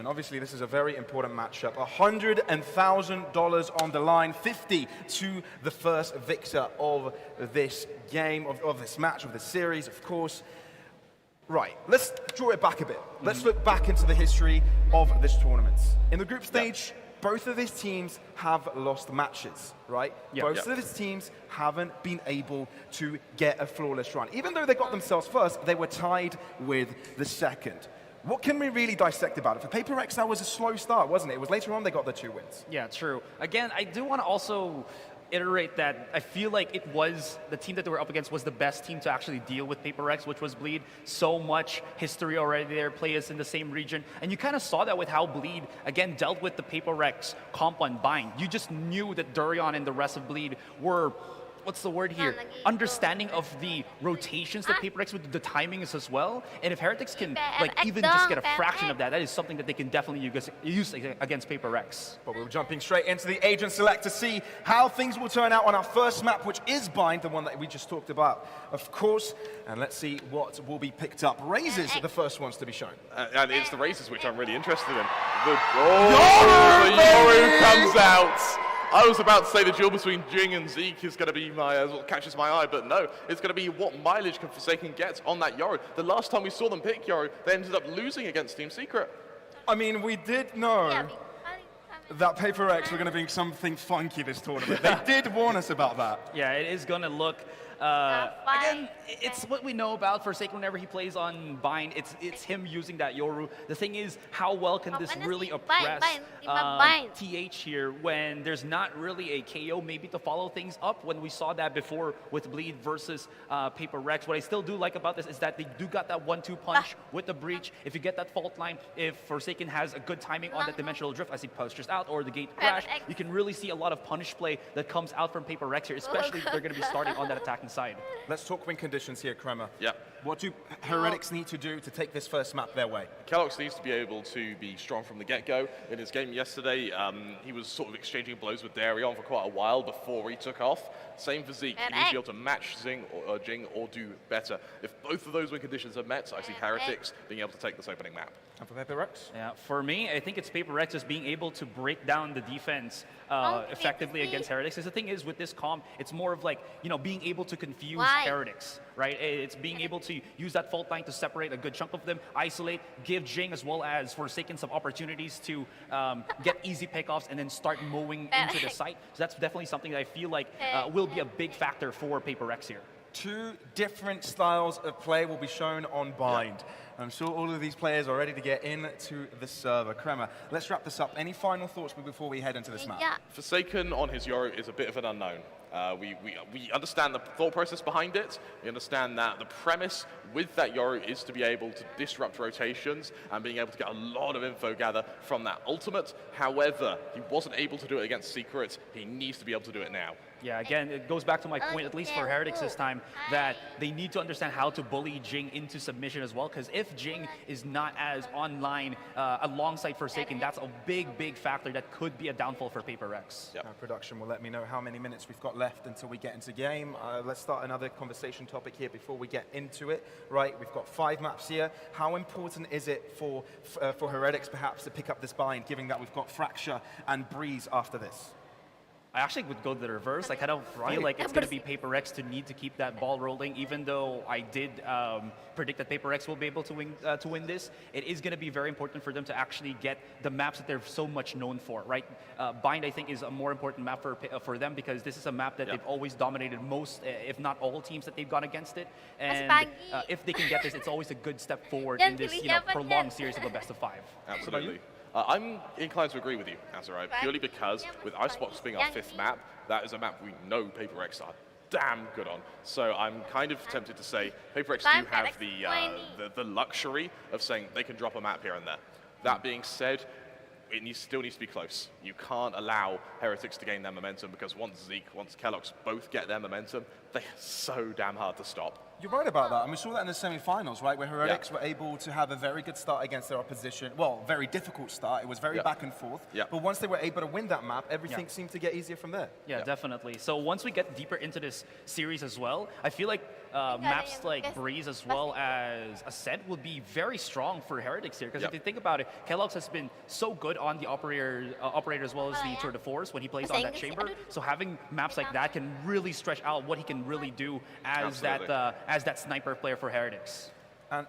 And obviously, this is a very important matchup. $100,000 on the line, 50 to the first victor of this game, of this match, of this series, of course. Right, let's draw it back a bit. Let's look back into the history of this tournament. In the group stage, both of these teams have lost matches, right? Both of these teams haven't been able to get a flawless run. Even though they got themselves first, they were tied with the second. What can we really dissect about it? For PRX, that was a slow start, wasn't it? It was later on they got the 2 wins. Yeah, true. Again, I do want to also iterate that I feel like it was the team that they were up against was the best team to actually deal with PRX, which was Bleed. So much history already there, players in the same region. And you kind of saw that with how Bleed, again, dealt with the PRX comp on Bind. You just knew that Durian and the rest of Bleed were, what's the word here? Understanding of the rotations that PRX with the timings as well. And if Heretics can like even just get a fraction of that, that is something that they can definitely use against PRX. But we're jumping straight into the Agent Select to see how things will turn out on our first map, which is Bind, the one that we just talked about, of course. And let's see what will be picked up. Razors are the first ones to be shown. And it's the Razors which I'm really interested in. The Yoru comes out. I was about to say the duel between Jing and Zeke is going to be what catches my eye, but no, it's going to be what mileage can Forsaken get on that Yoru. The last time we saw them pick Yoru, they ended up losing against Team Secret. I mean, we did know that PRX were going to bring something funky this tournament. They did warn us about that. Yeah, it is going to look... again, it's what we know about Forsaken whenever he plays on Bind. It's him using that Yoru. The thing is, how well can this really oppress TH here when there's not really a KO maybe to follow things up when we saw that before with Bleed versus PRX. What I still do like about this is that they do got that 1-2 punch with the breach. If you get that fault line, if Forsaken has a good timing on that dimensional drift as he postures out or the gate crash, you can really see a lot of punish play that comes out from PRX here, especially if they're going to be starting on that attacking side. Let's talk win conditions here, Kremer. Yeah. What do Heretics need to do to take this first map their way? keloqz needs to be able to be strong from the get-go. In his game yesterday, he was sort of exchanging blows with Darion for quite a while before he took off. Same for Zeke. He needs to be able to match Jing or do better. If both of those win conditions are met, I see Heretics being able to take this opening map. And for PRX? Yeah, for me, I think it's PRX just being able to break down the defense effectively against Heretics. Because the thing is, with this comp, it's more of like, you know, being able to confuse Heretics, right? It's being able to use that fault line to separate a good chunk of them, isolate, give Jing as well as Forsaken some opportunities to get easy pickoffs and then start mowing into the site. So that's definitely something that I feel like will be a big factor for PRX here. 2 different styles of play will be shown on Bind. I'm sure all of these players are ready to get into the server. Kremer, let's wrap this up. Any final thoughts before we head into this map? Forsaken on his Yoru is a bit of an unknown. We understand the thought process behind it. We understand that the premise with that Yoru is to be able to disrupt rotations and being able to get a lot of info gather from that ultimate. However, he wasn't able to do it against Secret. He needs to be able to do it now. Yeah, again, it goes back to my point, at least for Heretics this time, that they need to understand how to bully Jing into submission as well, because if Jing is not as online alongside Forsaken, that's a big, big factor that could be a downfall for PRX. Yep. Production will let me know how many minutes we've got left until we get into game. Let's start another conversation topic here before we get into it. Right, we've got 5 maps here. How important is it for Heretics perhaps to pick up this bind, given that we've got Fracture and Breeze after this? I actually would go the reverse. I kind of feel like it's going to be PRX to need to keep that ball rolling, even though I did predict that PRX will be able to win this. It is going to be very important for them to actually get the maps that they're so much known for, right? Bind, I think, is a more important map for them because this is a map that they've always dominated most, if not all teams that they've gone against it. And if they can get this, it's always a good step forward in this prolonged series of a best-of-5. Absolutely. I'm inclined to agree with you, Azurai, purely because with Icebox being our 5th map, that is a map we know PRX are damn good on. So I'm kind of tempted to say PRX do have the luxury of saying they can drop a map here and there. That being said, it still needs to be close. You can't allow Heretics to gain their momentum because once Zeke, once keloqz both get their momentum, they're so damn hard to stop. You're right about that, and we saw that in the semi-finals, right, where Heretics were able to have a very good start against their opposition. Well, very difficult start. It was very back and forth. But once they were able to win that map, everything seemed to get easier from there. Yeah, definitely. So once we get deeper into this series as well, I feel like maps like Breeze as well as Ascent would be very strong for Heretics here. Because if you think about it, Kellogg's has been so good on the operator as well as the Tour de Force when he plays on that chamber. So having maps like that can really stretch out what he can really do as that sniper player for Heretics. And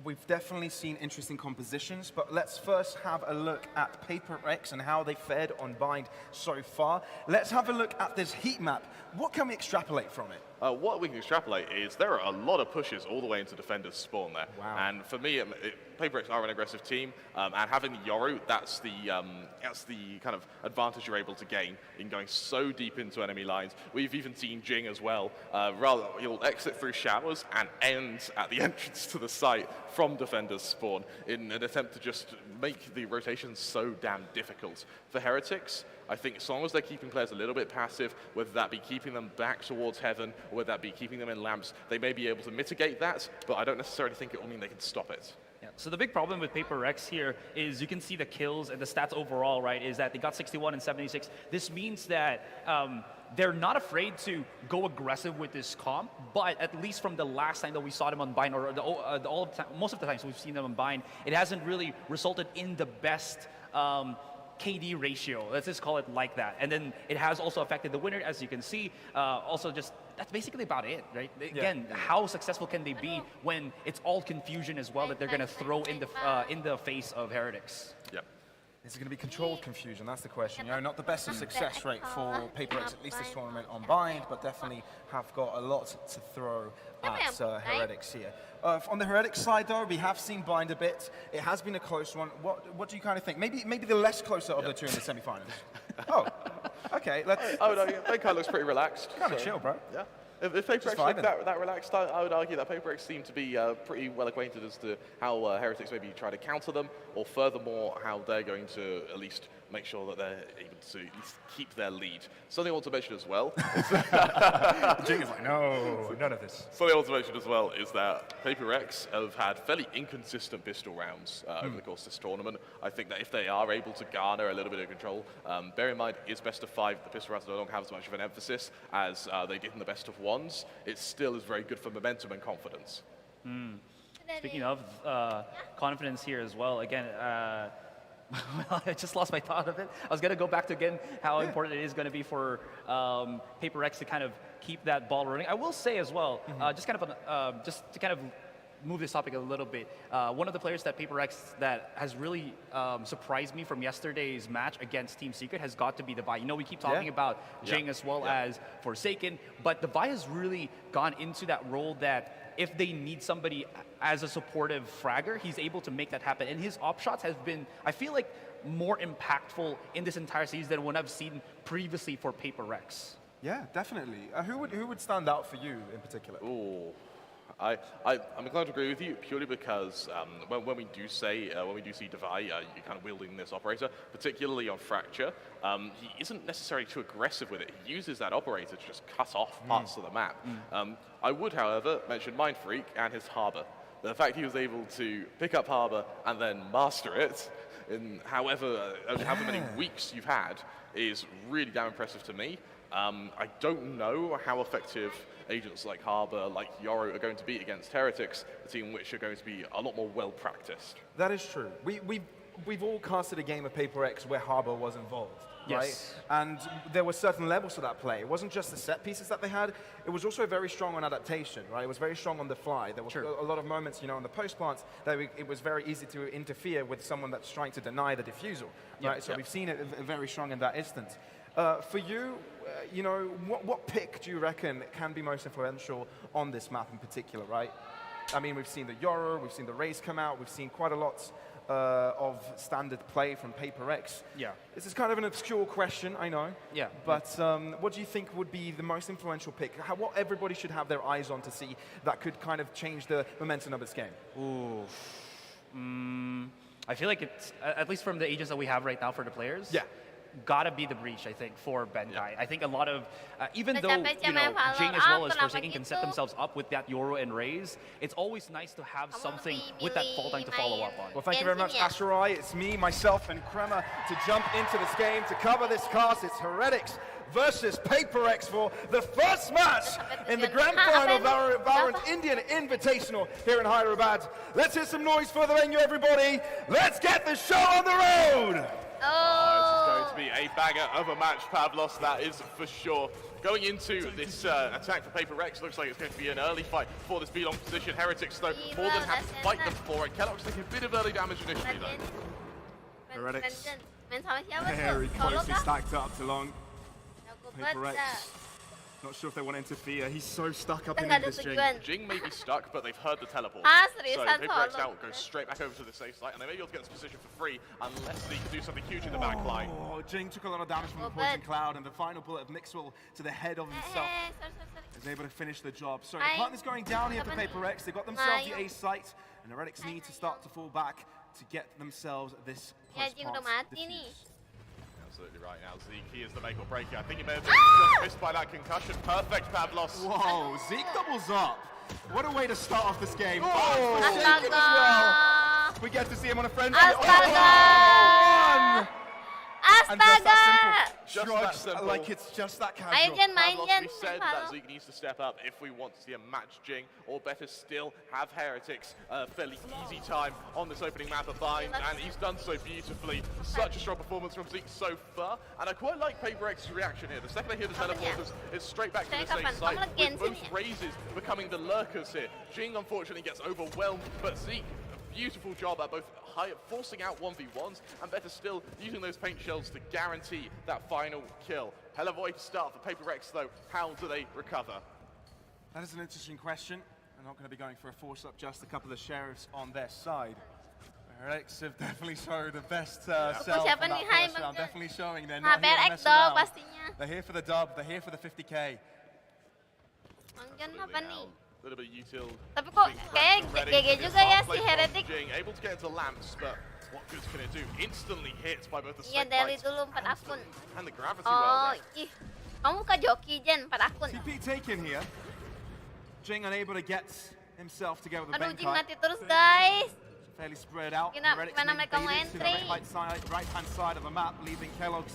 we've definitely seen interesting compositions, but let's first have a look at PRX and how they fared on Bind so far. Let's have a look at this heat map. What can we extrapolate from it? What we can extrapolate is there are a lot of pushes all the way into Defender's spawn there. Wow. And for me, PRX are an aggressive team, and having Yoru, that's the kind of advantage you're able to gain in going so deep into enemy lines. We've even seen Jing as well. He'll exit through showers and end at the entrance to the site from Defender's spawn in an attempt to just make the rotations so damn difficult. For Heretics, I think as long as they're keeping players a little bit passive, whether that be keeping them back towards heaven, or whether that be keeping them in lamps, they may be able to mitigate that, but I don't necessarily think it will mean they can stop it. Yeah. So the big problem with PRX here is you can see the kills and the stats overall, right, is that they got 61 and 76. This means that they're not afraid to go aggressive with this comp, but at least from the last time that we saw them on Bind, or most of the times we've seen them on Bind, it hasn't really resulted in the best KD ratio. Let's just call it like that. And then it has also affected the winner, as you can see. Also, just that's basically about it, right? Again, how successful can they be when it's all confusion as well that they're going to throw in the face of Heretics? Yep. Is it going to be controlled confusion? That's the question. You know, not the best of success rate for PRX, at least this tournament on Bind, but definitely have got a lot to throw at Heretics here. On the Heretics side, though, we have seen Bind a bit. It has been a close one. What do you kind of think? Maybe the less closer of the two in the semifinals. Oh, okay. No, Pakai looks pretty relaxed. Kind of chill, bro. Yeah. If PRX looked that relaxed, I would argue that PRX seem to be pretty well acquainted as to how Heretics maybe try to counter them, or furthermore, how they're going to at least make sure that they're able to at least keep their lead. Something I want to mention as well. Jing is like, no, none of this. Something I want to mention as well is that PRX have had fairly inconsistent pistol rounds over the course of this tournament. I think that if they are able to garner a little bit of control, bear in mind, it's best of 5. The pistol rounds no longer have as much of an emphasis as they did in the best of 1s. It still is very good for momentum and confidence. Speaking of confidence here as well, again, well, I just lost my thought of it. I was going to go back to, again, how important it is going to be for PRX to kind of keep that ball running. I will say as well, just to kind of move this topic a little bit, one of the players that PRX that has really surprised me from yesterday's match against Team Secret has got to be the Vi. You know, we keep talking about Jing as well as Forsaken, but the Vi has really gone into that role that if they need somebody as a supportive fragger, he's able to make that happen. And his op shots have been, I feel like, more impactful in this entire season than what I've seen previously for PRX. Yeah, definitely. Who would stand out for you in particular? Ooh. I'm inclined to agree with you purely because when we do see Devi, you're kind of wielding this operator, particularly on Fracture, he isn't necessarily too aggressive with it. He uses that operator to just cut off parts of the map. I would, however, mention Mind Freak and his Harbor. The fact he was able to pick up Harbor and then master it in however many weeks you've had is really damn impressive to me. I don't know how effective agents like Harbor, like Yoru are going to be against Heretics, a team which are going to be a lot more well-practiced. That is true. We've all casted a game of PRX where Harbor was involved, right? And there were certain levels to that play. It wasn't just the set pieces that they had, it was also very strong on adaptation, right? It was very strong on the fly. There were a lot of moments, you know, in the post plants that it was very easy to interfere with someone that's trying to deny the defusal, right? So we've seen it very strong in that instance. For you, you know, what pick do you reckon can be most influential on this map in particular, right? I mean, we've seen the Yoru, we've seen the Raze come out, we've seen quite a lot of standard play from PRX. Yeah. This is kind of an obscure question, I know. Yeah. But what do you think would be the most influential pick? What everybody should have their eyes on to see that could kind of change the momentum of this game? Ooh. I feel like it's, at least from the agents that we have right now for the players, gotta be the breach, I think, for Pakai. I think a lot of, even though, Baca-baca you know, main Jing as Valorant, well as kenapa Forsaken can set gitu? themselves up with that Yoru and Raze, it's always nice to have Kamu something lebih with that milih fall time to follow main up on. Well, thank you very much, Genshin ya? Asterai. It's me, myself, and Crema to jump into this game to cover this cast. It's Heretics versus PaperX for the first match in the grand final of Valorant Indian Invitational here in Hyderabad. Let's hear some noise for the venue, everybody. Let's get the show on the road. This is going to be a banger of a match, Pavlos, that is for sure. Going into this attack for PaperX, looks like it's going to be an early fight for this B-long position. Heretics, though, more than happy to fight them for it. Kellogg's taking a bit of early damage initially, though. Heretics. Main sama siapa Very tuh? Solo closely kah? stacked up to long. Jago PaperX. banget. Not sure if they want to interfere. He's so stuck up Kita in nggak ada this Jing. tujuan. Jing may be stuck, but they've heard the teleport. Ah, So seriusan PaperX solo. now goes straight back over to the safe site, and they may be able to get this position for free unless they can do something huge in the back line. Oh, Jing took a lot of damage from the Oh, poison but- cloud, and the final bullet of Mixwell to the head of himself Sorry. is able to finish the job. So the Ay, partner's going down here for apa nih? PaperX. They've got themselves the Mayong. ace site, and the Heretics need to start to fall back to get themselves this Ya, Jing udah post-pass mati nih. defuse. Absolutely right now, Zeke, he is the make or break here. I think he may have been just missed by that concussion. Perfect, Pavlos. Whoa, Zeke doubles up. What a way to start off this game. Oh, Astaga. Forsaken as well. We get to see him on a friendly. Astaga. And just that Astaga. simple. Just Shrugs that simple. like it's just that Ayo casual. Jen, main Pavlos, Jen. we said Main that Valo. Zeke needs to step up if we want to see a match Jing, or better still, have Heretics a fairly easy time on this opening map of Bind, and he's done so beautifully. Such a strong performance from Zeke so far, and I quite like PaperX's reaction here. The second they hear the teleporters, it's straight back to the Saya safe kapan? site, Kamu lagi with Genshin both ya? raises becoming the lurkers here. Jing unfortunately gets overwhelmed, but Zeke, a beautiful job at both forcing out 1v1s, and better still, using those paint shells to guarantee that final kill. Hell of a way to start for PaperX though. How do they recover? That is an interesting question. I'm not going to be going for a force-up, just a couple of sheriffs on their side. Heretics have definitely showed the best self on siapa that nih? Hai, first round. Bang. Definitely showing they're Nah, not here to PRX mess dong around. pastinya. They're here for the dub. They're here for the 50k. Bang Jen apa Absolutely nih? now. A little bit of util. Tapi kok kayak GG juga ya si Heretic. Jing able to get into lamps, but what good can it do? Instantly hit by both the Iya, snake dari bites dulu 4 akun. and the gravity Oh, well. ih. Kamu buka joki Jen, 4 akun. TP taken here. Jing unable to get himself together with Aduh, Jing Pakai. mati terus guys. Fairly spread out. Gimana- Heretics gimana made mereka mau invaders to the entry? right-hand side of the map, leaving Kellogg's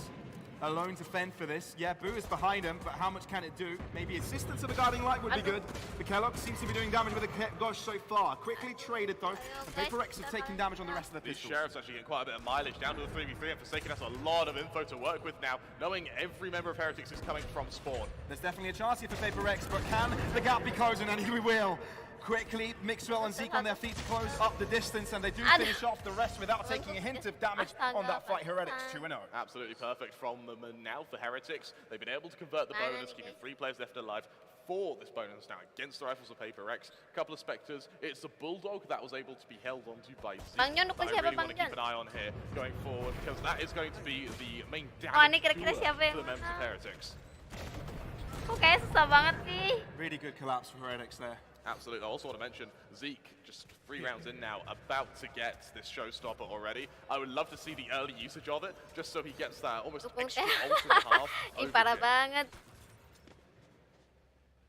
alone to fend for this. Yeah, Boo is behind him, but how much can it do? Maybe assistance of the guarding light would be Aduh. good. But Kellogg seems to be doing damage with the Gosh so far. Quickly traded though, and guys, PaperX have taken damage on the rest of the These pistols. sheriffs actually getting quite a bit of mileage down to the 3v3, and Forsaken has a lot of info to work with now, knowing every member of Heretics is coming from spawn. There's definitely a chance here for PaperX, but can the gap be closing? And here we will. Quickly, Mixwell and Zeke on their feet to close up the distance, and they do Aduh. finish off the rest without taking a hint of damage on that fight. Heretics 2-0. Absolutely perfect from them, and now for Heretics, they've been able to convert the Mana bonus, nih, keeping guys? 3 players left alive for this bonus now against the Rifles of PaperX. A couple of Spectres, it's the Bulldog that was able to be held onto by Zeke. Bang Jon, But I siapa really Bang want to keep Jon? an eye on here going forward, because that is going to be the main Oh, ini damage kira-kira dealer siapa yang to the members of menang? Heretics. Kok kayak susah banget sih. Really good collapse for Heretics there. Absolutely. I also want to mention Zeke, just 3 rounds in now, about to get this showstopper already. I would love to see the early usage of it, just so he gets that almost Dukung extra teh. ultra and a half. Ih, over parah here. banget.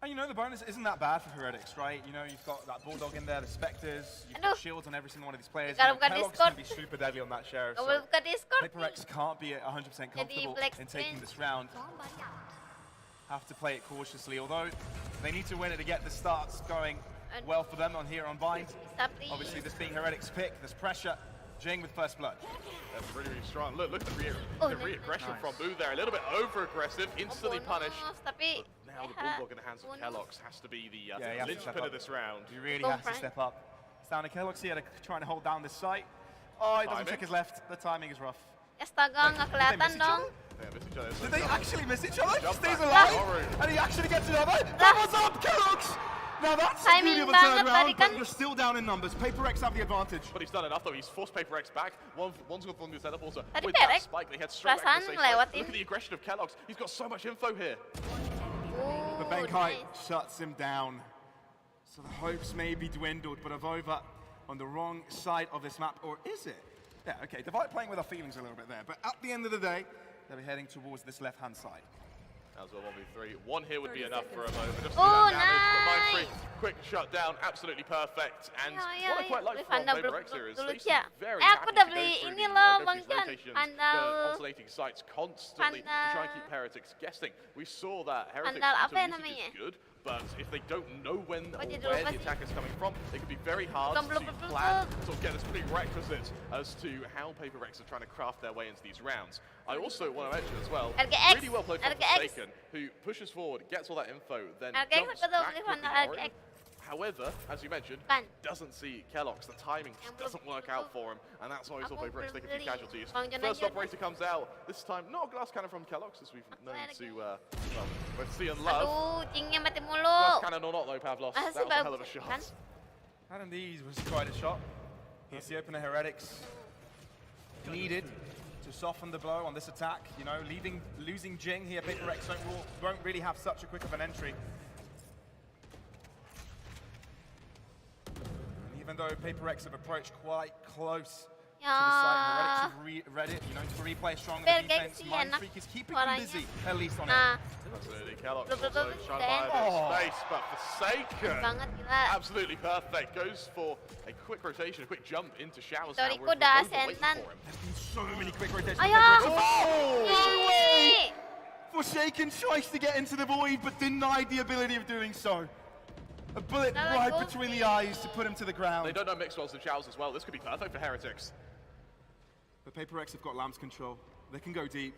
And you know, the bonus isn't that bad for Heretics, right? You know, you've got that Bulldog in there, the Spectres, you've got Aduh. shields on every single one of these players. Kalau You know, buka Kellogg's Discord. going to be super deadly on that Sheriff. Gak So boleh buka Discord nih. PaperX can't be 100% comfortable black in taking screen. this round. Have to play it cautiously, although they need to win it to get the starts going well for them on here on Bind. Bisa please. Obviously, this being Heretics' pick, there's pressure. Jing with first blood. That's really, really strong. Look at the Oh, re-aggression nice. from Boo there. A little bit over-aggressive, instantly bonus, punished. Tapi But now the ya, Bulldog in the hands of bonus. Kellogg's has to be the Yeah, he has to step linchpin up. of this round. He really Go has to Frank. step up. It's down to Kellogg's here trying to hold down this site. Oh, he doesn't Timing. check his left. The timing is rough. Astaga, nggak Did they miss kelihatan each dong. other? Yeah, miss each other. Did they actually miss each other? He Jump stays back. alive, Sorry. and he actually gets another. That was up, Kellogg's! Now that's the Timing beauty of the banget third tadi round, kan. but you're still down in numbers. PaperX have the advantage. But he's done enough though. He's forced PaperX back. One's gone from the teleporter. Tadi With that PRX spike, they head straight back to perasaan the safe ngelewatin. side. Look at the aggression of Kellogg's. He's got so much info here. But Oh, Pakai nice. shuts him down. So the hopes may be dwindled, but Avova on the wrong side of this map, or is it? Yeah, okay, Divide playing with our feelings a little bit there, but at the end of the day, They'll be heading towards this left-hand side. As well, 1v3. One here would be enough for a moment. Just Oh, damage, but nice. Mindfreak, quick shutdown, absolutely perfect. And Yeah, what I quite like Wih, from Vandal PaperX here is dulu they ya. seem very Aku happy udah to go beli through ini these, loh, go Bang through these Jan. rotations, Vandal. the oscillating sites constantly to try and keep Vandal. Heretics guessing. We saw that Heretics Vandal apa ya usage namanya? is good, but if they don't know when or jadi where lupa the sih. attack is coming from, it can be very hard Bukan to belum betul. plan, sort of get this prerequisite as to how PaperX are trying to craft their way into these rounds. I also want to mention as well, RGX, really well played from RGX. Forsaken, who pushes forward, gets all that info, then RGX jumps betul back beli with the Vandal Orion. RGX. However, as you mentioned, Kan. doesn't see Kellogg's. The timing just doesn't work out for him, and that's why we saw Aku PaperX take a few beli casualties. Bang Jan First aja. operator comes out, this time not a glass cannon from Kellogg's, as we've known lagi. to, well, we've seen and love. Aduh, jingnya mati mulu. Glass cannon or not though, Pavlos, that Masih was a hell of a bagus, shot. kan? And indeed was quite a shot. Here's the opener. Heretics needed to soften the blow on this attack. You know, losing Jing here, PaperX won't really have such a quick of an entry. And even though PaperX have approached quite close to the site, Heretics have read it, you know, to replay strong in the Biar defense. gengsi enak Mindfreak is keeping them suaranya. busy, at least on Nah, it. Absolutely, Kellogg's Betul, also betul, trying to betul. buy a bit Oh. of space, but Forsaken, banget gila. absolutely perfect, goes for a quick rotation, a quick jump into showers now. Toriku with udah Rover waiting asendan. for him. There's been so many quick rotations. Ayo. Oh! Ih. Forsaken tries to get into the void, but denied the ability of doing so. A bullet Another right goal between the kick. eyes to put him to the They ground. don't know Mixwell's and Showers as well. This could be perfect for Heretics. But PaperX have got Lamb's control. They can go deep.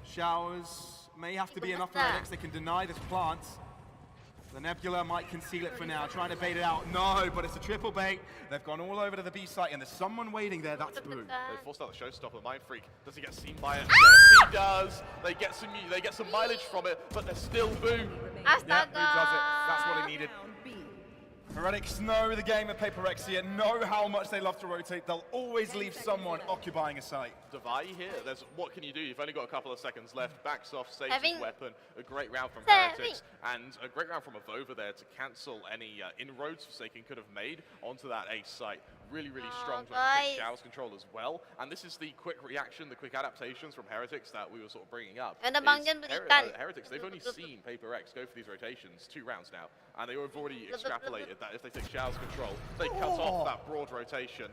Showers may have to be enough for Heretics. They can deny this plant. The Nebula might conceal it for now, trying to bait it out. No, but it's a triple bait. They've gone all over to the B site, and there's someone waiting there. That's Boo. They forced out the showstopper. Mindfreak. Does he get seen by it? Ah! Yes, he does. They get some mileage from it, but they're still Boo. Yeah, Astaga. Boo does it. That's what he needed. Heretics know the game of PaperX here, know how much they love to rotate. They'll always leave someone occupying a site. Devi here. What can you do? You've only got a couple of seconds left. Backs off, saves Saving. his weapon. A great round from Saving. Heretics, and a great round from Avova there to cancel any inroads Forsaken could have made onto that ace site. Really, really strong to guys. take Showers control as well. And this is the quick reaction, the quick adaptations from Heretics that we were sort of bringing up. Ada is Bang Jan berikan. Heretics, they've only seen PaperX go for these rotations 2 rounds now, and they have already extrapolated that if they take Showers control, they cut off that broad rotation.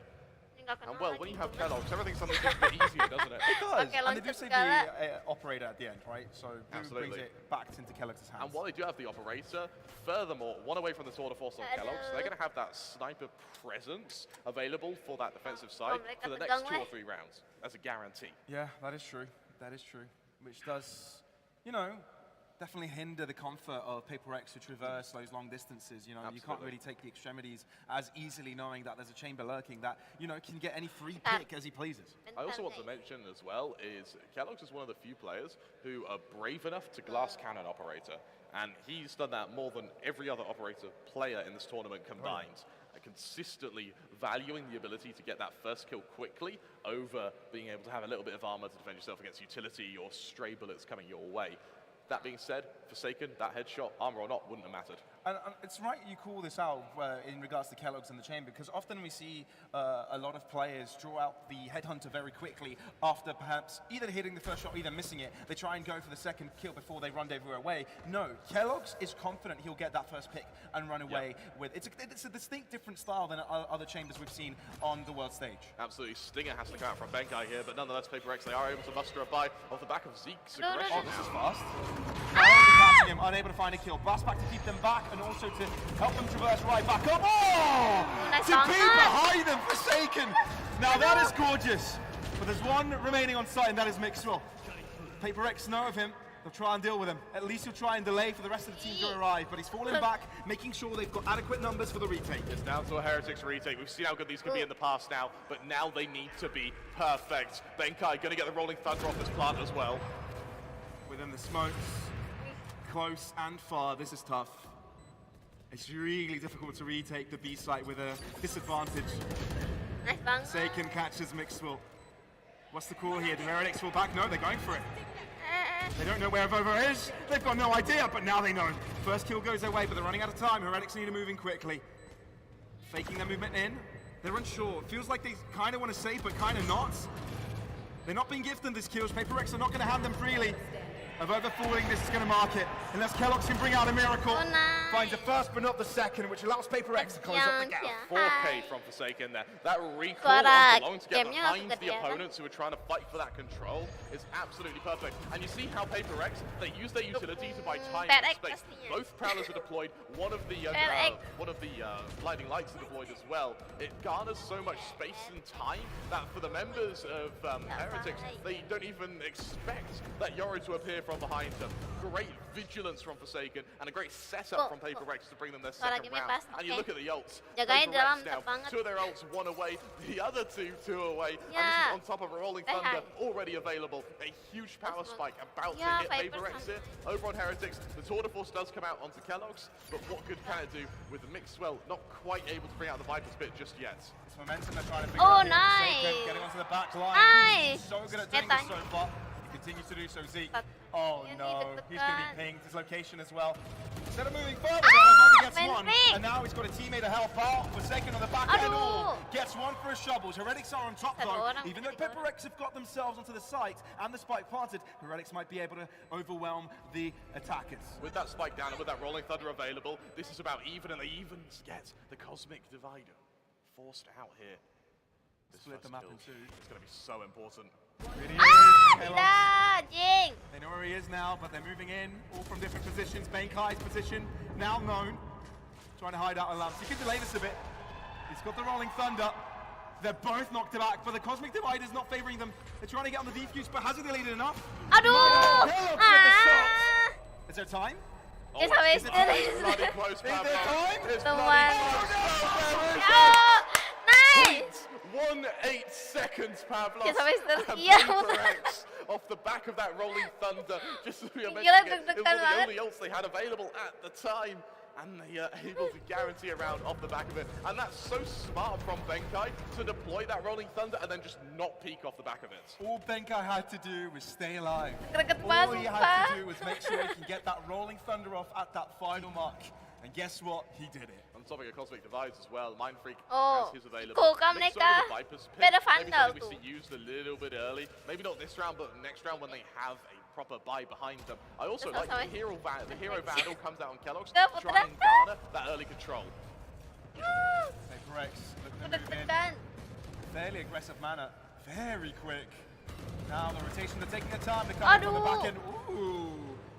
Ini nggak kenal And well, lagi, when you have Bang. Kellogg's, everything suddenly gets a bit easier, doesn't it? It does, Okay, and they do loncat save segala. the operator at the end, right? So Boo Absolutely. brings it back into Kellogg's hands. And while they do have the operator, furthermore, one away from the tour de force on Kellogg's, they're going to have that sniper presence available for that defensive side mereka for the tegang next 2 or lah. 3 rounds as a guarantee. Yeah, that is true. That is true. Which does, you know, definitely hinder the comfort of PaperX to traverse those long distances. You know, you can't Absolutely. really take the extremities as easily, knowing that there's a chamber lurking that, you know, can get any free Bentar. pick as he pleases. I also want to Bentar, mention as well is Kellogg's is one of the few players who are brave enough to glass cannon operator, and he's done that more than every other operator player in this tournament combined. Consistently valuing the ability to get that first kill quickly over being able to have a little bit of armor to defend yourself against utility or stray bullets coming your way. That being said, Forsaken, that headshot, armor or not, wouldn't have mattered. And it's right you call this out in regards to Kellogg's and the chamber, because often we see a lot of players draw out the headhunter very quickly after perhaps either hitting the first shot or either missing it. They try and go for the second kill before they rendezvous away. No, Kellogg's is confident he'll get that first pick and run away with. It's a distinct different style than other chambers we've seen on the world stage. Absolutely, Stinger has to come out from Pakai here, but nonetheless, PaperX, they are able to muster a buy off the back of Zeke's No, no, no. aggression. Oh, this is fast. Catching him, unable to find a kill. Blast back to keep them back and also to help them traverse right back up. Oh! nice To be banget. behind them, Forsaken. Now that is gorgeous. But there's one remaining on site, and that is Mixwell. PaperX know of him. They'll try and deal with him. At least he'll try and delay for the rest of the team to arrive. But he's falling back, making sure they've got adequate numbers for the retake. It's down to a Heretics retake. We've seen how good these can be in the past now, but now they need to be perfect. Benkai going to get the Rolling Thunder off this plant as well. Within the smokes, close and far, this is tough. It's really difficult to retake the B site with a disadvantage. Nice banget. Forsaken catches Mixwell. What's the call here? Do Heretics fall back? No, they're going for it. They don't know where Vova is. They've got no idea, but now they know. First kill goes their way, but they're running out of time. Heretics need to move in quickly. Faking their movement in. They're unsure. Feels like they kind of want to save, but kind of not. They're not being gifted these kills. PaperX are not going to hand them freely. Of overfalling, this is going to mark it. Unless Kellogg's can bring out a miracle. Oh, nice. Finds the first but not the second, which allows PaperX to close up the gap. 4K from Forsaken there. That recoil Suara of belonging to get gamenya behind langsung the kedengaran. opponents who are trying to fight for that control is absolutely perfect. And you see how PaperX, they use their utility to buy time and PRX space. pastinya. Both Prowlers are deployed. One of the blinding lights are deployed as well. It garners so much space and time that for the members of Heretics, they don't even expect that Yoru to appear from behind them. Great vigilance from Forsaken and a great setup from PaperX to bring them their second gamenya round. pas, And you oke. look at the ults. Jagain dalam PaperX now, banget. 2 of their ults, 1 away, the other 2 away. And this Yeah. is on top of a Rolling Thunder already available. A huge power spike about to hit PaperX here. Over on Heretics, the Tour de Force does come out onto Kellogg's, but what good can it do with the mix? Well, not quite able to bring out the Viper's bit just yet. It's momentum they're trying to figure Oh, out. here. nice. Forsaken getting onto the back line. Nice. So good at doing this so far. He continues to do so. Zeke. Oh no, he's going to be pinged. His location as well. Instead of moving further, though, gets main one. ping. And now he's got a teammate to help out. Forsaken on the back end. Aduh. Gets one for his shovels. Heretics are on top, Satu though. orang, Even though satu orang. PaperX have got themselves onto the site and the spike planted, Heretics might be able to overwhelm the attackers. With that spike down and with that Rolling Thunder available, this is about even, and they even get the Cosmic Divider forced out here. This Split the first map kill in two. is going to be so important. Really Ah, is. Kellogg's. gila, jing. They know where he is now, but they're moving in, all from different positions. Pankai's position, now known. Trying to hide out a lamp. He can delay this a bit. He's got the Rolling Thunder. They're both knocked back, but the Cosmic Divider's not favoring them. They're trying to get on the defuse, but has he delayed it enough? Aduh. Kellogg's with the shot. Ah. Is there time? Dia sampai It's bloody close, Is there Pablo. time? It's Teman. bloody close. Oh, nice. 1.8 seconds, Pablo. Dia sampai And setia. PaperX off the back of that Rolling Thunder. Just as we were Gila, mentioning it, it was deg-degan one of the banget. only ults they had available at the time. And they are able to guarantee a round off the back of it. And that's so smart from Benkai to deploy that Rolling Thunder and then just not peek off the back of it. All Benkai had to do was stay alive. Greget All banget, he sumpah. had to do was make sure he can get that Rolling Thunder off at that final mark. And guess what? He did it. On topic of Cosmic Divides as well, Mind Freak Oh, has his available. cool kan Mixed mereka. over the Viper's pick. Beda Maybe vandal something we see used a little bit early. Maybe not this round, but next round when they have a proper buy behind them. I also That's like awesome. the hero Vandal comes out on Kellogg's Go, to try and garner that early control. PaperX looking to move in. Deg-degan. Fairly aggressive manner. Very quick. Now the rotation, they're taking their time. They're coming from the back end. Ooh.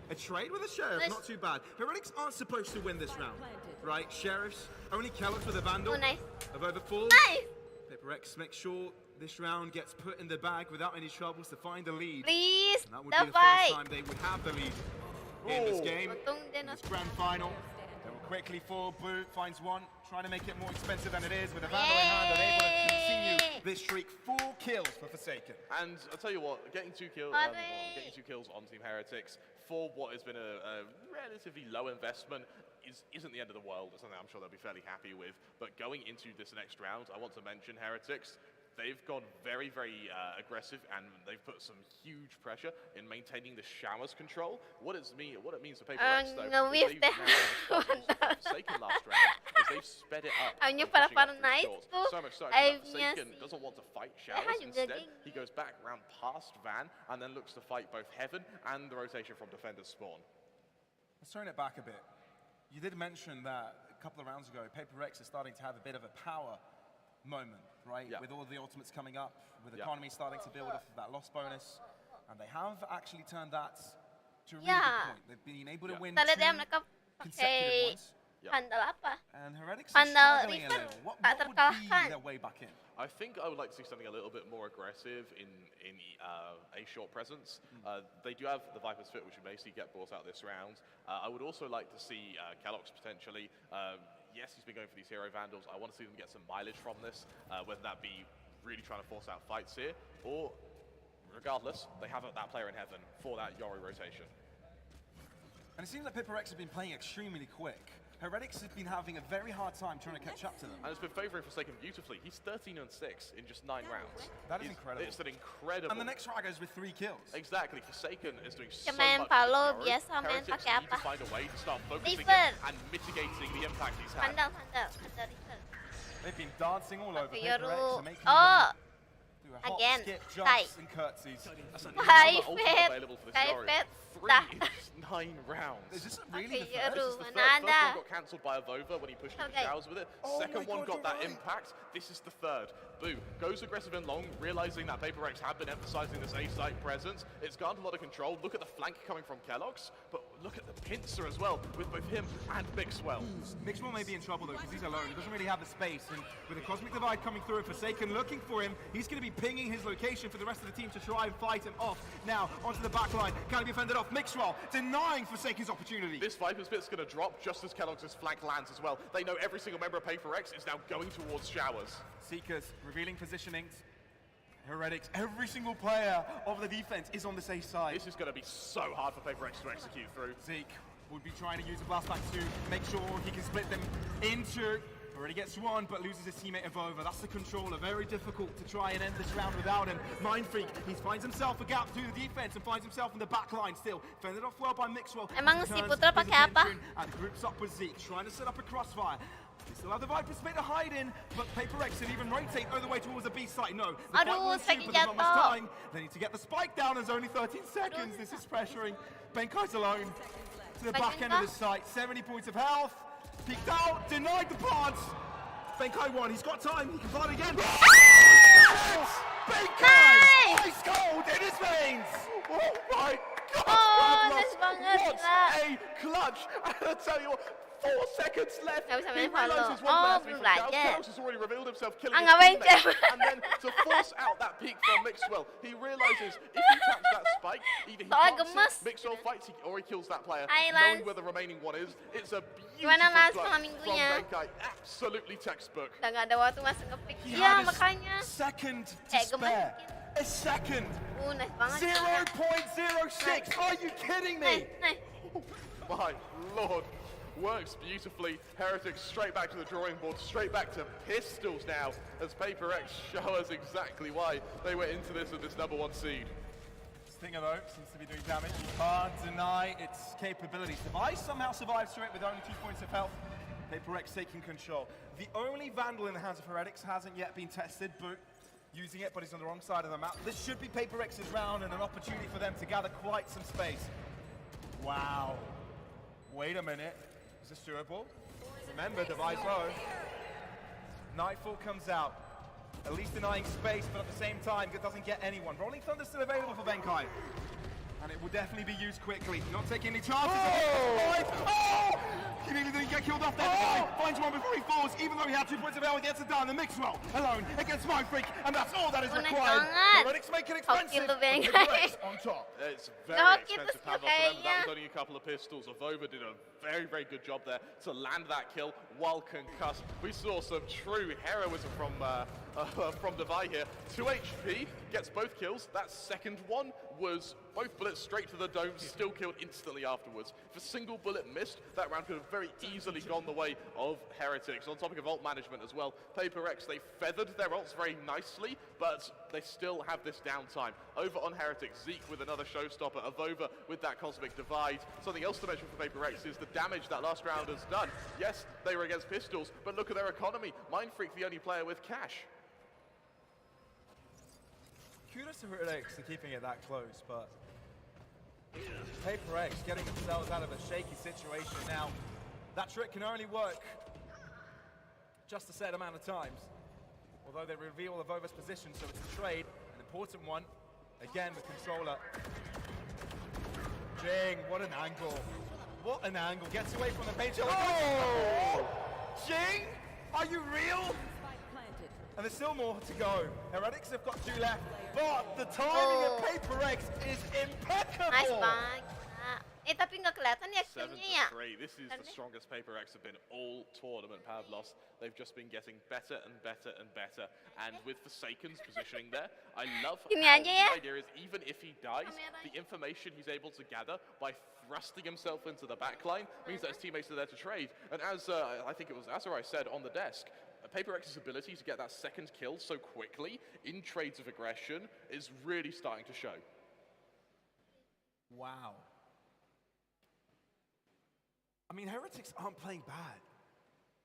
A trade with a Sheriff, Nice. not too bad. Heretics aren't supposed to win this round, right? Sheriffs, only Kellogg's with a Vandal Oh, nice. of overfall. Nice. PaperX make sure this round gets put in the bag without any troubles to find the lead. Please, And that would be the first dapat. time they would have the lead in this game. Untung dia In this not. grand final. They will quickly fall. Blue finds one, trying to make it more expensive than it is. With a Vandal in hand, they're able to continue this streak. 4 kills for Forsaken. And I'll tell you what, getting two kills on Team Heretics for what has been a relatively low investment isn't the end of the world. It's something I'm sure they'll be fairly happy with. But going into this next round, I want to mention Heretics. They've gone very, very aggressive, and they've put some huge pressure in maintaining the showers control. What it means for PaperX, though, nge-whiff is they've deh. now Forsaken last round, is they've sped it up. Aimnya by pushing pada up through nice shorts. tuh, So much so that aimnya Forsaken sih. doesn't want to fight Dia showers. juga Instead, geng. he goes back round past Van and then looks to fight both Heaven and the rotation from Defender's spawn. Let's turn it back a bit. You did mention that a couple of rounds ago, PaperX is starting to have a bit of a power moment, right? Yeah. With all the ultimates coming up, with Yeah. economy starting to build off of that loss bonus. And they have actually turned that to a really Yeah. good point. They've been able to Yeah. win Kita lihat ya 2 mereka consecutive pakai ones. Yeah. vandal apa? And Heretics are Vandal struggling a Riven little. What tak would be terkalahkan. their way back in? I think I would like to see something a little bit more aggressive in a short presence. They do have the Viper's Fit, which we may see get brought out this round. I would also like to see Kellogg's potentially. Yes, he's been going for these hero vandals. I want to see them get some mileage from this, whether that be really trying to force out fights here, or regardless, they have that player in Heaven for that Yoru rotation. And it seems like PaperX have been playing extremely quick. Heretics have been having a very hard time trying to catch up to them. And it's been favouring Forsaken beautifully. He's 13-6 in just 9 rounds. That is incredible. It's an incredible. And the next round goes with 3 kills. Exactly. Forsaken is doing so Dia main much. Palo, with Yoru. biasa main Heretics pakai need to apa? find a way to start focusing Riven. and mitigating the impact he's had. Vandal Riven. They've been dancing all over Pakai PaperX Yoru. and making Oh, them do hop, Again, skip, Kai. jumps, and curtsies. That's Kai another ultimate Fed. available for this Kai scenario. Fed. 3 in 9 rounds. Is this really Okay, the This first? is the third. Nada. First one got cancelled by Avova when he pushed into Okay. showers with it. Oh Second my one God, got you're that right. impact. This is the third. Boo. Goes aggressive and long, realizing that PaperX had been emphasizing this A-site presence. It's garnered a lot of control. Look at the flank coming from Kellogg's, but look at the pincer as well, with both him and Mixwell. Mixwell may be in trouble though, because he's alone. He doesn't really have the space, and with the Cosmic Divide coming through and Forsaken looking for him, he's going to be pinging his location for the rest of the team to try and fight him off. Now, onto the back line. Can he be fended off? Mixwell denying Forsaken's opportunity. This Viper's bit's going to drop just as Kellogg's flank lands as well. They know every single member of PaperX is now going towards showers. Seekers revealing positionings. Heretics, every single player of the defense is on the safe side. This is going to be so hard for PaperX to execute through. Zeke would be trying to use a blast back to make sure he can split them into. Already gets one, but loses his teammate Avova. That's the controller. Very difficult to try and end this round without him. Mind Freak, he finds himself a gap through the defense and finds himself in the back line still. Fended off well by Mixwell. Emang si Turns Putra his pakai apa? attention And groups up with Zeke, trying to set up a crossfire. They still have the Viper split to hide in, but PaperX can even rotate all the way towards the B site. No, the fight Aduh, won't shoot, Spike but there's not much jatuh. time. They need to get the spike down. There's only 13 seconds. This is pressuring. Benkai's alone to the back end of the site. 70 points of health. Peeked out, denied the plant. Benkai won. He's got time. He can plant again. Benkai! Nice! Ice cold in his veins. Oh my God! Oh, Pablos, nice banget, what gila. a clutch! And I tell you what, 4 seconds left. Nggak bisa He main follow. realizes one Oh, man has belum been from belajar. Kellogg's has already revealed himself, killing Ah, his ngapain, teammate. Cem? And then to force out that peek from Mixwell, he realizes if he taps that spike, either he Soalnya plants gemes. it, Mixwell fights, or he kills that player. Hai, Knowing Lance. where the remaining one is, it's a Gimana, beautiful Lance, clutch malam from minggunya? Benkai. Absolutely textbook. Udah nggak ada waktu masuk nge-pick. He Iya, had a makanya. second to Gemes spare. dikit. A second. Nice banget. 0.06. Are you kidding me? Nice. My lord, works beautifully. Heretics straight back to the drawing board, straight back to pistols now, as PaperX show us exactly why they went into this with this #1 seed. Stinger though seems to be doing damage. You can't deny its capabilities. Device somehow survives through it with only 2 points of health. PaperX taking control. The only Vandal in the hands of Heretics hasn't yet been tested, but using it, but he's on the wrong side of the map. This should be PaperX's round and an opportunity for them to gather quite some space. Wow. Wait a minute. Is this doable? Remember, Device low. Nightfall comes out. At least denying space, but at the same time, it doesn't get anyone. Rolling Thunder's still available for Benkai. And it will definitely be used quickly. Not taking any chances. Oh! He nearly didn't get killed off there. Finds one before he falls, even though he had 2 points of health, gets it down. The Mixwell alone against Mind Freak, and that's all that is Nice Oh, banget. required. Heretics make it expensive. tuh, Ben. but PaperX on top. It's very Nggak, expensive, kita Pablos. skill Remember, that kayaknya. was only a couple of pistols. Avova did a very, very good job there to land that kill while concussed. We saw some true heroism from Devi here. 2 HP, gets both kills. That second one was both bullets straight to the dome, still killed instantly afterwards. If a single bullet missed, that round could have very easily gone the way of Heretics. On topic of ult management as well, PaperX, they feathered their ults very nicely, but they still have this downtime. Over on Heretics, Zeke with another showstopper, Avova with that Cosmic Divide. Something else to mention for PaperX is the damage that last round has done. Yes, they were against pistols, but look at their economy. Mind Freak, the only player with cash. Kudos to Heretics for keeping it that close, but PaperX getting themselves out of a shaky situation now. That trick can only work just a set amount of times. Although they reveal Avova's position, so it's a trade, an important one. Again, the controller. Jing, what an angle. What an angle. Gets away from the bench. Oh! Jing, are you real? And there's still more to go. Heretics have got 2 left, but the timing of PaperX is impeccable. Nice banget. Tapi nggak kelihatan ya 7 skillnya ya. to 3. This is the strongest PaperX have been all tournament, Pavlos. They've just been getting better and better and better. And with Forsaken's positioning there, I love Gini how aja ya. the idea is even if he dies, the information he's able to gather by thrusting himself into the backline means that his teammates are there to trade. And as I think it was Azurai said on the desk, PaperX's ability to get that second kill so quickly in trades of aggression is really starting to show. Wow. I mean, Heretics aren't playing bad.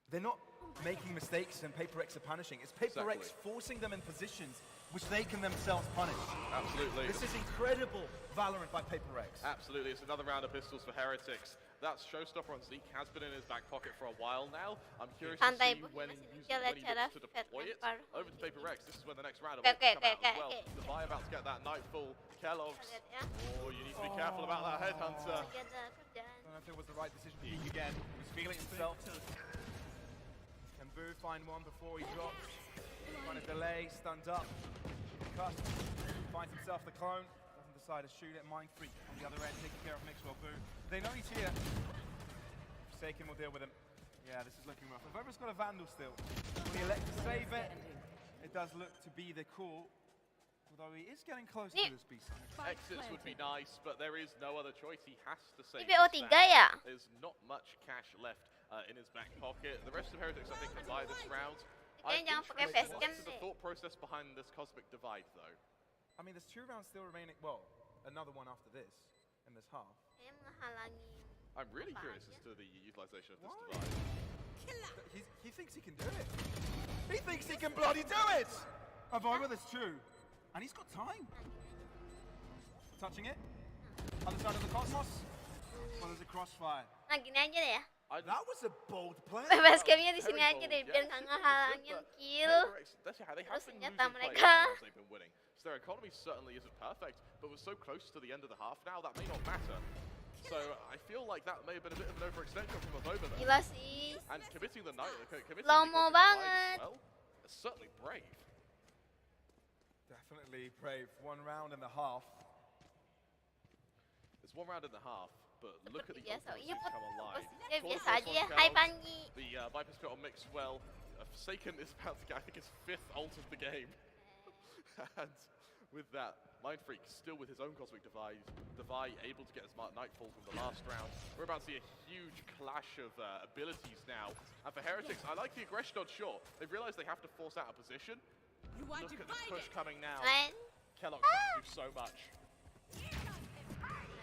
They're not making mistakes and PaperX are punishing. It's PaperX Exactly. forcing them in positions which they can themselves punish. Absolutely. This is incredible Valorant by PaperX. Absolutely, it's another round of pistols for Heretics. That showstopper on Zeke has been in his back pocket for a while now. I'm curious to see when he looks to deploy it. Over to PaperX, this is when the next round of come out as well. Devi about to get that Nightfall. Kellogg's. Oh, you need to be careful about that Headhunter. I don't know if it was the right decision for Geek again. He was feeling it himself. Can Boo find one before he drops? Trying to delay, stunned up. Cut. Finds himself the clone. Doesn't decide to shoot it. Mind Freak on the other end, taking care of Mixwell. Boo. They know he's here. Forsaken will deal with him. Yeah, this is looking rough. If Everett's got a Vandal still, will he elect to save it? It does look to be the call. Although he is getting close to this beast. Exits would be nice, but there is no other choice. He has to save PBO3 this back. ya? There's not much cash left in his back pocket. The rest of Heretics, I think, can buy this round. Kayaknya jangan pakai What's facecam the deh. thought process behind this cosmic divide, though? I mean, there's 2 rounds still remaining. Well, another one after this, in this half. Kayaknya menghalangi. I'm really curious as to the utilization of this Why? divide. He thinks he can do it. He thinks he can bloody do it! Avoid that's true. And he's got time. Touching it. Other side of the cosmos. Well, there's a crossfire. Nah, gini aja deh ya. That was a bold play. Basecamnya di sini aja deh, biar nggak ngehalangin kill. That's how they have Terus been senjata losing mereka. players as they've been winning. So their economy certainly isn't perfect, but we're so close to the end of the half now, that may not matter. So I feel like that may have been a bit of an overextension from us over there. Gila sih. And committing the night, committing Lomo the banget. as well, it's certainly brave. Definitely brave. 1 round and a half. It's 1 round and a half, but look at the Biasa. opponents Iya who've put. come alive. Ya Of course, biasa aja ya. this one Hai Kellogg's. Panji. The Viper Spit on Mixwell. Forsaken is about to get, I think, his 5th ult of the game. And with that, Mind Freak still with his own Cosmic Divide. Devi able to get his Nightfall from the last round. We're about to see a huge clash of abilities now. And for Heretics, I like the aggression on short. They've realized they have to force out a position. Look at this push coming now. Lain. Kellogg's can do so much.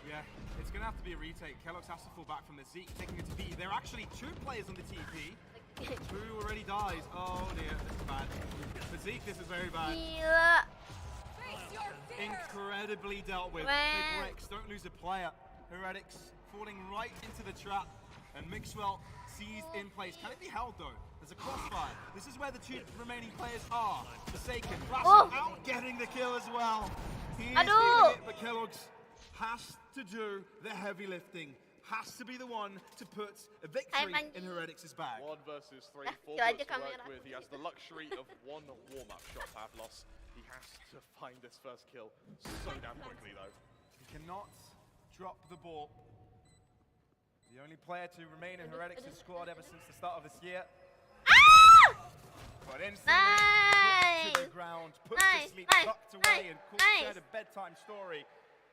Yeah, it's going to have to be a retake. Kellogg's has to fall back from the Zeke, taking it to B. There are actually 2 players on the TP. 2 already dies. Oh dear, this is bad. For Zeke, this is very bad. Gila. Incredibly dealt with. Man. PaperX don't lose a player. Heretics falling right into the trap. And Mixwell seized in place. Can it be held though? There's a crossfire. This is where the 2 remaining players are. Forsaken, Flash out getting the kill as well. He is feeling it, but Kellogg's has to do the heavy lifting. Has to be the one to put a victory in Heretics' bag. 1 versus 3, 4 Gila aja bullets to work kamera. with. He has the luxury of 1 warm-up shot, Pavlos. He has to find this first kill so damn quickly, though. He cannot drop the ball. The only player to remain in Heretics' squad ever since the start of this year. But instantly put to the ground, put to sleep, tucked away, and shared a bedtime story.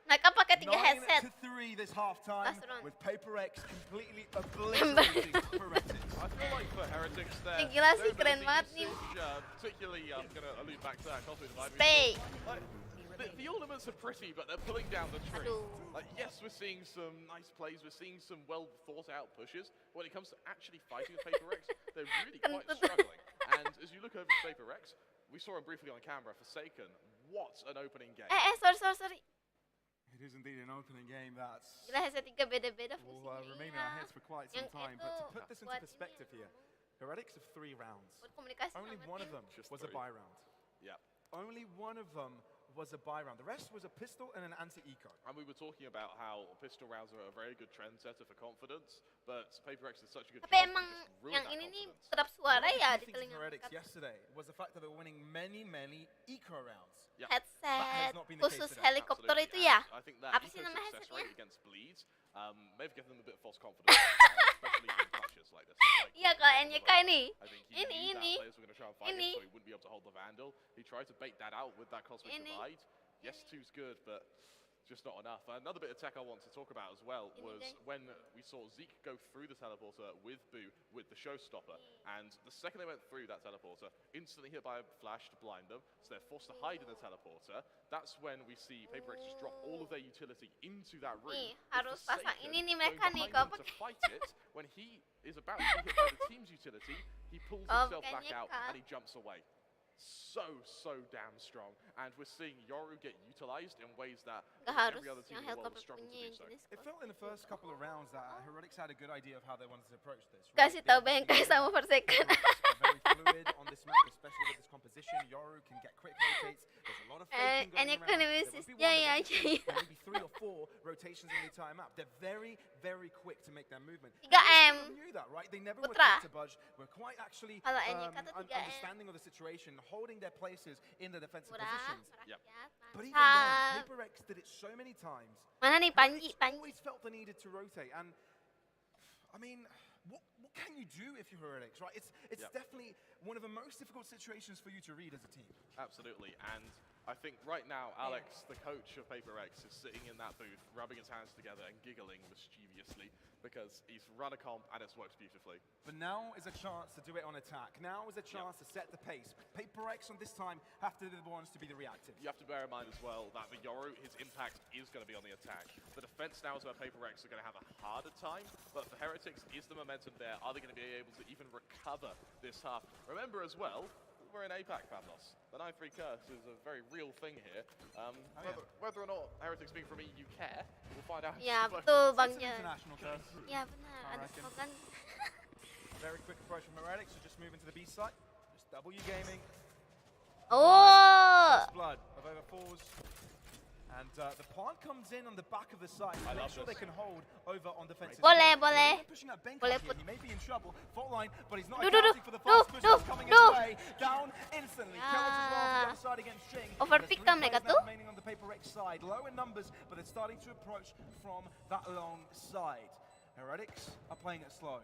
Mereka pakai 3 headset. 9-3 this halftime, Last round. with PaperX completely obliterating Heretics. I feel like for Heretics there, Gila sih, their keren ability banget is nih. huge, particularly, I'm going to allude back to that Cosmic Divide. Stay. Like, the ornaments are pretty, but they're pulling down the tree. Aduh. Like, yes, we're seeing some nice plays, we're seeing some well thought out pushes. When it comes to actually fighting with PaperX, they're really quite struggling. And as you look over to PaperX, we saw him briefly on camera, Forsaken. What an opening game. Sorry. It is indeed an opening game that's Gila headset 3 beda-beda will fungsinya. remain in our heads for quite some Yang time. itu But to put this into buat perspective ini, here, Heretics of 3 rounds. buat komunikasi Only sama one tim. of them Just was a 3. buy round. Yeah. Only one of them was a buy round. The rest was a pistol and an anti-eco. And we were talking about how pistol rounds are a very good trendsetter for confidence, but PaperX is such a good Tapi job to emang just ruin yang that ini nih confidence. kedap One suara of the ya key di things telinga for Heretics mereka. yesterday was the fact that they were winning many eco rounds. Yeah. Headset not been the case khusus today. helikopter Absolutely. itu ya. And I think that Apa sih eco nama success headsetnya? rate against bleeds may have given them a bit of false confidence, especially in clutches like this. Like, Iya kalau NYK nih. I think he knew Ini. that players were going to try and fight him, so he wouldn't be able to hold the Vandal. He tried to bait that out with that Cosmic Ini. Divide. Yes, 2's good, but just not enough. Another bit of tech I want to talk about as well was when we saw Zeke go through the teleporter with Boo with the showstopper. And the second they went through that teleporter, instantly hit by a flash to blind them, so they're forced to hide in the teleporter. That's when we see PaperX just drop all of their utility into that room. Nih, with harus pasang Forsaken ini nih going mereka nih behind kalau them to pakai. fight it. When he is about to be hit by the team's utility, he pulls Kalau himself pakai back out NYK. and he jumps away. so damn strong, and we're seeing Yoru get utilized in ways that Nggak harus every other team yang in the world helikopter struggle to punya do yang so. jenis It felt in the first couple of rounds that Heretics had a good idea of how they wanted to approach this. Kasih tahu Bengkai sama Forsaken. Very fluid on this map, especially with this composition. Yoru can get quick rotates. There's a lot of faking going NYK around. Nemesis. There would be Ya, one, ya, but eventually ya. there may be 3 or 4 rotations in the entire map. They're very, very quick to make their movement. 3M. They knew that, right? They never were Putra. quick to budge. We're quite actually Kalau NYK tuh 3M. understanding of the situation, holding their places in the defensive Murah, positions. Yep. merakyat, But even mantap. then, PaperX did it so many times. Mana nih Panji? Heretics always felt the needed to rotate, and I mean, what can you do if you're Heretics, right? It's Yep. definitely one of the most difficult situations for you to read as a team. Absolutely, and I think right now Alex, the coach of PaperX, is sitting in that booth, rubbing his hands together and giggling mischievously because he's run a comp and it's worked beautifully. But now is a chance to do it on attack. Now is a chance to set the pace. PaperX on this time have to be the ones to be the reactive. You have to bear in mind as well that the Yoru, his impact is going to be on the attack. The defense now is where PaperX are going to have a harder time, but for Heretics, is the momentum there? Are they going to be able to even recover this half? Remember as well, we're in APAC, Pavlos. The 9-3 curse is a very real thing here. Whether or not Heretics being from EU care, we'll find out. Ya, betul Bang It's an Jan. international curse. Ya benar, ada reckon. slogan. Very quick approach from Heretics, so just move into the B site. Just W gaming. Oh, Blood of over 4s. And the plant comes in on the back of the site. I Make love sure this. they can hold over on defensive. Boleh, side. boleh. They're pushing that Benkai Boleh here. put- He may be in trouble. Fault line, but he's not Duh, accounting for the fast push that's coming his way. Down instantly. Ya. Kills as well from the other side against Jing. Overpick There's kan 3 mereka players now tuh. remaining on the PaperX side. Low in numbers, but they're starting to approach from that long side. Heretics are playing it slow.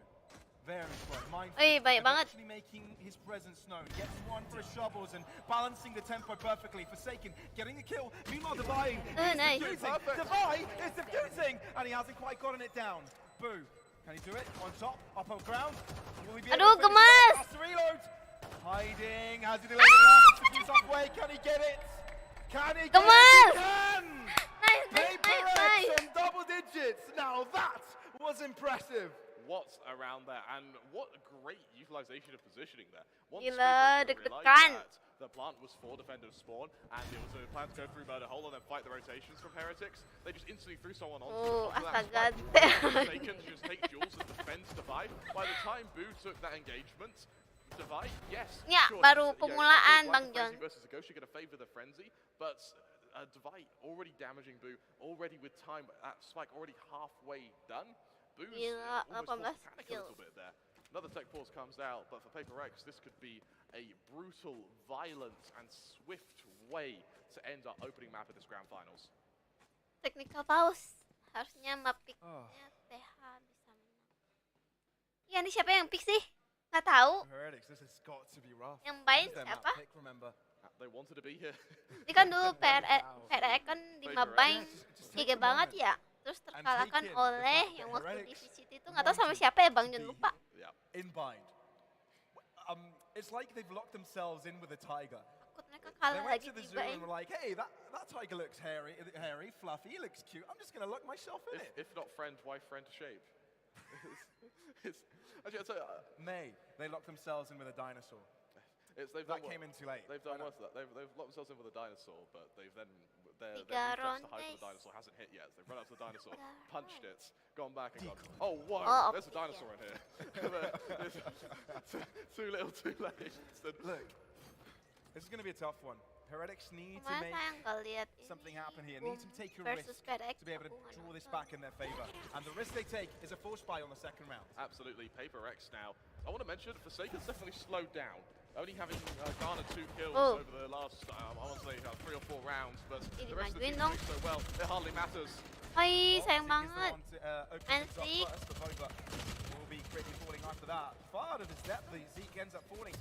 Very slow. Mindful. Oi, baik of banget. actually making his presence known. Gets one for his shovels and balancing the tempo perfectly. Forsaken getting the kill. Meanwhile, Divine is nice. defusing. Divine is defusing, and he hasn't quite gotten it down. Boo. Can he do it? On top, up on ground. Will he be Aduh, able to finish gemas. it? Has to reload. Hiding. Has he delivered enough? Defuse halfway. Can he get it? Can he get Gemas. it? He can! Nice, nice, PaperX nice. on double digits. Now that was impressive. What's around there, and what a great utilization of positioning there. Once Gila, PaperX deg-degan. realized that the plant was 4 defenders spawn, and it was a plan to go through murder hole and then fight the rotations from Heretics, they just instantly threw someone on. Oh, onto that astaga. spike. Taken to just take Jules and defend Divide. By the time Boo took that engagement, Divide, yes. Ya, sure, baru he's, permulaan, like Bang the John. Frenzy versus a Ghost, you're going to favor the Frenzy, but Divide already damaging Boo, already with time, that spike already halfway done. Boo's Gila, almost 18 forced to panic a kills. little bit there. Another tech pause comes out, but for PaperX, this could be a brutal, violent, and swift way to end our opening map of this grand finals. Technical pause. Harusnya map picknya TH bisa menang. Iya, ini siapa yang pick sih? Nggak tahu. Heretics, this has got to be rough. Yang main Their siapa? map pick, remember. They wanted to be here. Ini kan dulu PRX kan di mabain Just giga take a banget moment ya. Terus terkalahkan take in the oleh fact yang that waktu Heretics divisi itu nggak tahu sama siapa ya Bang Jun, lupa. Yeah. in bind. It's like they've locked themselves in with a tiger. Takut mereka They kalah went lagi to the zoo tiba and were like, hey, that tiger looks hairy, fluffy, he looks cute. I'm just going to lock myself in it. If not friend, why friend shape? Actually, I'll tell you, May, they locked themselves in with a dinosaur. they've That done came in too late. They've done worse than that. They've locked themselves in with a dinosaur, but they've then their Tiga reflex to hide rondes. from the dinosaur hasn't hit yet. So they've run up to the dinosaur, Tiga punched it, gone back and gone, oh whoa, Oh, there's a optik ya. dinosaur in here. Too little, too late. Look, this is going to be a tough one. Heretics need to Kemarin make saya nggak lihat something ini happen here. Boom Need to take a versus risk PRX, to be able to aku nggak draw this nonton. back in their favor. And the risk they take is a force buy on the second round. Absolutely, PaperX now. I want to mention, Forsaken's definitely slowed down. Only having garnered 2 kills Oh. over the last, I want to say, 3 or 4 rounds, but Ih, the rest of the dimajuin team dong. doing so well, it hardly matters. Hai, sayang Optic is the banget. one to, open And things up Zeke. first, but Boba will be quickly falling after that. Far to his depth, Zeke ends up falling.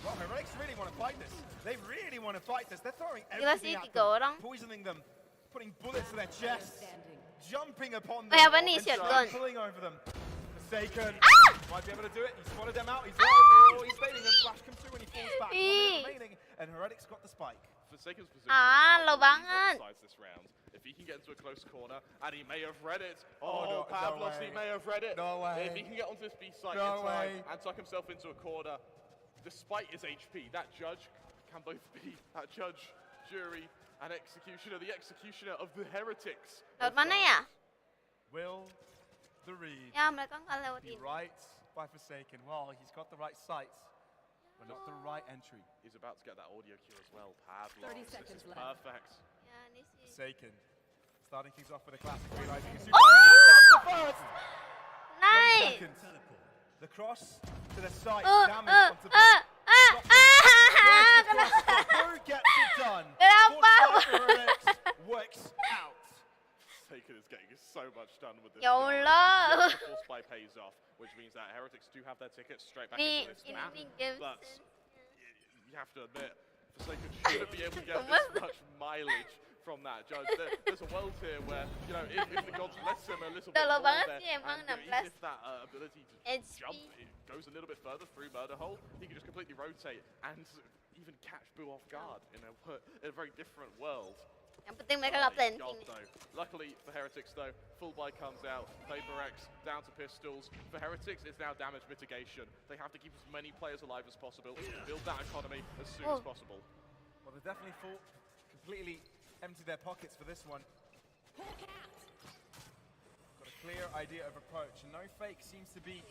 Well, Heretics really want to fight this. They really want to fight this. They're throwing Gila everything sih, at 3 them, orang. poisoning them, putting bullets to their chests, jumping upon Eh, them, apa nih, and shotgun? pulling over them. Forsaken Ah! might be able to do it. He spotted them out. He's right. Oh, he's baiting them. Flash comes through and he falls back. 1 minute remaining, and Heretics got the spike. Forsaken's position Ah, now low banget. decides this round. If he can get into a close corner, and he may have read it. Oh, no Pavlos, he way. may have read it. No way. If he can get onto this B site No in time way. and tuck himself into a corner, despite his HP, that judge can both be that judge, jury, and executioner. The executioner of the heretics. Lewat mana ya? Will the read Ya, mereka nggak lewat be ini. right by Forsaken? Well, he's got the right sights, but not the right entry. He's about to get that audio cue as well. Pavlos, 30 this seconds is left. perfect. Ya, ini sih. Forsaken starting things off with a classic, realizing it's Oh! That's the first! 1 Nice. second. The cross to the side, Uh, damage uh, onto uh, Blue. Who gets it done? Kenapa? PRX works out. Forsaken is getting so much done with this. Ya Allah. The force buy pays off, which means that heretics do have their tickets straight back Nih, into this ini map. nih game But sense. you have to admit, Forsaken shouldn't be able to get this much mileage from that judge. There's a world here where, you know, if the gods bless him a little bit Tolol more banget there, sih emang and 16 even if that ability to HP. jump it goes a little bit further through murder hole, he can just completely rotate and even catch Boo off guard in a very different world. Yang penting mereka nggak My God, planting. though. Luckily for Heretics, though, full buy comes out. PRX down to pistols. For Heretics, it's now damage mitigation. They have to keep as many players alive as possible, build that economy as soon as possible. Well, they definitely completely empty their pockets for this one. Got a clear idea of approach, and no fake seems to be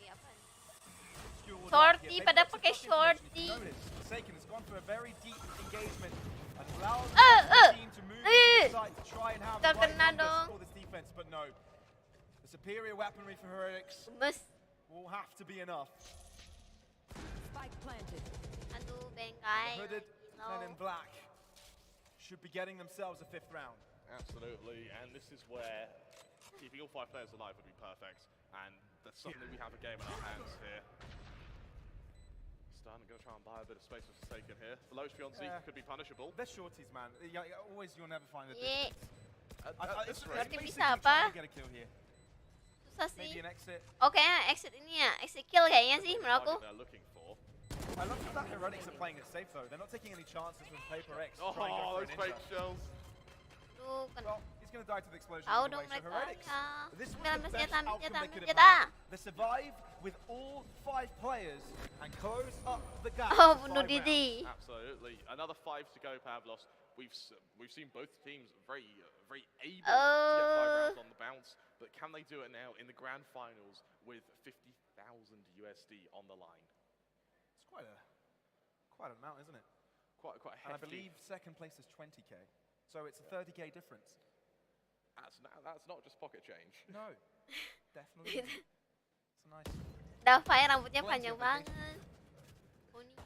obscured. Shorty, Here, pada PRX pakai have got the information. If shorty. you notice, Forsaken has gone for a very deep engagement and allowed Uh, the team to move into the side to try and have the right Terkena numbers dong. for this defense, but no. The superior weaponry for Heretics Gemes. will have to be enough. Spike planted. Aduh, bengkai. The hooded men in No. black should be getting themselves a 5th round. Absolutely, and this is where keeping all 5 players alive would be perfect. And that's suddenly we have a game in our hands here. Stun, going to try and buy a bit of space for Forsaken here. The low HP on Zeke could be punishable. They're shorties, man. Always, you'll never find the Ye, distance. At this rate, Shorty basically bisa apa? trying to get a kill here. susah Maybe sih. an exit. Oke, exit ini ya, exit kill kayaknya sih menurut aku. target they're looking for. I love that Heretics are playing it safe though. They're not taking any chances with PRX. Oh, trying to go for those an fake inter. shells. Duh, Well, he's going to die to the explosion. tahu either dong way, so mereka. Heretics, Ya. this was 19 the best senjata, outcome senjata, they could have senjata. had. They survive with all 5 players and close up the gap. Oh, to bunuh 5 rounds. diri. Absolutely. Another 5 to go, Pavlos. We've seen both teams very able to get 5 rounds on the bounce, but can they do it now in the grand finals with 50,000 USD on the line? It's quite an amount, isn't it? Quite And I hefty. believe second place is 20k. So it's a 30k difference. That's not just pocket change. No, definitely. It's a nice. Davai rambutnya Plenty panjang of vacation. banget. Kuningnya.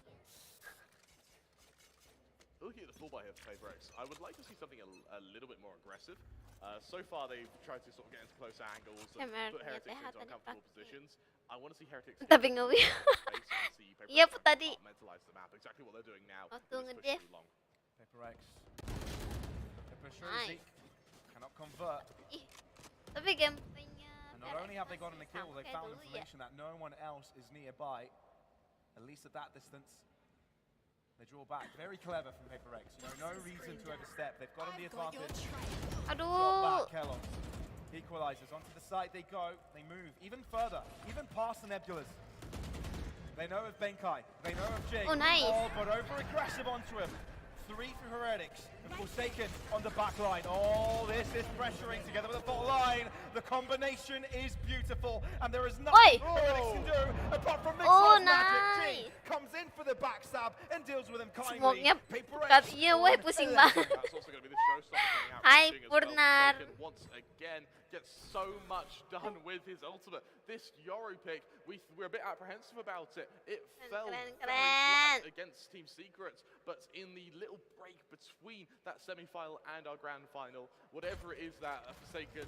Looking at the full buy here for PRX, I would like to see something a little bit more aggressive. So far, they've tried to sort of get into close angles and Emang put Heretics ternyata into uncomfortable dipakai. positions. I want to see Heretics Tapi nge-wheel. Iya, Put, tadi. compartmentalize the map. Exactly what they're doing now. Waktu They just push nge-div. too long. PRX. Nice. Cannot convert. Ih, tapi gameplaynya. And not only have they gotten a masih kill, they sampai found dulu ya. information that no one else is nearby. At least at that distance. They draw back. Very clever from PRX. You know, no reason to overstep. They've got on the advantage. Drop Aduh. back, Kellogg. Equalizers. Onto the side they go. They move even further. Even past the Nebulas. They know of Benkai. They know of Jing. Oh, nice. Oh, but over-aggressive onto him. 3 for Heretics. And Forsaken on the back line. Oh, this is pressuring together with the bottom line. The combination is beautiful. And there is nothing Oi. Heretics can do apart from Oh, Mixer's magic. nice. Jing comes in for the backstab and deals with him kindly. Smoke-nya PRX kat iya weh on pusing 11. banget. That's also going to be the showstopper coming out. Hai, from Jing as well. Purnar. Forsaken once again gets so much done with his ultimate. This Yoru pick, we're a bit apprehensive about it. It fell keren, very keren. flat against Team Secrets, but in the little break between that semi-final and our grand final, whatever it is that Forsaken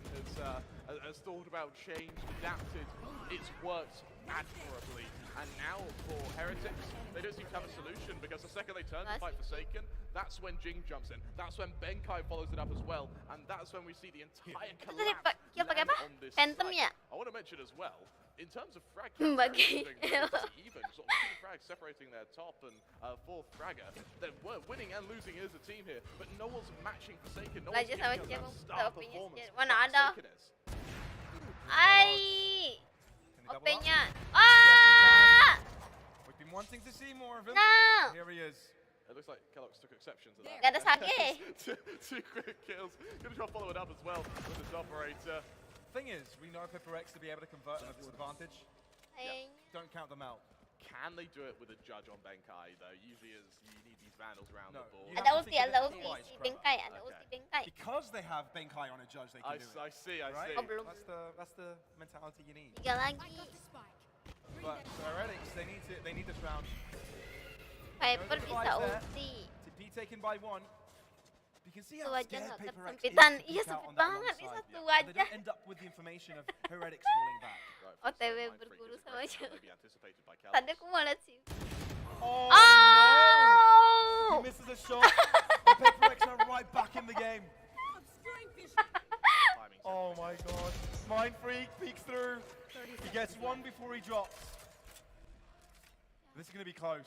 has thought about, changed, adapted, it's worked admirably. And now for Heretics, they don't seem to have a solution, because the second they turn to fight Forsaken, that's when Jing jumps in. That's when Benkai follows it up as well, and that's when we see the entire Itu tadi collapse kill pakai land apa? on this Phantom site. ya? I want to mention as well, in terms of frag Bagi. even sort of 2 frags separating their top and 4th fragger, they're winning and losing as a team here, but no one's matching Forsaken. No one's Belajar giving sama us dia, that aku star tahu punya performance skill. Mana that ada? Forsaken is. Ai. Can he double up? OP-nya. Ah! We've been wanting to see more of him. No. Here he is. They're looks like Kellogg's took exception to that. Gak ada sage. Two quick kills. Gonna try to follow it up as well with this operator. Thing is, we know PRX to be able to convert at a disadvantage. Kayaknya. Don't count them out. Can they do it with a judge on Benkai though? Usually is you need these vandals around No, the board. you have Ada to ulti, think of ada it ulti twice, si Crow. Bengkai, ada Okay. ulti Bengkai. Because they have Benkai on a judge, they can do it. I see, I Right? see. Oh, belum. That's the mentality you need. 3 lagi. I got the spike. But Heretics, they need this round. Viper No, bisa there. ulti. To be taken by one. You can see Satu how aja scared nggak PRX is kesempitan. to Iya peek out sempit on that long banget, ini side. satu But they aja. don't end up with the information of Heretics falling back. Right, OTW Mind Freak berburu is sama aggressive, aja. maybe anticipated by Tadi Kellogg's. aku mau lihat sih. Oh, no! Oh! He misses a shot. And PRX are right back in the game. Obscuring vision. Timing's Oh my god. Mind Freak peeks through. He gets one before he drops. This is going to be close.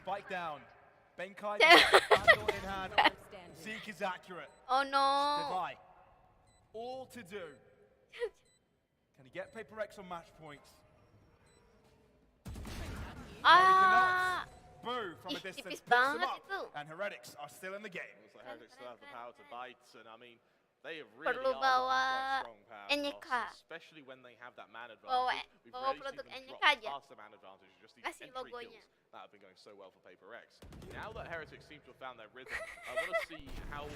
Spike down. Benkai handle in hand. Outstanding. Zeke is accurate. Oh no. Divide. All to do. Can he get PRX on match points? Ah. Boo from a Ih, distance. tipis Picks him banget up. itu. And Heretics are still in the game. Looks like Heretics still have the power to bite, and I mean, they really Perlu are bawa quite strong power NYK. loss, especially when they have that man Bawa- advantage. We've bawa rarely produk seen them NYK drop aja. past the man advantage, just these Kasih entry logonya. kills that have been going so well for PRX. Now that Heretics seem to have found their rhythm, I want to see how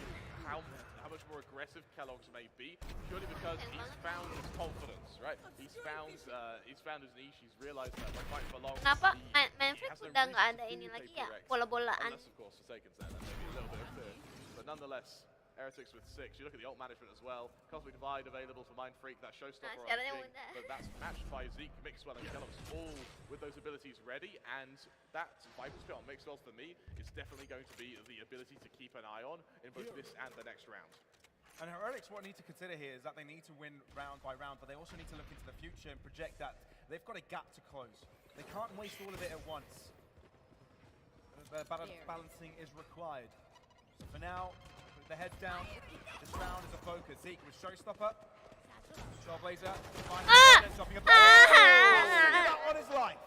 much more aggressive Kellogg's may be, purely because he's found his confidence, right? He's found his niche. He's realized that by fighting for long, Kenapa he main Freak has no udah nggak reason ada to ini fear lagi ya? PRX. Bola-bolaan. Unless, of course, Forsaken's there, then maybe a little bit of fear. But nonetheless, Heretics with 6. You look at the ult management as well. Cosmic Divide available for Mind Freak, that showstopper on sekarang yang King, muda. but that's matched by Zeke, Mixwell, and Kellogg's all with those abilities ready. And that Viper Spit on Mixwell, for me, is definitely going to be the ability to keep an eye on in both this and the next round. And Heretics, what they need to consider here is that they need to win round by round, but they also need to look into the future and project that they've got a gap to close. They can't waste all of it at once. The balancing is required. So for now, put their heads down. This round is a focus. Zeke with Showstopper. Trailblazer. Dropping a that on his life.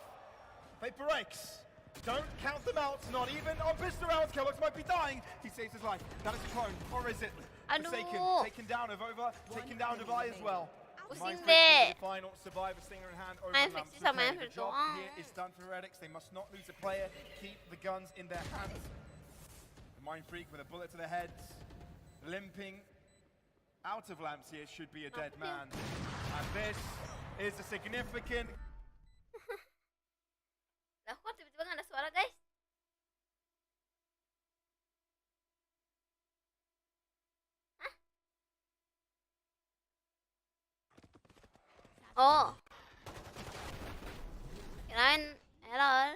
PRX. Don't count them out. Not even on pistol rounds. Kellogg's might be dying. He saves his life. That is a clone. Or is it? Forsaken. Aduh. Taken down of over. Taken down Divide as well. Pusing Mind Freak deh. with the final survivor stinger in hand over Main Lamps. Freak sih sama Okay, Main the Freak job doang. here is done for Heretics. They must not lose a player. Keep the guns in their hands. The Mind Freak with a bullet to the head, limping out of Lamps here, should be a dead man. And this is a significant. Lah kok tiba-tiba nggak ada suara guys? Hah? Oh. Kirain error.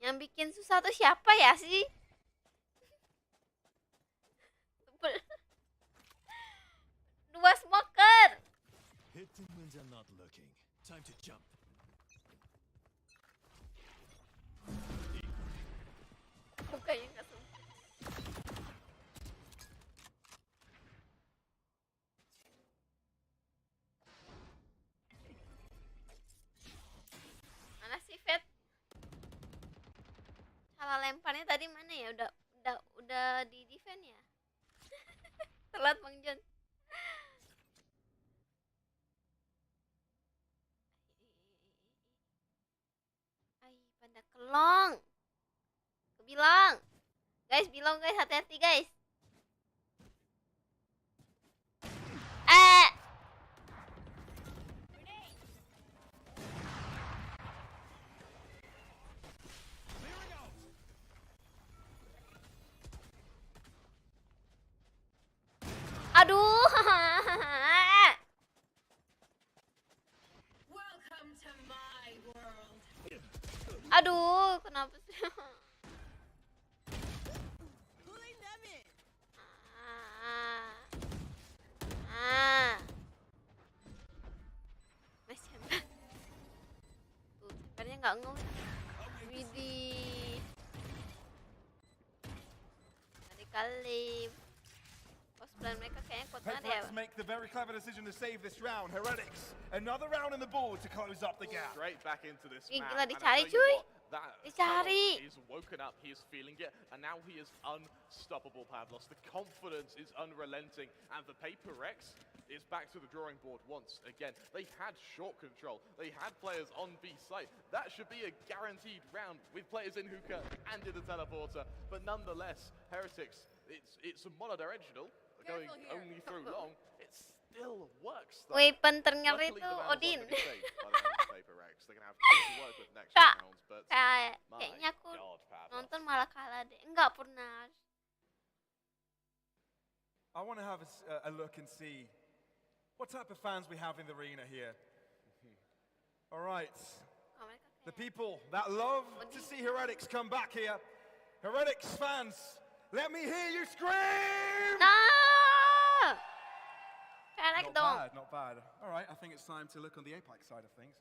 Yang bikin susah tuh siapa ya sih? Tebel. Dua smoker. Hit them when they're not looking. Time to jump. Mukanya nggak sempit. Mana sih Vet? Cara lemparnya tadi mana ya? Udah di defend ya? Telat Bang John. Ay, pada kelong. Kebilang. Guys, bilang guys, hati-hati guys. Aduh. Welcome to my world. Aduh, kenapa sih? Pulling them in. Mas Chandra. Tuh, sebenarnya nggak ngeh. Widih. Kali-kali. Cosplay mereka kayaknya kuat banget ya. PRX make the very clever decision to save this round. Heretics, another round on the board to close up the gap. Straight back into this Ih, map. gila And I dicari, tell you cuy. what, that Dicari. He's woken up, he is feeling it, and now he is unstoppable, Pavlos. The confidence is unrelenting, and the Paper X is back to the drawing board once again. They had short control, they had players on B site. That should be a guaranteed round with players in hookah and in the teleporter, but nonetheless, Heretics, it's monodirectional, going only through long. It still works though. Weapon ternyata Luckily, itu the Vandals Odin. aren't gonna be safe by the end of Paper X. They're going to have plenty to work with next Kak, rounds, but my kayaknya aku God, Pavlos. nonton malah kalah deh. Enggak pernah. I want to have a look and see what type of fans we have in the arena here. All right. Oh, mereka The kayak- people that love to see Heretics come back here. Heretics fans, let me hear you scream! Nah! Pelek Not dong. bad, not bad. All right, I think it's time to look on the Apex side of things.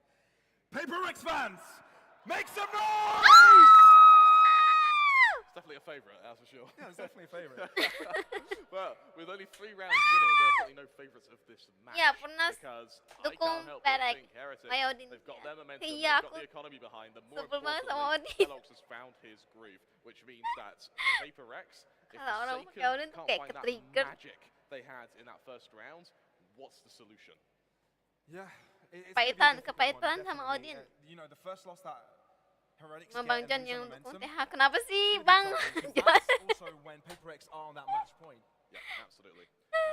Paper X fans, make some noise! It's definitely a favourite, that's for sure. Yeah, it's definitely a favorite. Well, with only 3 rounds in it, there are certainly no favourites of this match. Ya, pernah Because I dukung can't help but PRX. think Heretics, Kayak Odin. they've got their momentum, Iya, they've aku got the economy behind them. More sebel banget sama importantly, Odin. Kellogg's has found his groove, which means that Paper X, if Kalau orang Forsaken pakai Odin tuh can't kayak find that ke-trigger. magic they had in that first round, what's the solution? Yeah. It's Kepahitan, gonna be a difficult kepahitan one, sama definitely. Odin. You know, the first loss that Heretics Sama get Bang and John lose yang the dukung momentum, TH. Kenapa sih, it's Bang? gonna be tough, John. because that's also when Paper X are on that match point. Yeah, absolutely.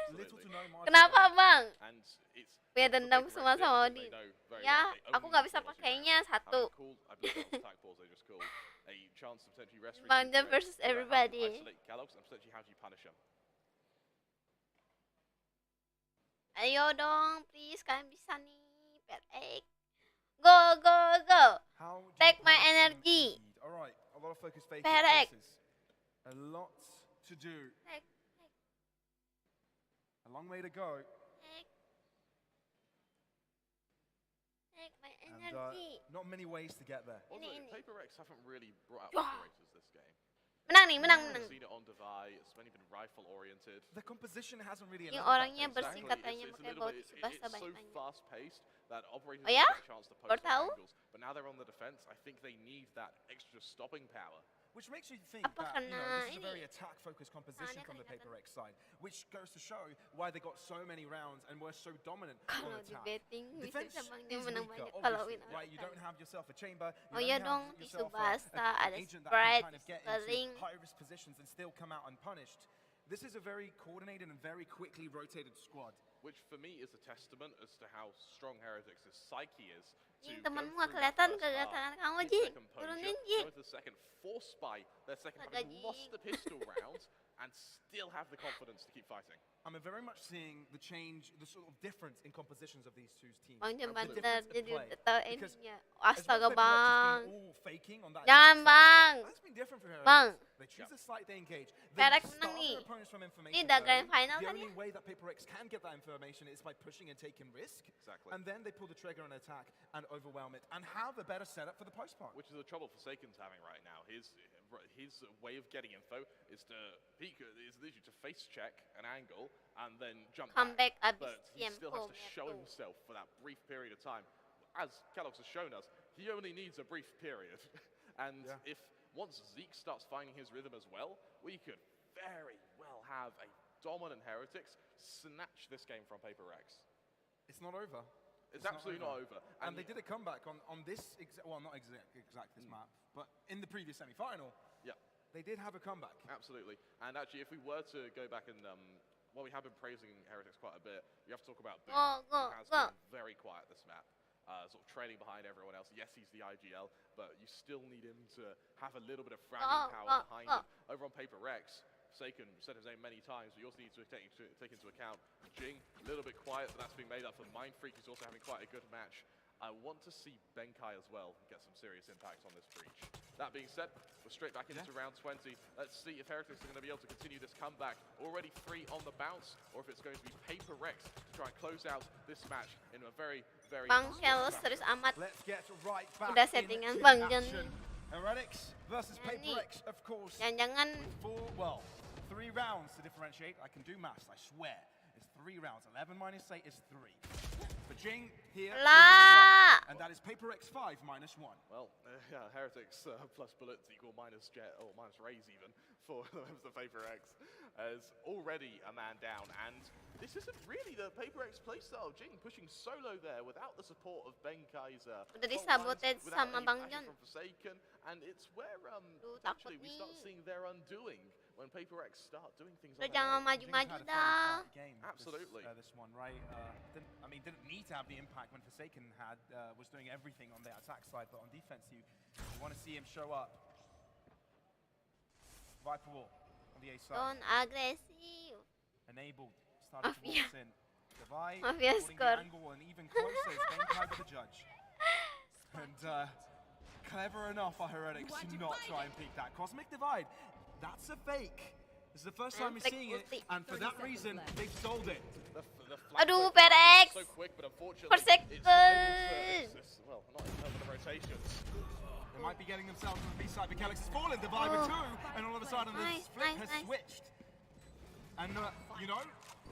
Little to Absolutely. no margin. Kenapa, Bang? And it's Punya for dendam Paper semua X, sama they Odin. know very Ya, well they aku only nggak need bisa one or two pakainya rounds. satu. Having called, I believe that was attack pause they just called, a chance to potentially rest Bang John recuperate, versus figure out how to everybody. isolate Kellogg's, and potentially how do you punish him. Ayo dong, please. Kalian bisa nih. PRX. Go, go, go. How do you Take my punish them energy. indeed? All right, a lot of focus fake PRX. places. A lot to do. Take, A long way to go. take. Take my And energy. not many ways to get there. Also, ini. Paper X haven't really brought out Wah. operators this game. Menang nih, menang, We've menang. seen it on Devi, it's mainly been rifle oriented. The composition hasn't really Ini allowed that orangnya pace. bersih Exactly. katanya It's a pakai little body bit, basah it's so banyak. fast paced that operators Oh, yeah? don't get a chance to post Baru their tahu? angles. But now they're on the defense, I think they need that extra stopping power. Which makes you think Apa that, you know, karena this is a very ini? attack-focused composition Soalnya from the kelihatan. Paper X side, which goes to show why they got so many rounds and were so dominant Kalau on di attack. betting bisa Defense Bang John is menang weaker, banyak kalau obviously, win right? You don't have yourself a chamber. Oh You iya don't dong, have tisu yourself basah, an ada agent that can Sprite, kind of tisu get kering. into high-risk positions and still come out unpunished. This is a very coordinated and very quickly rotated squad. Which for me is a testament as to how strong Heretics' psyche is. To Ini go temenmu through nggak that kelihatan first half, kelihatan kamu keep Ji. their composure, Turunin go Ji. into the second, force by their second Agak, having Ji. lost the pistol round, and still have the confidence to keep fighting. I'm very much seeing the change, the sort of difference in compositions of these two teams. Bang John The banter difference in jadi play. udah tahu Because endingnya. as Astaga well, Paper X has Bang. been all faking on that Jangan, attack side, Bang. That's been different for Heretics. Bang. They choose a site, they engage. They PRX starve menang nih. their opponents from information Ini udah early. grand final The kan only ya? way that Paper X can get that information is by pushing and taking risk. Exactly. And then they pull the trigger on attack and overwhelm it and have a better setup for the post part. Which is the trouble Forsaken's having right now. His way of getting info is to literally to face check an angle and then jump Come back abis But he still has tiempo, to show gitu. himself for that brief period of time. As Kellogg's has shown us, he only needs a brief period. And Yeah. if once Zeke starts finding his rhythm as well, we could very well have a dominant Heretics snatch this game from Paper X. It's not over. It's absolutely not over. And they did a comeback on this, well, not exact this map, but in the previous semi-final, Yeah. they did have a comeback. Absolutely. And actually, if we were to go back and, well, we have been praising Heretics quite a bit, we have to talk about Boot, Go, who has go. been very quiet this map. Sort of trailing behind everyone else. Yes, he's the IGL, but you still need him to have a little bit of fragging power behind him. Over on Paper X, Forsaken said his name many times, but you also need to take into account Jing, a little bit quiet, but that's being made up for Mind Freak, who's also having quite a good match. I want to see Benkai as well get some serious impact on this breach. That being said, we're straight back into round 20. Let's see if Heretics are going to be able to continue this comeback. Already 3 on the bounce, or if it's going to be Paper X to try and close out this match in a very, very Bang swift Charles fashion. serius amat. Let's get right back Udah settingan into Bang John. action. Heretics versus Ya, nih. Paper X, of course. Jangan-jangan 3 rounds to differentiate. I can do maths, I swear. It's 3 rounds. 11 minus 8 is 3. For Jing here, Lah. and that is Paper X 5 minus 1. Well, yeah, Heretics plus bullets equal minus jet, or minus rays even, for the members of Paper X, as already a man down. And this isn't really the Paper X playstyle. Jing pushing solo there without the support of Benkai's Udah disabotage sama Bang John. from Forsaken, and it's where takut actually we start nih. seeing their undoing when Paper X start doing things Udah on their jangan own. maju-maju Jing's had a fairly dah. quiet game Absolutely. This one, right? Didn't need to have the impact when Forsaken was doing everything on the attack side, but on defense, you want to see him show up. Viper wall on the A side. Don't agresif. Enabled, started to Mafia. walk in. Divide, Mafia holding score. the angle and even closer is Benkai with the judge. And clever enough for Heretics to not try and peek that. Cosmic Divide, that's a fake. This is the first time we're Fake seeing it, ulti. and for that reason, they've sold it. The flank Aduh, rotation PRX. is so quick, but unfortunately, Forsaken. it's not able to assist, well, not in terms of the rotations. They might be getting themselves on the B side, but Calyx has fallen, Divide with 2, and all of a sudden the Nice, split nice, has nice. switched. And, you know,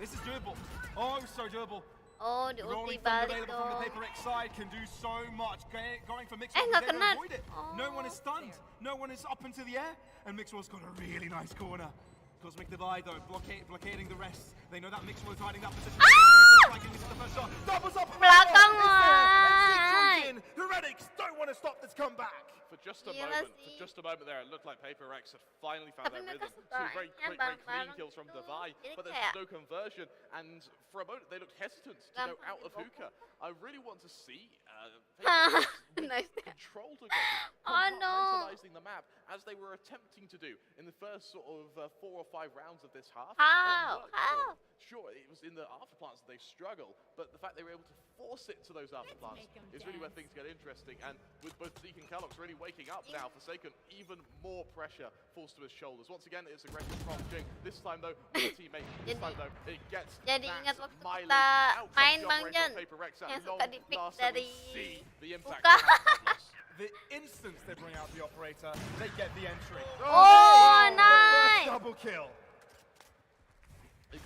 this is doable. Oh, so doable. Oh, di The ulti rolling thunder balik available from the dong. Paper X side can do so much. Going for Mixwell, nggak they're kena. avoid it. No one is stunned. No one is up into the air. And Mixwell's got a really nice corner. Cosmic Divide though, blockading the rest. They know that Mixwell is hiding that position. The first shot. Doubles up. Belakang, Oh, it's there. And Zeke Wai. joins in. Heretics don't want to stop this comeback. For just a Gila moment there, it looked like Paper X had finally found Tapi their mereka rhythm. suka Two very ya quick, very clean bareng-bareng kills from gitu. Divide, Jadi but kayak there's no conversion. And for a moment, they looked hesitant to go gampang out of dibobol. hookah. I really want to see Paper X with Nice. controlled aggression, Oh, no. compartmentalizing the map as they were attempting to do in the first sort of 4 or 5 rounds of this half. How? It worked for How? them. Sure, it was in the afterplants that they struggle, but the fact they were able to force it to those afterplants make 'em is really where dance. things get interesting. And with both Zeke and Kellogg's really waking up now, Forsaken, even more pressure falls to his shoulders. Once again, it's aggressive from Jing. This time though, with a teammate. This time though, it gets Jadi that ingat waktu mileage. kita Out comes main the Bang operator John, of Paper X at yang long suka di-pick last, and we dari see the impact buka. of that Douglas. The instant they bring out the operator, they get the entry. Oh, The nice. first double kill.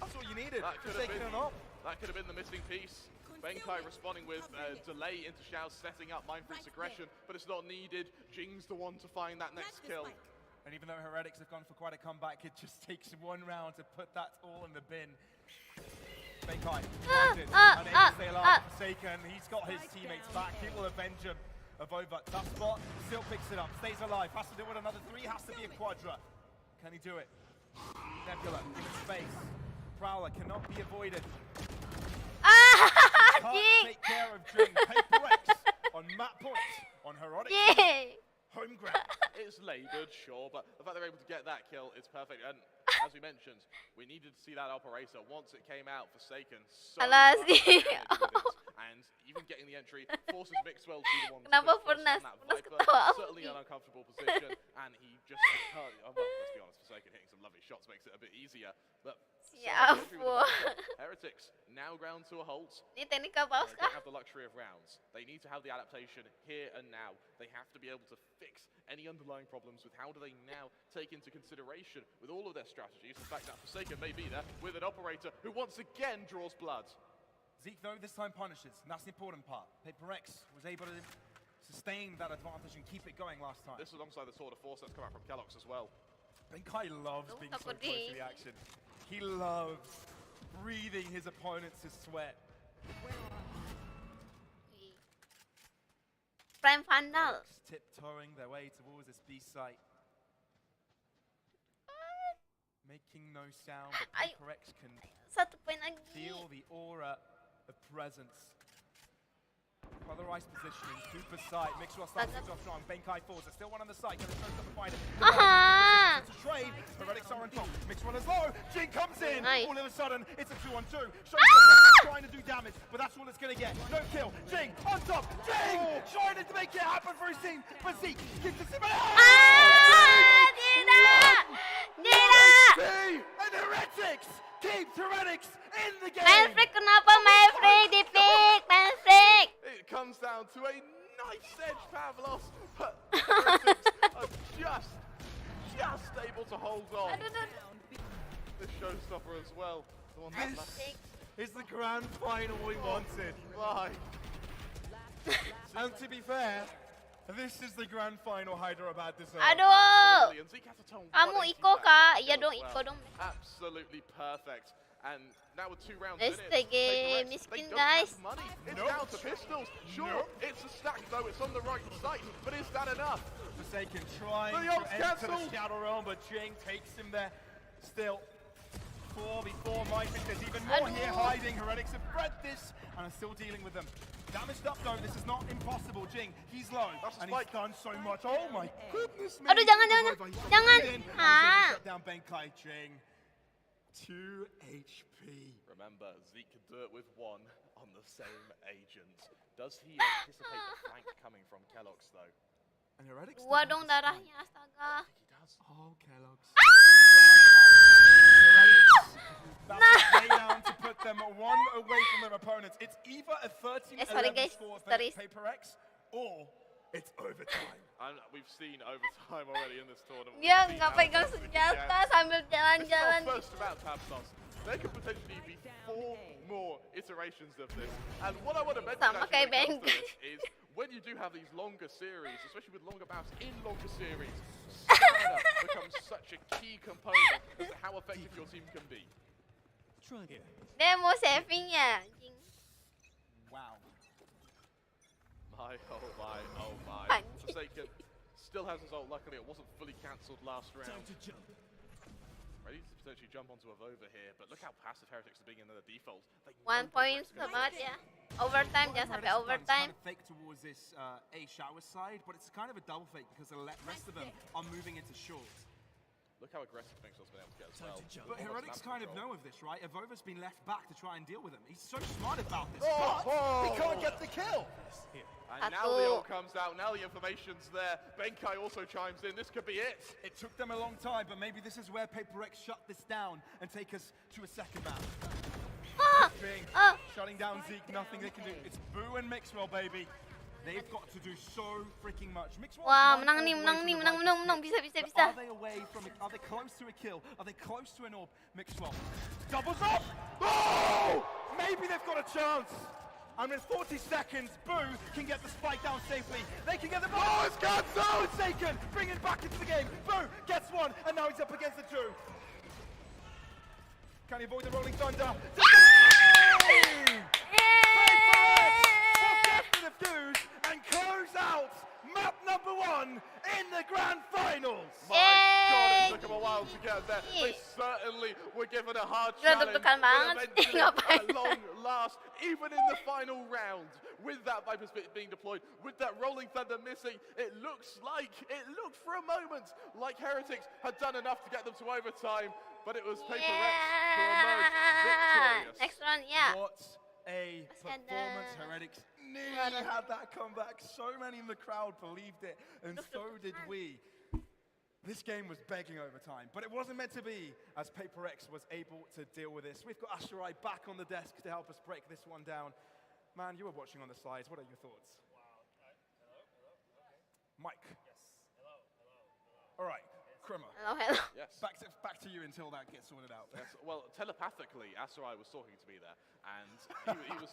That's what you needed. That could have Forsaken been, or not. that could have been the missing piece. Benkai responding with delay into Xiao, setting up Mindfreak's aggression, but it's not needed. Jing's the one to find that next kill. And even though Heretics have gone for quite a comeback, it just takes one round to put that all in the bin. Pakai, blinded, unable to stay alive. Forsaken, he's got his teammates back. He will avenge him of over. Tough spot, still picks it up, stays alive. Has to do it another 3, has to be a quadra. Can he do it? Nebula, given space. Prowler cannot be avoided. Can't Jing. take care of Jing. Paper X on map point on Heretics Yeay. home ground. It's labored, sure, but the fact they're able to get that kill is perfect. And as we mentioned, we needed to see that operator once it came out. Forsaken, so Alah, much sih. damage with it. And even getting the entry forces Mixwell to be the one to Kenapa push first on Furnas? that Furnas Viper. ketawa apa Certainly sih? an uncomfortable position, and he just, well, let's be honest, Forsaken hitting some lovely shots makes it a bit easier. But Ya entry with the ampun. Viper. Heretics now ground to a halt. Ini teknik paus They don't kah? have the luxury of rounds. They need to have the adaptation here and now. They have to be able to fix any underlying problems with how do they now take into consideration with all of their strategies the fact that Forsaken may be there with an operator who once again draws blood. Zeke, though, this time punishes, and that's the important part. Paper X was able to sustain that advantage and keep it going last time. This alongside the sort of force that's come out from Kellogg's as well. Benkai loves being so takut close to the di- action. He loves breathing his opponents to sweat. Prime Vandal. X tiptoeing their way towards this B site. Making no sound, but Ay. Paper X can 1 poin lagi. feel the aura of presence. Polarized positioning, super side, Mixwell starts things off strong, Benkai falls, there's still one on the side, gonna try to find it. Aha! It's a trade, Heretics are on top, Mixwell is low, Jing comes in, Nice. all of a sudden, it's a 2-on-2, Showstopper trying to do damage, but that's all it's gonna get, no kill, Jing on top, Jing trying to make it happen for his team, but Zeke keeps it simple. Ah! Tidak! Tidak! Team and Heretics keeps Heretics in the game! Manfred, kenapa Manfred di-pick? Manfred! It comes down to a nice edge Pavlos, but Heretics are just able to hold on. Aduh, aduh. The showstopper as well. The one that This It's the grand final we wanted. My. And to be fair, this is the grand final Hyderabad deserves. Aduh. Absolutely, and Zeke has to turn Kamu 180 Iko back kak? to Iya kill dong, as Iko well. dong. Absolutely perfect. And now with 2 rounds in it, Lestage, PRX, miskin, they don't guys. have money. It's Nope. down to pistols. Sure, Nope. it's a stack though. It's on the right side, but is that enough? Forsaken trying But the to ult's enter the cancelled. Shadow Realm, but Jing takes him there. Still, 4v4 might think there's even more here Aduh. hiding. Heretics have read this and are still dealing with them. Damaged up though, this is not impossible. Jing, he's low, That's a and he's spike. done so much. Oh my goodness me. Aduh, jangan, jangan, He's got jangan. right in, and he's Ha. able to shut down Pakai. Jing, 2 HP. Remember, Zeke can do it with 1 on the same agent. Does he anticipate the flank coming from Kellogg's though? And Heretics Dua don't dong have the darahnya, astaga. I think he does. Oh, Kellogg's. Heretics about to stay down to put them 1 away from their opponents. It's either a 13-11 sorry guys, score of sorry. PRX, or it's overtime. We've seen overtime already in this tournament. Dia We've seen nggak how pegang effective it senjata gets. sambil This is jalan-jalan. not first about Tabsos. There could potentially be 4 more iterations of this. And what I want to mention Sama actually kayak when it comes to Bang. this is when you do have these longer series, especially with longer maps in longer series, stamina becomes such a key component as to how effective your team can be. Try here. Dia mau saving ya, anjing. Wow. My, oh my, oh my. Anjing. Forsaken still has his ult. Luckily, it wasn't fully cancelled last Time round. to jump. Ready to potentially jump onto a Vova here, but look how passive Heretics are being in their default. They 1 know point Heretics are gonna banget ya. Overtime, jangan sampai overtime. Kind of fake towards this A shower side, but it's kind of a double fake because the rest of them are moving into short. Look how aggressive Mixel's been able to get as Time well. to jump. But Almost Heretics map kind of control. know of this, right? Evova's been left back to try and deal with him. He's so smart about this, Oh, but he can't get the kill. Here. And now the ult comes out, now the information's there. Benkai also chimes in, this could be it. It took them a long time, but maybe this is where PRX shut this down and take us to a second map. Ah! Bing, Ah! shutting down Zeke, nothing they can do. It's Boo and Mixwell, baby. They've got to do so freaking much. Mixwell Wah, one menang all nih, the way menang from nih, the menang, right menang, to menang. six. Bisa, bisa, But bisa. are they away from it? Are they close to a kill? Are they close to an orb? Mixwell doubles up. Oh! Maybe they've got a chance. And in 40 seconds, Boo can get the spike down safely. They can get the ball. Oh, it's cancelled! Forsaken, bring it back into the game. Boo gets 1, and now he's up against the 2. Can he avoid the rolling thunder? Will get the fuse and close out map number 1 in the grand finals. My God, it took them a while to get there. They certainly were given a hard Udah challenge. deg-degan banget. But eventually, Ngapain? at long last, even in the final round, with that Viper Spit being deployed, with that Rolling Thunder missing, it looked for a moment like Heretics had done enough to get them to overtime, but it was PRX who emerged victorious. Next round, ya. What a performance. Heretics nearly had that comeback. So many in the crowd believed it, and so did we. This game was begging overtime, but it wasn't meant to be, as PRX was able to deal with this. We've got Asherai back on the desk to help us break this one down. Man, you were watching on the slides. What are your thoughts? Hello? Mike. Yes. Hello. All right, Krimmer. Hello, hello. Yes. Back to you until that gets sorted out. Yes, well, telepathically, Asarai was talking to me there, and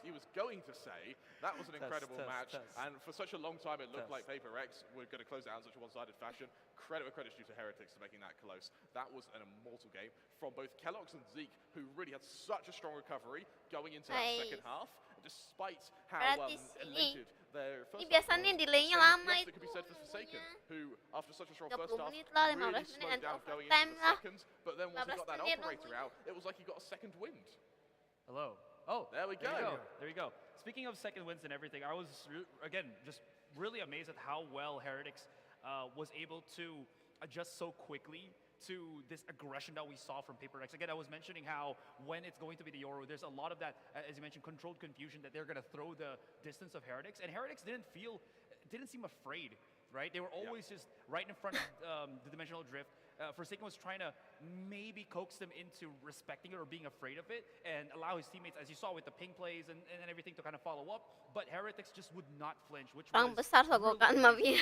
he was going to say that was an incredible match, and for such a long time it looked like PRX were going to close it out in such a one-sided fashion. Credit where credit's due to Heretics for making that close. That was an immortal game from both Kellogg's and Zeke, who really had such a strong recovery going into that Nice. second half, despite how Gratis ini. elated their first Ini biasanya half delaynya was. lama Yes, itu it could be said for Forsaken, nunggunya. who after such a strong 30 first half menit lah, 15 really menit slowed and down going overtime into the lah. seconds, but then once he 15 got that menit operator nunggunya. out, it was like he got a second wind. Hello. Oh, There we go. There you go. Speaking of second wins and everything, I was again just really amazed at how well Heretics was able to adjust so quickly to this aggression that we saw from PRX. Again, I was mentioning how when it's going to be the Yoru, there's a lot of that, as you mentioned, controlled confusion that they're going to throw the distance of Heretics, and Heretics didn't seem afraid, right? They were always just right in front of the dimensional drift. Forsaken was trying to maybe coax them into respecting it or being afraid of it and allow his teammates, as you saw with the ping plays and everything, to kind of follow up. But Heretics just would not flinch, which Orang was besar sogokan really mafia.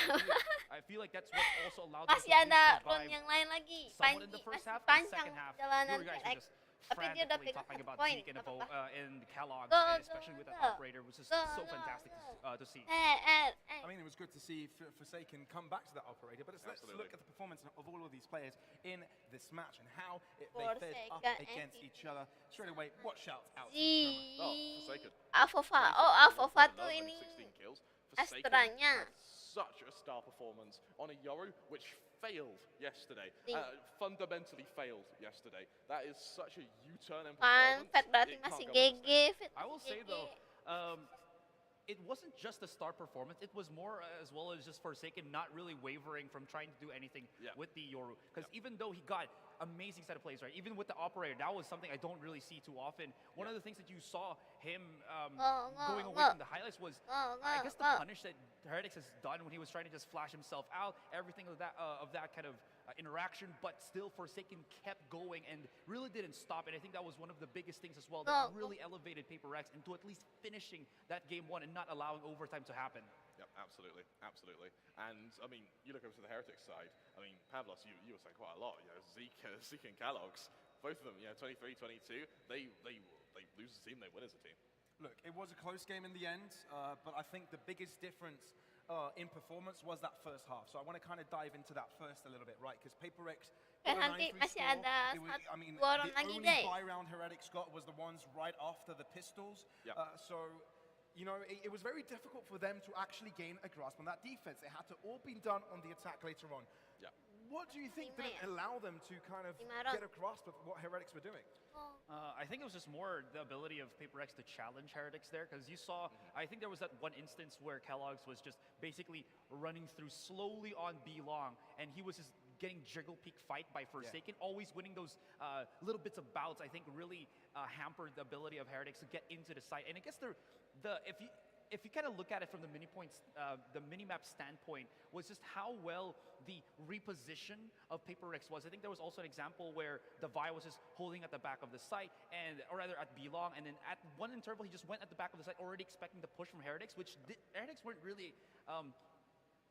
I feel like that's what also allowed them Masih to ada survive round yang lain lagi. somewhat in the Panji, first masih half and panjang second half. jalanan You guys were PRX. just Tapi dia udah frantically pegang talking satu about poin. Zeke and, Gak apa-apa. and Kellogg's, Go, and go, especially with that go. operator, was just Go, so go, fantastic go. to see. I mean, it was good to see Forsaken come back to that operator, but let's Absolutely. look at the performance of all of these players in this match and how they fared up Forsaken against MVP. each other. Straight away, what shouts out? Oh, Forsaken. Alpha. 26 Oh, kills, Alpha tuh only ini 16 kills. Forsaken Astranya. had such a star performance on a Yoru, which failed yesterday. Nih. Fundamentally failed yesterday. That is such a U-turn in Kan, performance. Fat berarti It can't masih go on GG. Fat I will masih say GG. though, it wasn't just a star performance. It was more as well as just Forsaken not really wavering from trying to do anything with the Yoru. Because even though he got amazing set of plays, right? Even with the operator, that was something I don't really see too often. One of the things that you saw him going away from the highlights was, I guess, the punish that Heretics has done when he was trying to just flash himself out, everything of that kind of interaction, but still Forsaken kept going and really didn't stop. And I think that was one of the biggest things as well that really elevated PRX into at least finishing that game one and not allowing overtime to happen. Yep, absolutely. And I mean, you look over to the Heretics side. I mean, Pavlos, you were saying quite a lot. You know, Zeke and Kellogg's, both of them. You know, 23-22. They lose as a team, they win as a team. Look, it was a close game in the end, but I think the biggest difference in performance was that first half. So I want to kind of dive into that first a little bit, right? Because PRX got a Nanti 9-3 masih score. ada It was, I mean, dua orang the lagi, only guys. buy round Heretics got was the ones right after the pistols. Yep. So, you know, it was very difficult for them to actually gain a grasp on that defense. It had to all be done on the attack later on. Yeah. What do you think Lima didn't ya? allow them to kind of Lima orang. get a grasp of what Heretics were doing? I think it was just more the ability of PRX to challenge Heretics there, because you saw, I think there was that one instance where Kellogg's was just basically running through slowly on B long, and he was just getting jiggle peek fight by Forsaken, always winning those little bits of bouts. I think really hampered the ability of Heretics to get into the site. And I guess if you kind of look at it from the the minimap standpoint, was just how well the reposition of PRX was. I think there was also an example where the Vi was just holding at the back of the site, or rather at B long, and then at one interval he just went at the back of the site, already expecting the push from Heretics, which Heretics weren't really.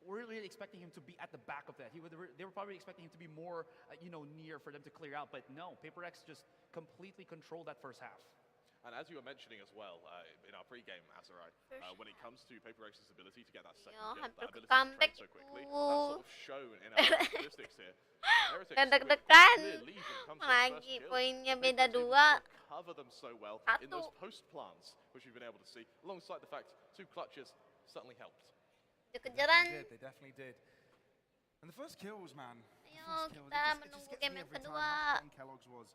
We're really expecting him to be at the back of that. They were probably expecting him to be more, near for them to clear out. But no, PRX just completely controlled that first half. And as you were mentioning as well in our pre-game, Azarai, when it comes to PRX's ability to get that second kill, that hampir ability to comeback trade so quickly, itu. that's sort of shown in our statistics here. Heretics Dan with a deg-degan. clear lead when it comes to their first Lagi kill. poinnya PRX beda able to dua. cover them so well in those post plants, which we've been able to see, alongside the fact two clutches certainly helped. Kejaran. They definitely did. And the first kills, man. the Ayo first kills, kita it just menunggu gets game me yang every time kedua. how strong Kellogg's was.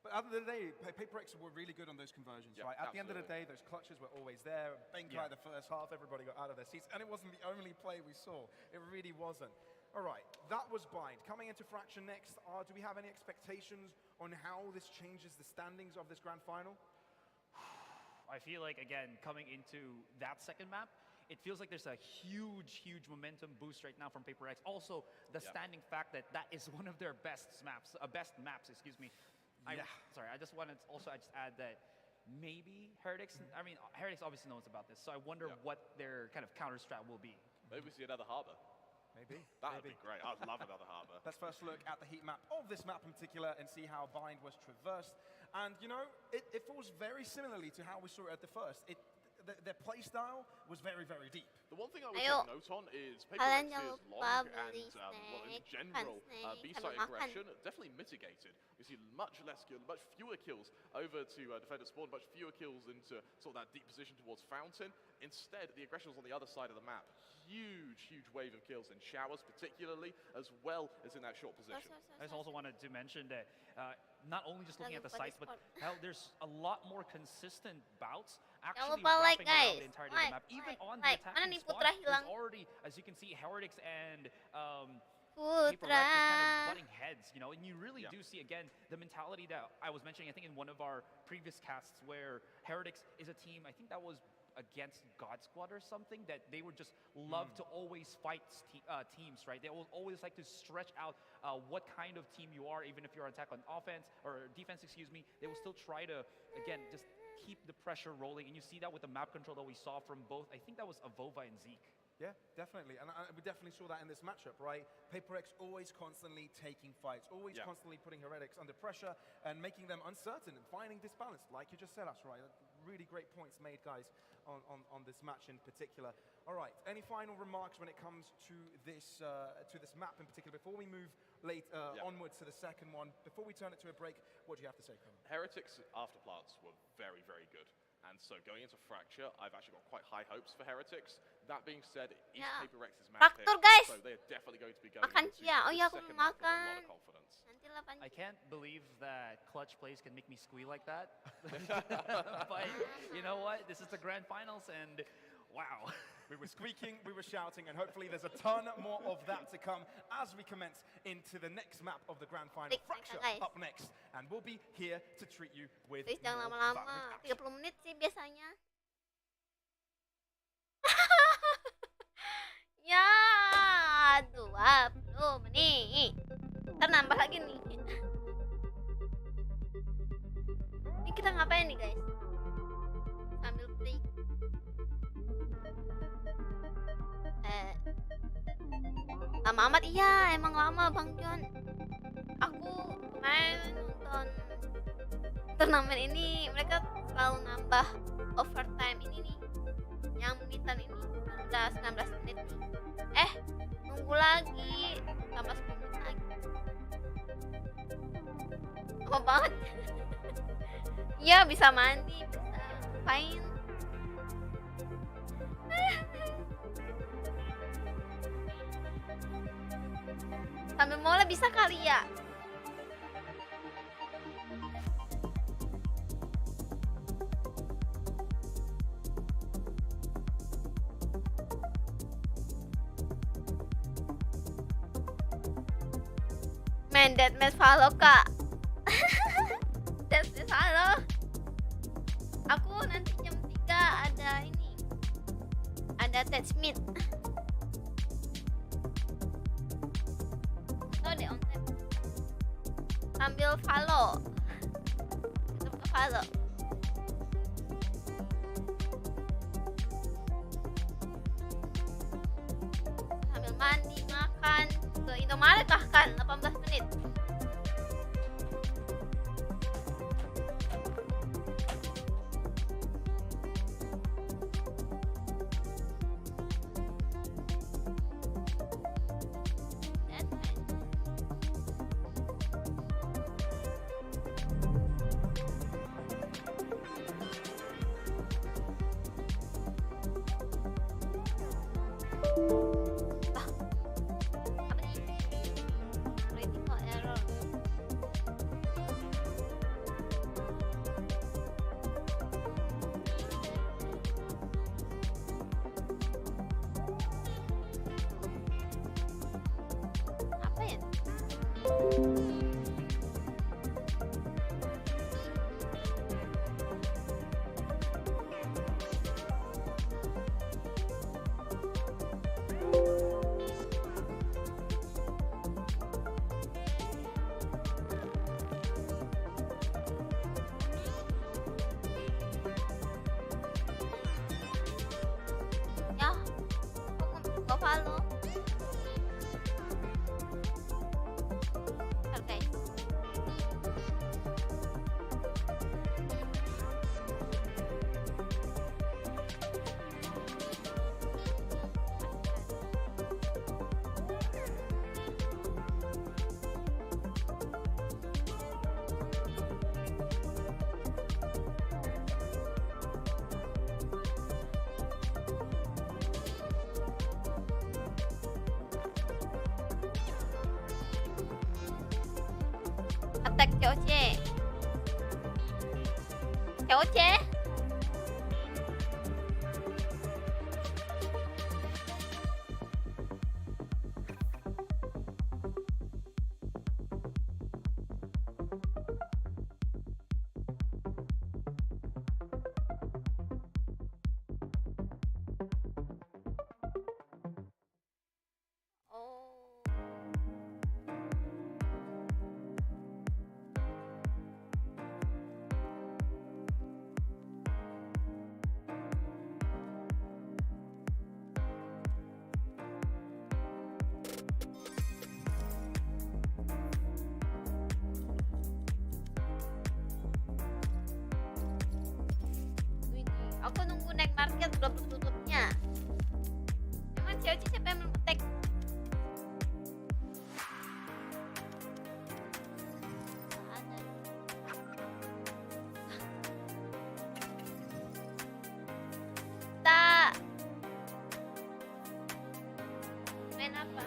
But at the end of the day, PRX were really good on those conversions, Yeah, right? At the end of the absolutely. day, those clutches were always there. Benkai, the first half, everybody got out of their seats, and it wasn't the only play we saw. It really wasn't. All right, that was Bind. Coming into Fraction next, do we have any expectations on how this changes the standings of this grand final? I feel like, again, coming into that second map, it feels like there's a huge momentum boost right now from PRX. Also, the standing fact that that is one of their best maps, excuse me. Sorry, I just wanted to also add that maybe Heretics, Heretics obviously knows about this, so I wonder what their kind of counter strat will be. Maybe we see another harbor. Maybe. That would be great. I'd love another harbor. Let's first look at the heat map of this map in particular and see how Bind was traversed. And, it falls very similarly to how we saw it at the first. Their play style was very deep. The one thing I would Ayo. take note on is Kalian PRX's jangan long lupa and beli in snack, general snack, B-side sambil makan. aggression definitely mitigated. We see much fewer kills over to defender spawn, much fewer kills into sort of that deep position towards Fountain. Instead, the aggression was on the other side of the map. Huge wave of kills in showers particularly, as well as in that short position. I just also wanted to mention that not only just looking at the sites, but how there's a lot more consistent bouts actually lupa like, wrapping around guys. the entirety Like, of the map. Even like, on like. the Mana attacking nih spot, Putra there's hilang? already, as you can see, Heretics and PRX just kind of butting heads, and you really do see, again, the mentality that I was mentioning, I think, in one of our previous casts, where Heretics is a team, I think that was against God Squad or something, that they would just love to always fight teams, right? They will always like to stretch out what kind of team you are, even if you're on attack on offense or defense, excuse me. They will still try to, again, just keep the pressure rolling, and you see that with the map control that we saw from both, I think that was Avova and Zeke. Yeah, definitely. And we definitely saw that in this matchup, right? PaperX always constantly taking fights, always constantly putting Heretics under pressure and making them uncertain and finding this balance, like you just said, that's right. Really great points made, guys, on this match in particular. All right, any final remarks when it comes to this map in particular? Before we move onwards to the second one, before we turn it to a break, what do you have to say, Colin? Heretics afterplants were very, very good. And so going into Fracture, I've actually got quite high hopes for Heretics. That being said, it is PaperX's map pick, guys. so they're definitely going to be going Makan into siya. the Aku second map with a lot makan. of confidence. Nantilah Panji. I can't believe that clutch plays can make me squeal like that. But you know what? This is the grand finals, and wow. We were squeaking, we were shouting, and hopefully there's a ton more of that to come as we commence into the next map of the grand final. Fracture up next, and we'll be here to treat you with Guys, jangan more lama-lama. Valorant 30 menit sih biasanya. Ya, 20 menit. Ntar nambah lagi nih. Ini kita ngapain nih, guys? Sambil break. Lama amat, iya, emang lama Bang John. Aku kemarin nonton turnamen ini, mereka selalu nambah overtime ini nih, yang menitan ini udah 19 menit nih. Nunggu lagi tambah 10 menit lagi. Lama banget. Iya, bisa mandi, bisa main. Sambil mola bisa kali ya. Man, deathmatch follow kak. Deathmatch follow. Aku nanti jam 3 ada ini. Ada Ted Smith. Deh on time. Sambil follow. Kita buka follow. Sambil mandi, makan, ke Indomaret bahkan 18 menit. Attack COC. COC. Aku nunggu naik market belum tutupnya. Emang cewek siapa yang mengetek? Kita main apa?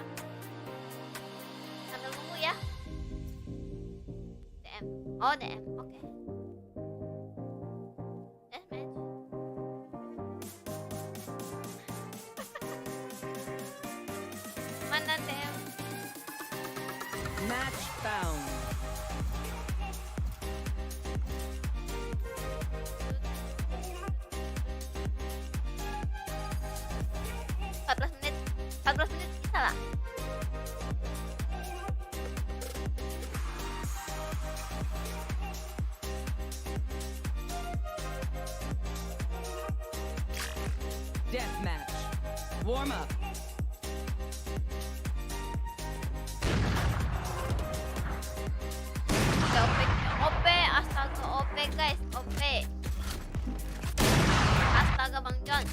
Sambil nunggu ya. DM. Oh DM, oke. Deathmatch. Mana DM? Match found. menit 14 menit bisa lah. Deathmatch. Warm up. OP, astaga OP guys, OP. Astaga Bang John.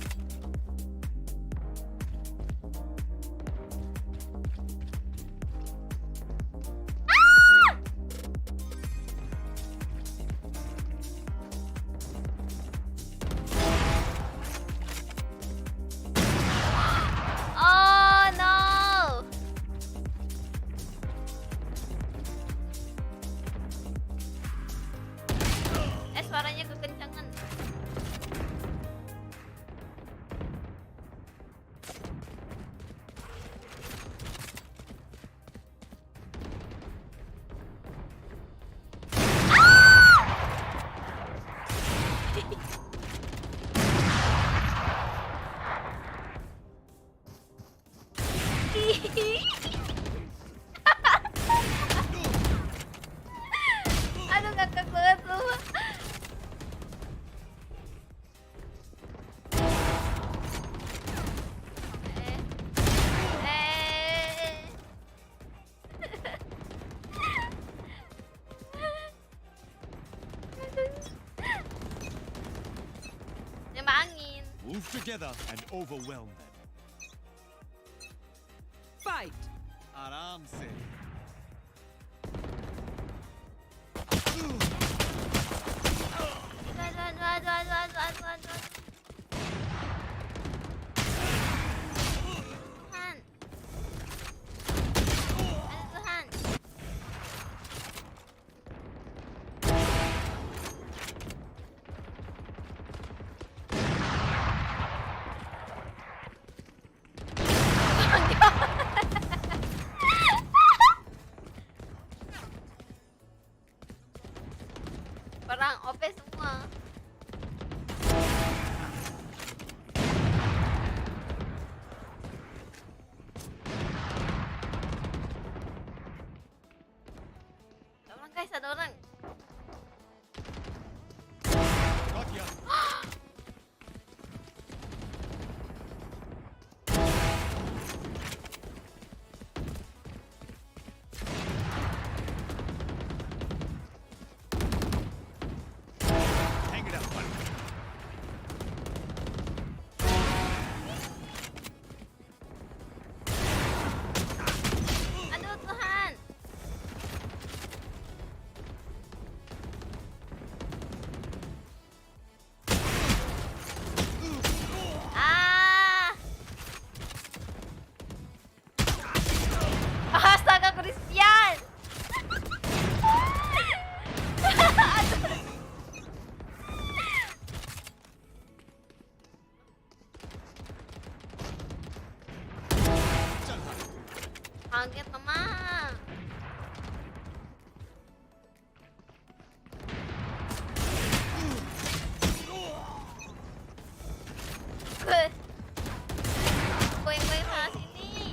Oh no. Suaranya kekencangan. Aduh ngakak banget lu. Nembak angin. Move together and overwhelm them. Fight. Aram se. Aduh. Tuhan. Aduh Tuhan. Perang OP semua. Ada orang guys, ada orang. Got ya. Hang it up, buddy. Aduh Tuhan. Astaga Christian. Kaget mama. Goyang-goyang sana sini.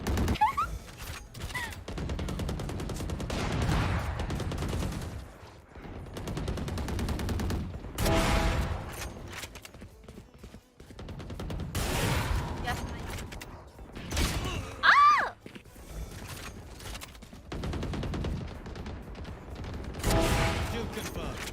Ya, ah! Kill confirmed.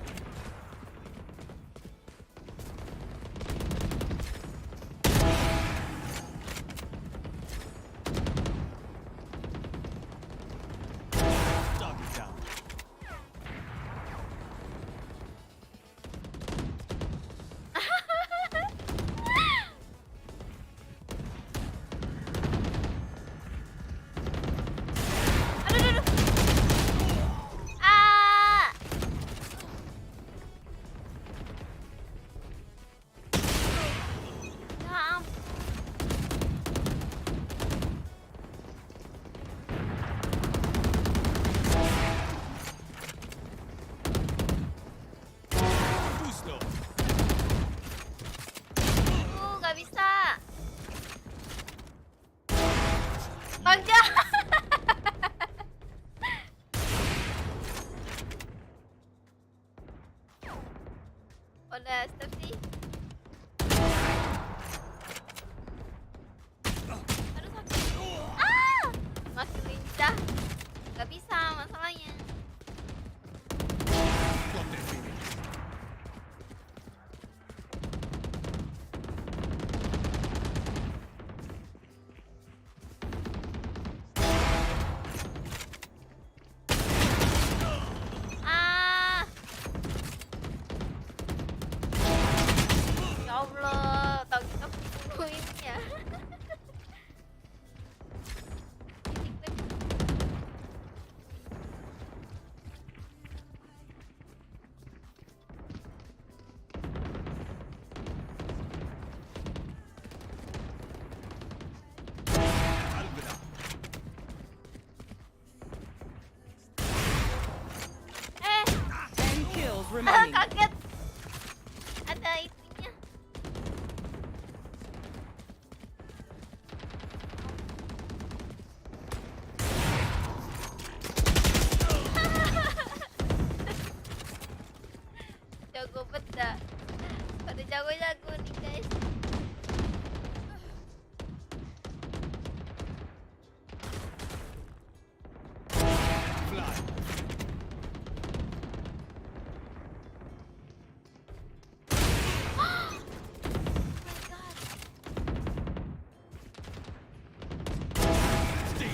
Udah jago-jago nih guys.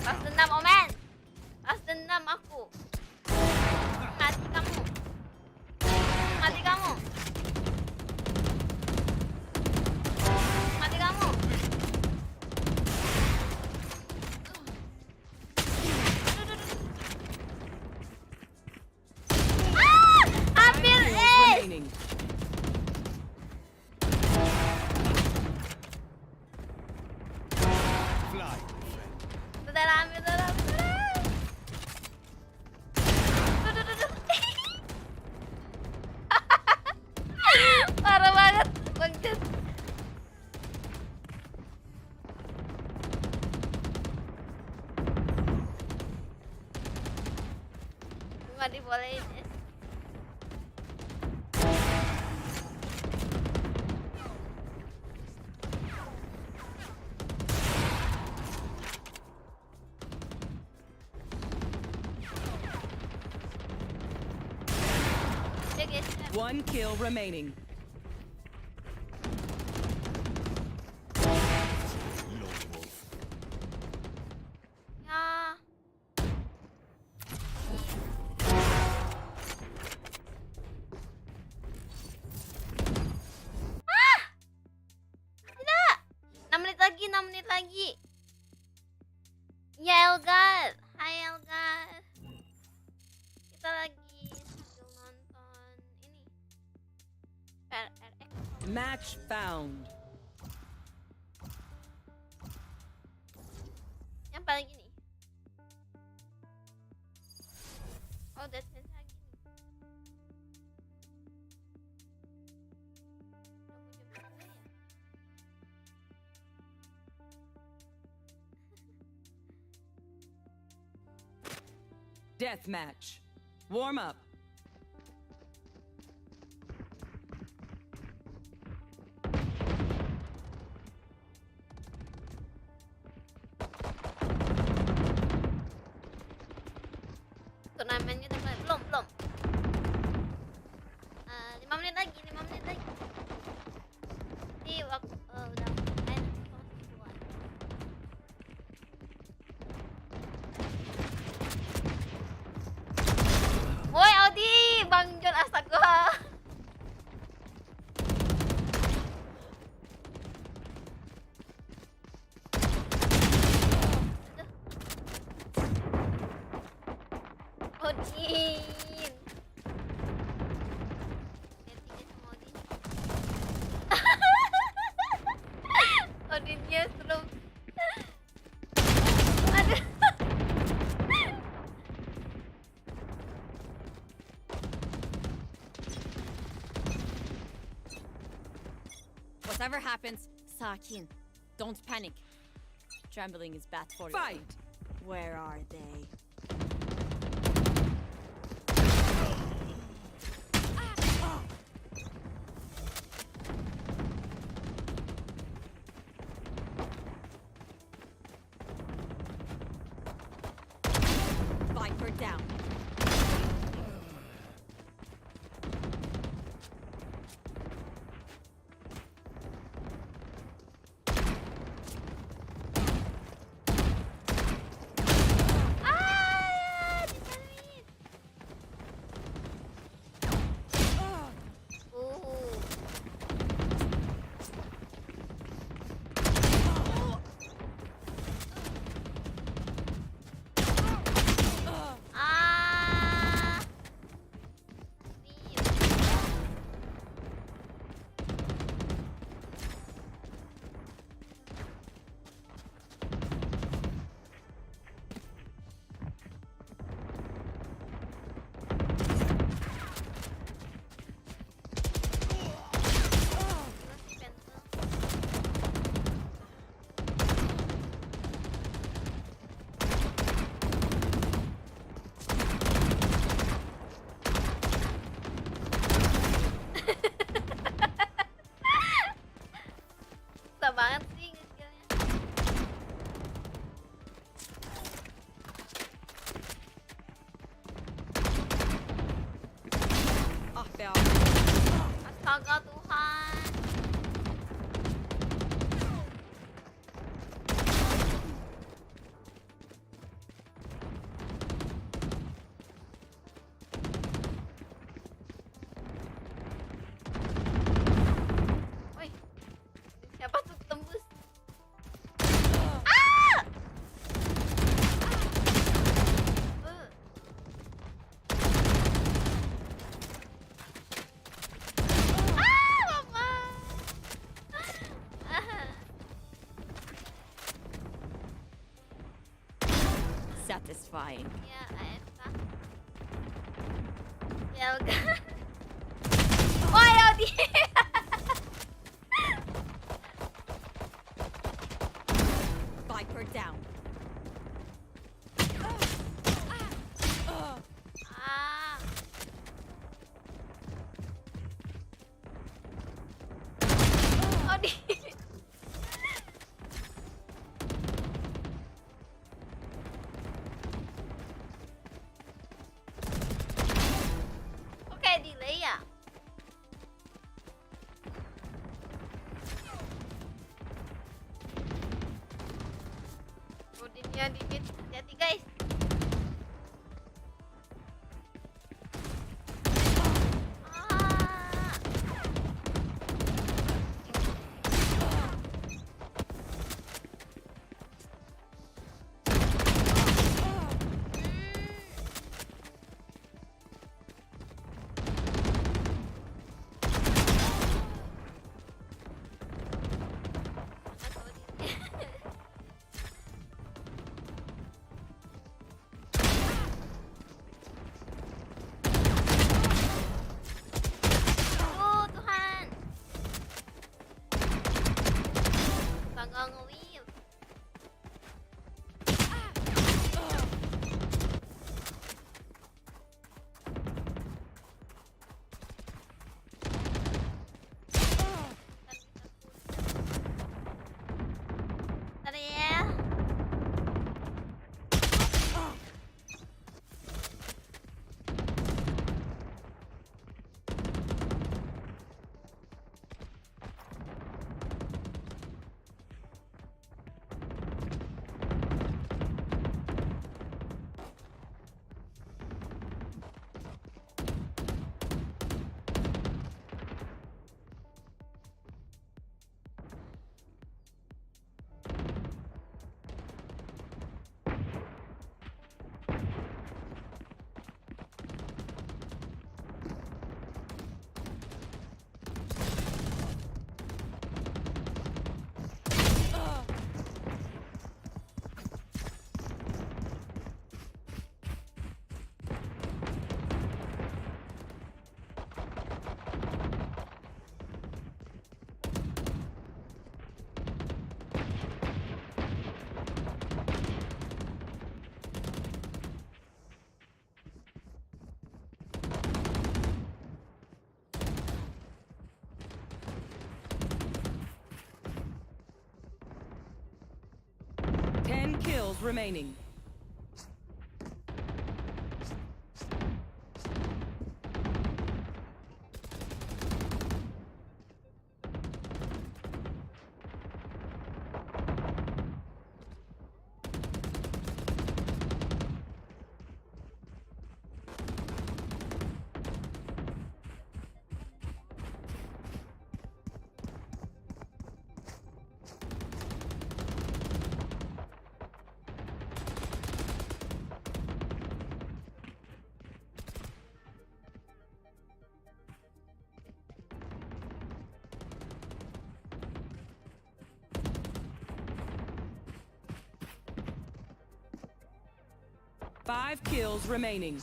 Pas dendam Omen. Pas dendam aku. Mati kamu. Mati kamu. Mati kamu. Ah! Hampir Remaining. Fly. Udah ambil, udah ambil. Duh. Parah banget, Bang Jun. Nggak dibolehin ya. Ya guys, One kill remaining. Lone wolf. ya. Ah! Tidak. 6 menit lagi, 6 menit lagi. Ya Elgar. Hai Elgar. Kita lagi sambil nonton ini. PRX. Match found. Yang paling ini. Oh, that's it lagi nih. Udah mau jam berapa ya? Death match. Warm up. Turnamennya udah mulai. Belum. 5 menit lagi, 5 menit lagi. Nanti waktu udah mulai nanti kita masuk duluan. Woi Audi, Bang John astaga. Odin. Settingnya sama Odin. Odinnya seru. Aduh. Whatever happens, sakin. Don't panic. Trembling is bad for you. Fight. Where are they? Viper down. Ah! Satisfying. Ya, AFK. Ya udah. Wah, ya dia. Viper down. Ah. Oh, di. Oke, delay ya. Odinnya di mid, hati-hati guys. Ah. Aduh, Tuhan. Kagak nge-wheel. Bentar ya. Ten kills remaining. Five kills remaining.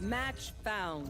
Match found.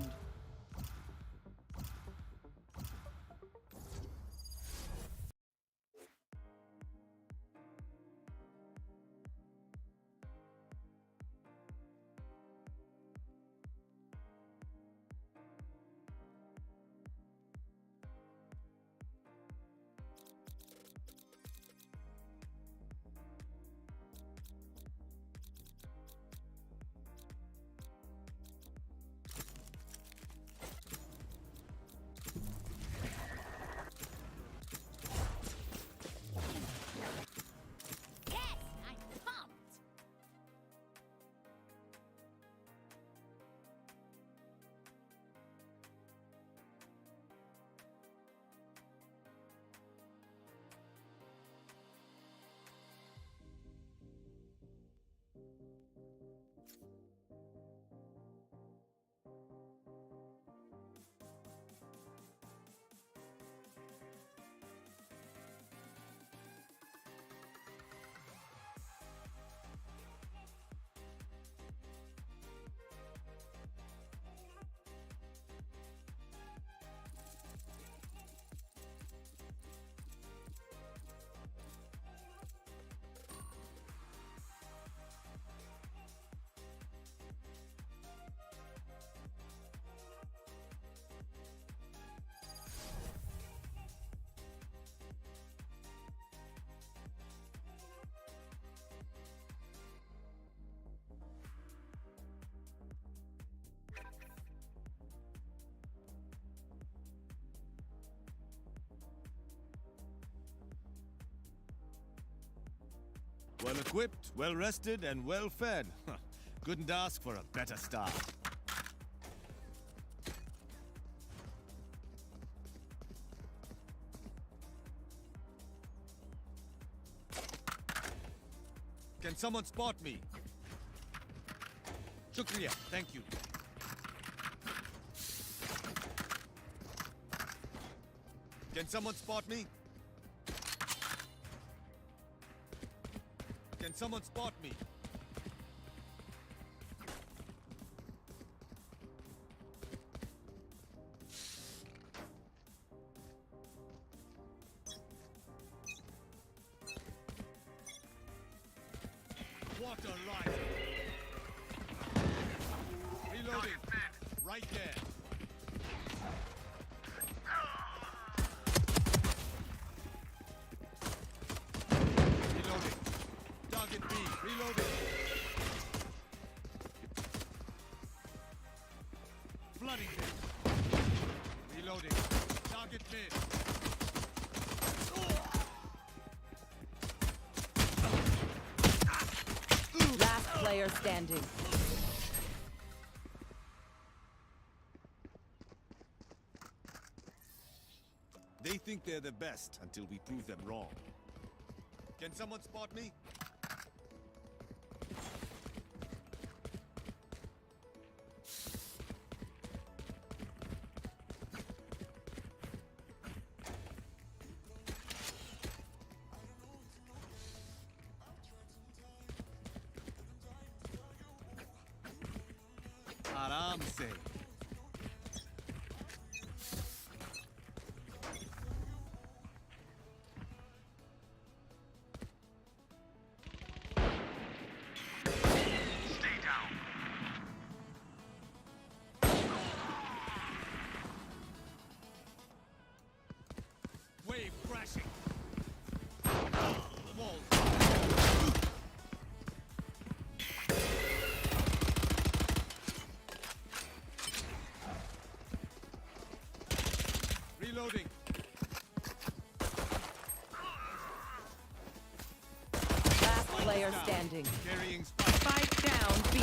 Yes, I'm pumped. Well equipped, well rested, and well fed. Couldn't ask for a better start. Can someone spot me? Shukriya, thank you. Can someone spot me? Can someone spot me? What a life! Reloading. Right there. Reloading. Target B. Reloading. Flooding them. Reloading. Target mid. Last player standing. They think they're the best until we prove them wrong. Can someone spot me? Aram se. Wave crashing. Walls. Reloading. Last player standing. Carrying Spike down B.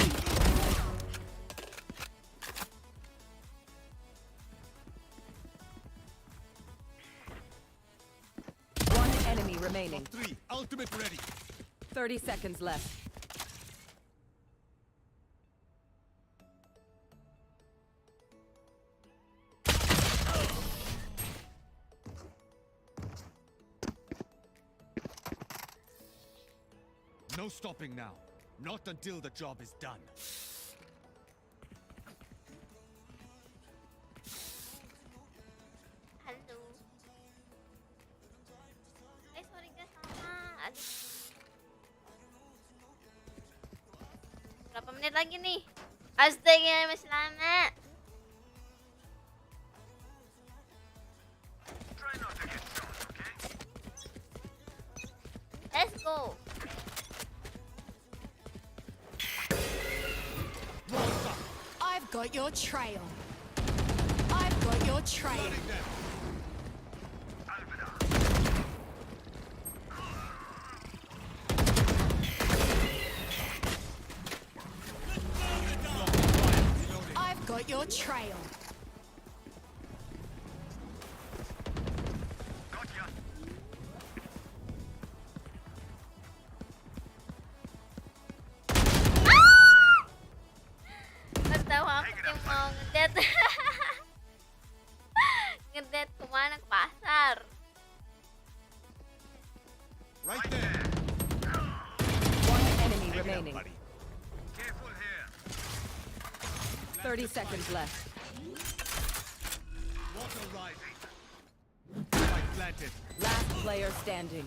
One enemy remaining. 3. Ultimate ready. 30 seconds left. No stopping now. Not until the job is done. menit lagi nih. Astaga, masih lama. Let's go. I've got your trail. I've got your trail. I've got your trail. Ketawa aku yang mau ngedet. Ngedet kemana? Ke pasar. Right there. One enemy remaining. Buddy. Careful here. 30 seconds left. Water rising. Spike planted. Last player standing.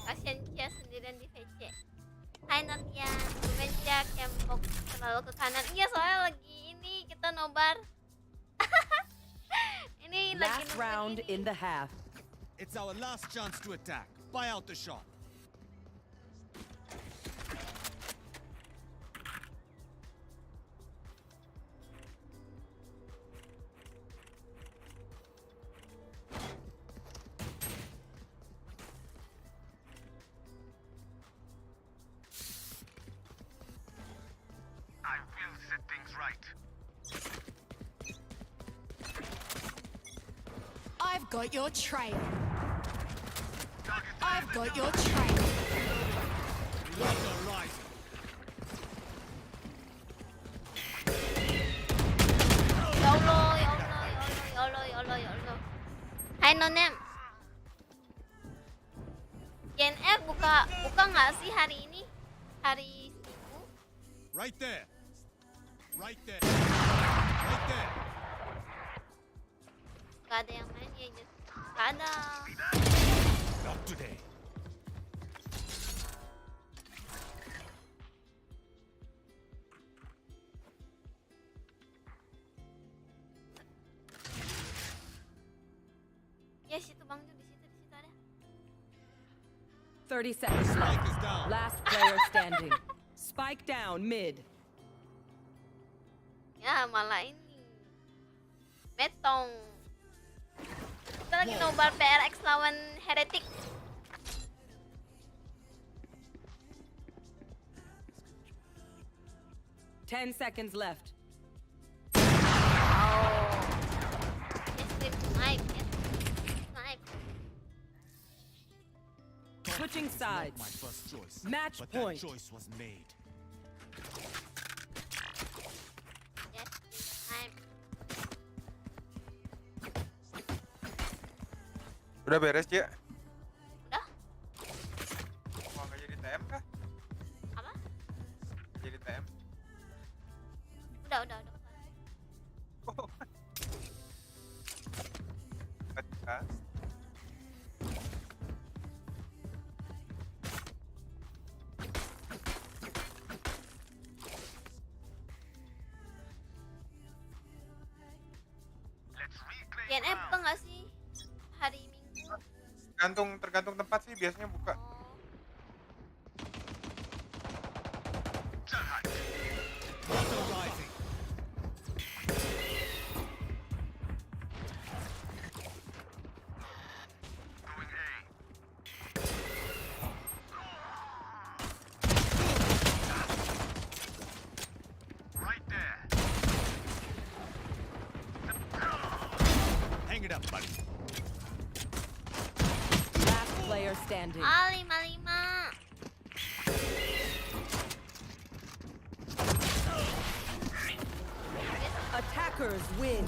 Kasian Cia sendirian di VC. Hai Natia, tumben Cia kembok terlalu ke kanan. Iya soalnya lagi ini kita nobar. Ini lagi Last round in the half. It's our last chance to attack. Buy out the shot. I will set things right. I've got your trail. I've got your trail. Water rising. Ya Allah, ya Allah, ya Allah, ya Allah, ya Allah. Hai Nonem. GNF buka nggak sih hari ini? Hari Minggu? Right there. Right there. Right there. Gak ada yang main ya, just gak ada. Not today. Ya situ Bang Ju, di situ ada. 30 seconds Spike left. is down. Last player standing. Spike down mid. Ya malah ini Metong. Kita lagi nobar PRX lawan Heretic. Ten seconds left. Oh. Yes, snipe. Snipe. Switching sides. My first choice. Match but point. that choice was made. Yes, snipe. Udah beres, Cia? Udah? Mau nggak jadi TM kah? Apa? Nggak jadi TM? Udah. Oh. Pecah. GNF buka nggak sih hari Minggu? Tergantung tempat sih biasanya buka. Oh. Water rising. Right there. Hang it up, buddy. Last player standing. 5. Attackers win.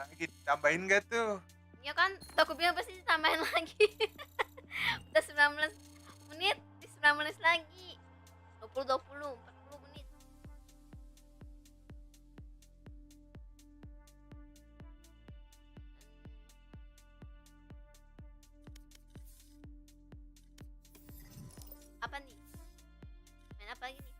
Lagi tambahin gak tuh? Ya kan, udah aku bilang pasti ditambahin lagi. Udah 19 menit, di 19 lagi. 40 menit. Apa nih? Main apa lagi nih?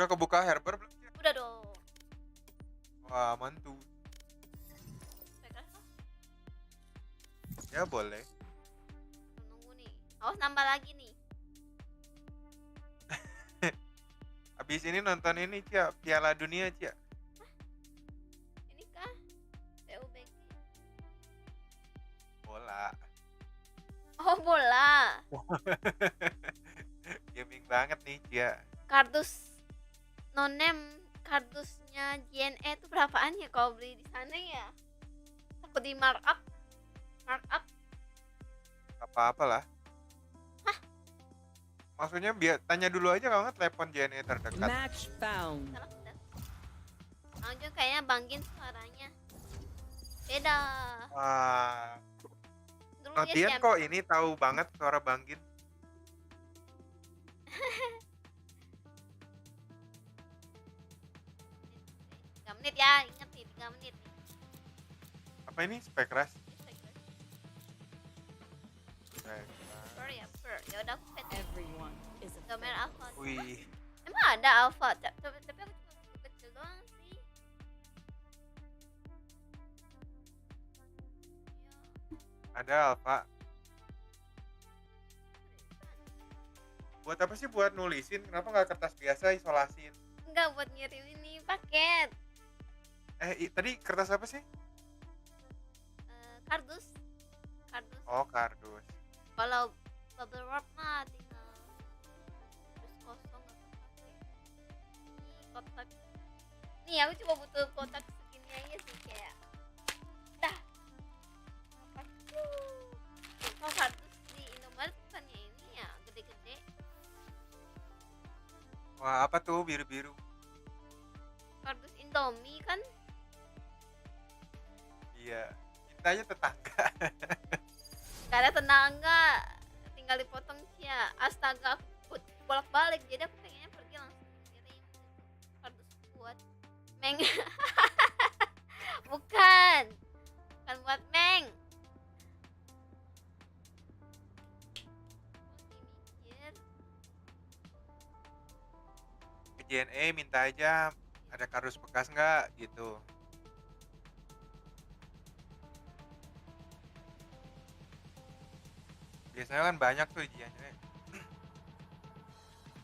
Udah kebuka Herber belum? Udah dong. Wah, mantu. Pegas kah? Ya boleh. Nunggu nih. Awas nambah lagi nih. Abis ini nonton ini, Cia. Piala Dunia, Cia. Ini kah? PUBG. Bola. Oh, bola. Gaming banget nih, Cia. Kardus nonem kardusnya JNE itu berapaan ya kalau beli di sana ya? Takut di markup. Apa-apa lah. Hah? Maksudnya biar tanya dulu aja kalau nggak telepon JNE terdekat. Match found. Salah udah. Juga kayaknya Bangin suaranya beda. Wah. Dulu Notian siap. kok ini tahu banget suara Bangin. 3 menit ya, ingat nih 3 menit nih. Apa ini? Spek rush? Sorry ya, ya udah aku pet. Everyone is a Gamer alpha. Wih. Emang ada alpha, tapi aku cuma kecil doang sih. Ada Alfa. Buat apa sih buat nulisin? Kenapa nggak kertas biasa isolasin? Enggak, buat ngirim ini paket. Tadi kertas apa sih? Kardus. Oh, kardus. Kalau bubble wrap mah tinggal terus kosong nggak pakai. Ini kotak. Nih aku cuma butuh kotak segini aja sih kayak. Dah. Kalau kardus di Indomaret bukannya ini ya gede-gede. Wah, apa tuh biru-biru? Kardus Indomie kan? Iya. Cintanya tetangga. Gak ada tenangga, tinggal dipotong ya. Astaga, aku bolak-balik jadi aku pengennya pergi langsung kirim kardus buat Meng. bukan buat Meng. Mikir. Ke JNE minta aja ada kardus bekas nggak gitu. Biasanya kan banyak tuh JNE.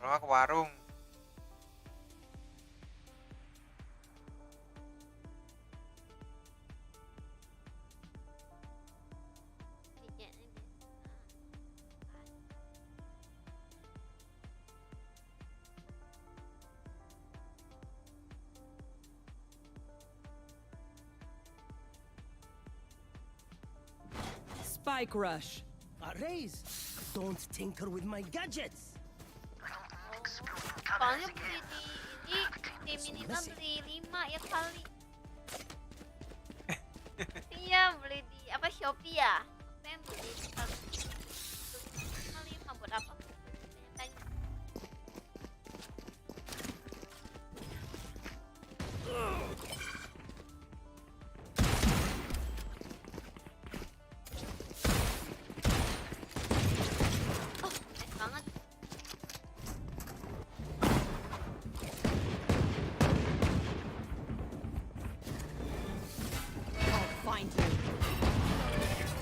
Kalau nggak ke warung. Spike rush. Raise. Don't tinker with my gadgets. Soalnya beli di minimal beli 5 ya kali. Iya, beli di apa Shopee ya? Saya beli minimal 5 buat apa? Tanya.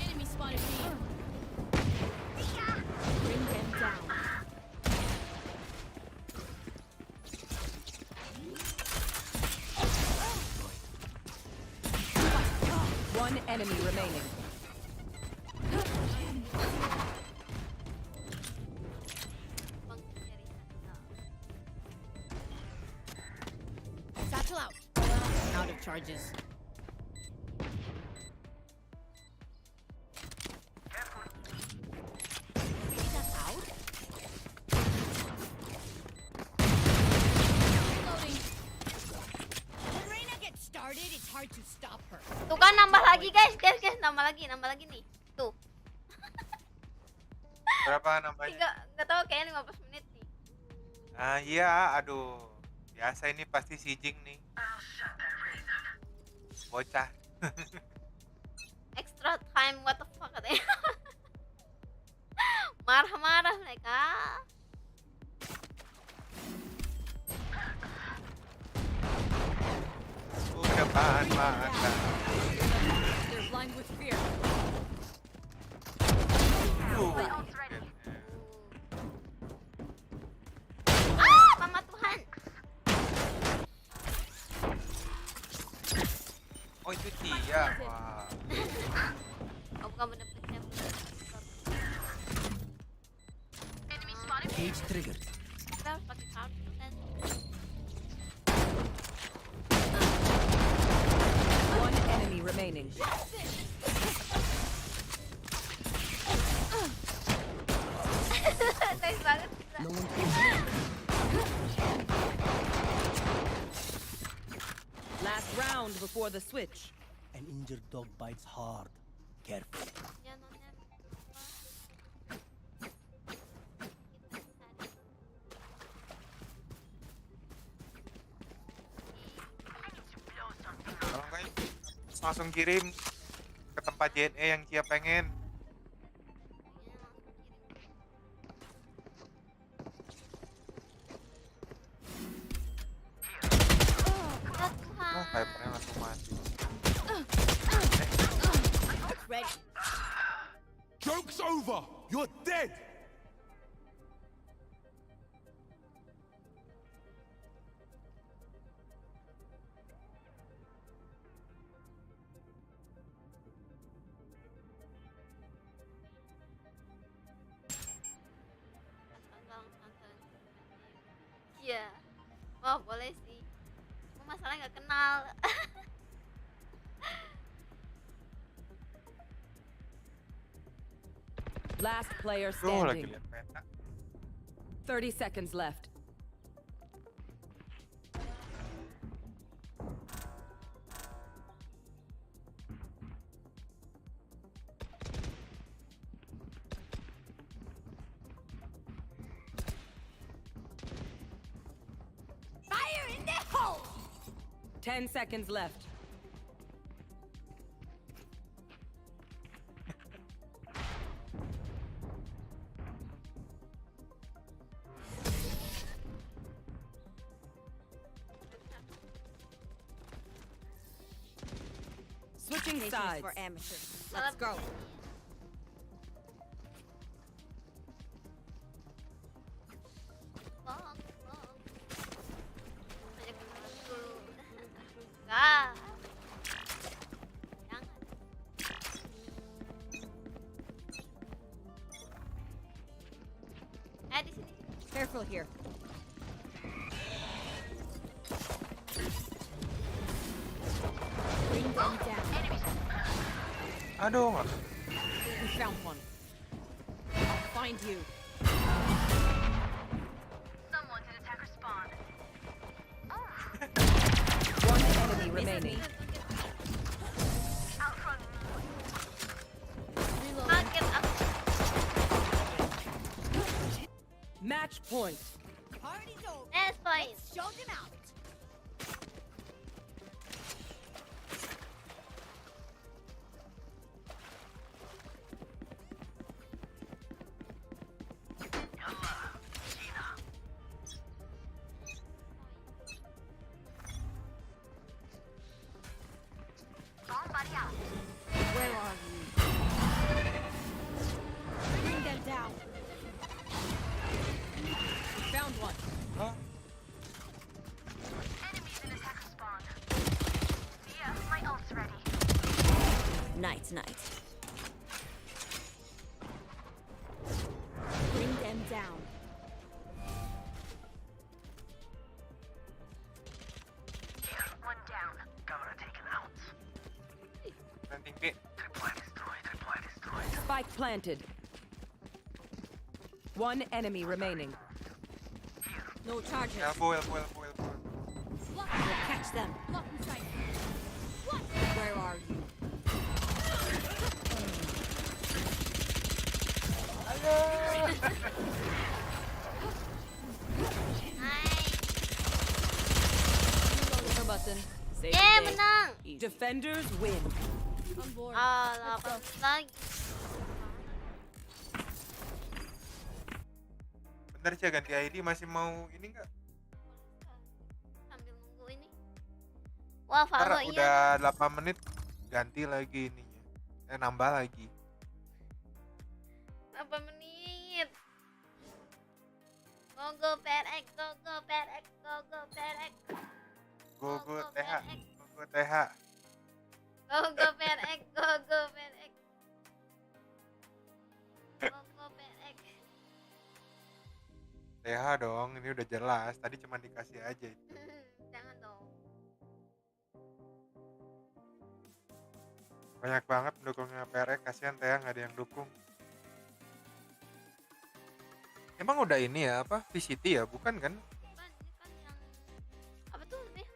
Enemy spotted B. Bring them down. One enemy remaining. Satchel out. Out of charges. lagi guys, nambah lagi nih. Tuh. Berapa nambahnya? Nggak tahu kayaknya 15 menit nih. Ah iya, aduh. Biasa ini pasti si Jing nih. Bocah. Extra time, what the fuck katanya. Marah-marah mereka. Depan mata. They're blind with fear. Mama Tuhan. Oh itu dia. Wah. Oh bukan bener-bener. Cage triggered. Kita harus pakai kartu kan. One enemy remaining. Nice banget. No one Last round before the switch. An injured dog bites hard. Careful. Ya nonnya. Kalau enggak langsung kirim ke tempat JNE yang Cia pengen. Oh, Vipernya langsung mati. Ready. Joke's over! You're dead! Iya. Wah, boleh sih. Cuma masalahnya nggak kenal. Last player Duh, lagi standing. lihat peta. 30 seconds left. Fire in the hole! 10 seconds left. Switching Patience sides. for amateurs. Let's go. Banyak kenalan dulu. Enggak. Jangan. Di sini. Careful here. Bring them down. Aduh, nggak. We found one. I'll find you. One enemy remaining. Kaget aku. Match point. Party's over. Next point. Show them out. Where are you? Bring them down. Found one. Hah? Night. Bring them down. Planting B. Spike planted. One enemy remaining. No charges. Elbow. We'll catch them. Where are you? defenders win. On board. 8 lagi. Bentar Cia, ganti ID masih mau ini nggak? Sambil nunggu ini. Wah, Ntar Valo udah iya. 8 menit ganti lagi ininya. Nambah lagi. 8 menit. Go PRX, go PRX, go PRX. Go TH. PRX. Go TH. Go PRX, go PRX. Go PRX. TH dong, ini udah jelas. Tadi cuma dikasih aja itu. Jangan dong. Banyak banget pendukungnya PRX, kasihan TH nggak ada yang dukung. Emang udah ini ya, apa? VCT ya? Bukan kan? Bukan, ini kan yang apa tuh namanya?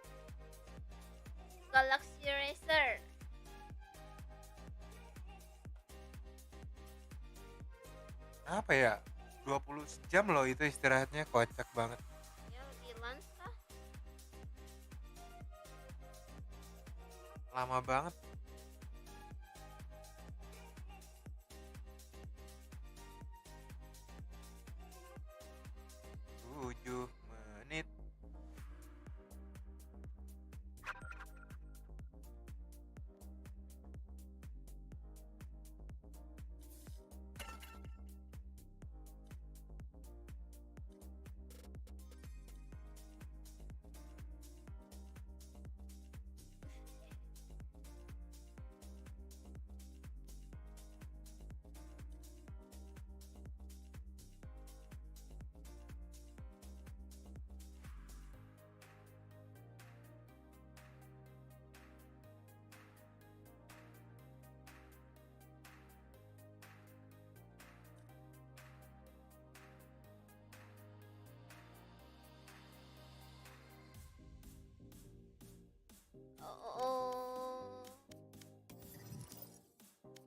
Galaxy Racer. Apa ya? 20 jam loh itu istirahatnya, kocak banget. Ya lebih lans kah? Lama banget. Tujuh menit.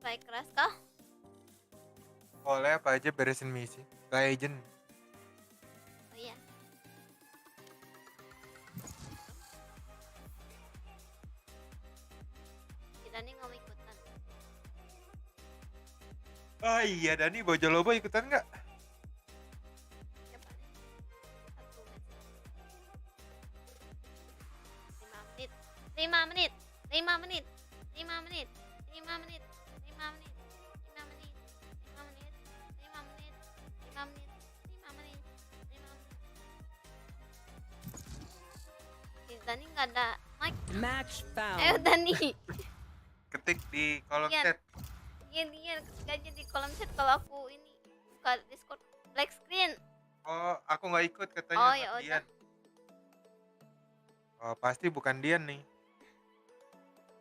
Baik keras kah? Boleh apa aja beresin misi. Legend. Oh iya. Kita nih nggak mau ikutan. Oh iya, Dani Bojolobo ikutan nggak? Siapa nih? 1 menit. 5 menit. 5 menit. 5 menit. 5 menit. 5 menit. 5 menit. 5 menit. 5 menit. 5 menit. 5 menit. 5 menit. Dani nggak ada mic. Match Ayo found. Dani. Ketik di kolom Iya. chat. Iya ketik aja di kolom chat kalau aku ini buka Discord black screen. Oh, aku nggak ikut katanya. Oh sama ya udah. Dian. Oh, pasti bukan Dian nih.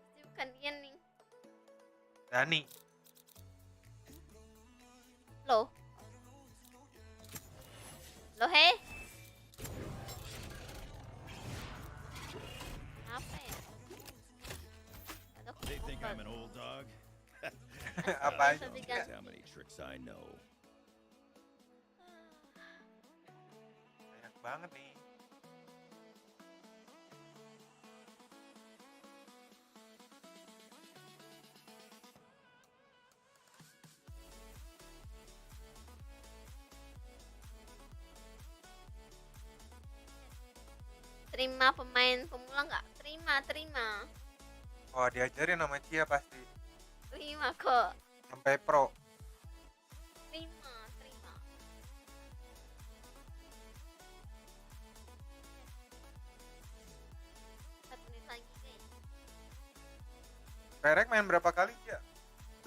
Pasti bukan dia nih. Dani. Loh. Loh he. Apa ya? Aduh, They think lupa. I'm an old dog. Apa aja? Tapi kan- That's how many tricks I know. Banyak banget nih. Terima pemain pemula nggak? Terima. Oh, diajarin sama Cia pasti. Terima kok. Sampai pro. Terima. 1 menit lagi guys. PRX main berapa kali, Cia?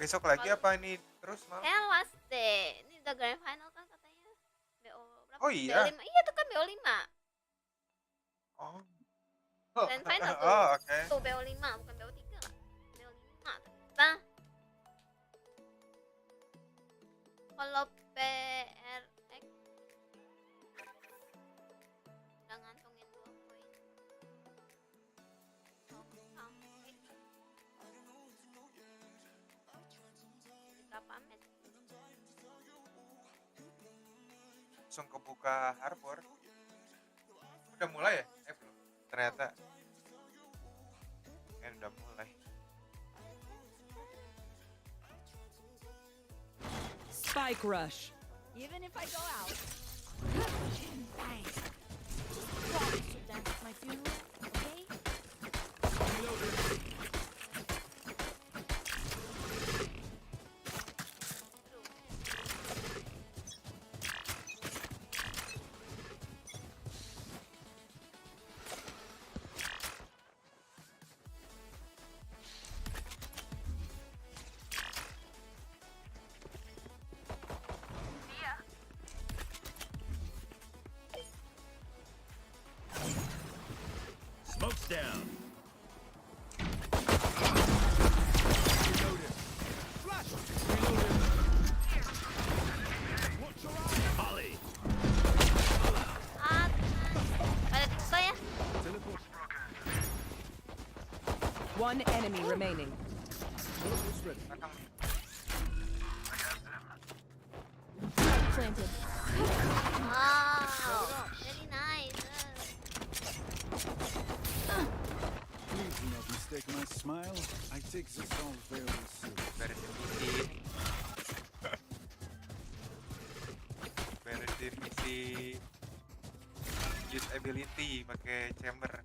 Besok lagi Kalau- apa ini terus malam? Kayak last day. Ini udah grand final kan katanya. BO berapa? Oh iya? BO5. Iya tuh kan BO5. Oh. Grand final tuh. Oh, oke. Tuh BO5 bukan BO3 lah. BO5 ternyata. Kalau PRX udah ngantongin 2 poin. Sampai berapa match? Langsung kebuka harbor. Udah mulai ya? Belum. Ternyata. Kan udah mulai. Spike rush. Even if I go out. Bang. Promise to dance at my funeral, okay? Smoke's down. Reloaded. Flash. Reloaded. Watch your eye. Ollie. Balik dito ya. Teleport. One enemy remaining. Teleport's ready. Planted. Wow, very nice. Please do not mistake my smile. I take this all very seriously. Beres misi ini. Beres misi. Use ability pakai chamber.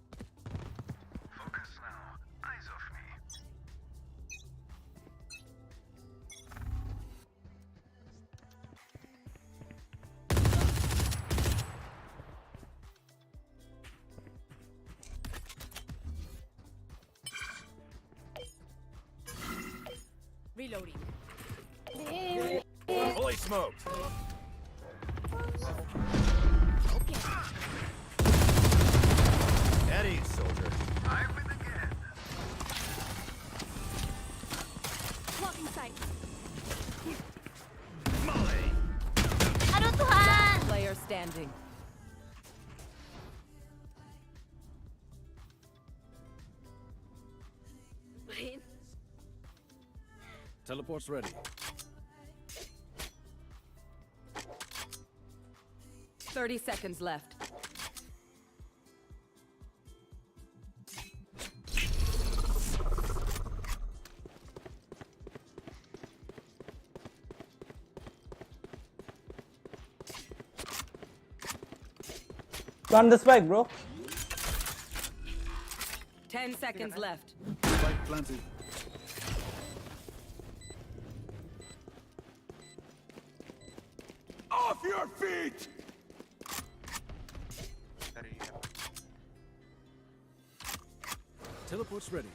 Reloading. Fully smoked. Okay. Eddie, soldier. Blocking sight. Molly. Aduh Tuhan. Player standing. Teleport's ready. 30 seconds left. Run the spike, bro. 10 seconds left. Spike planted. Off your feet! Teleport's ready.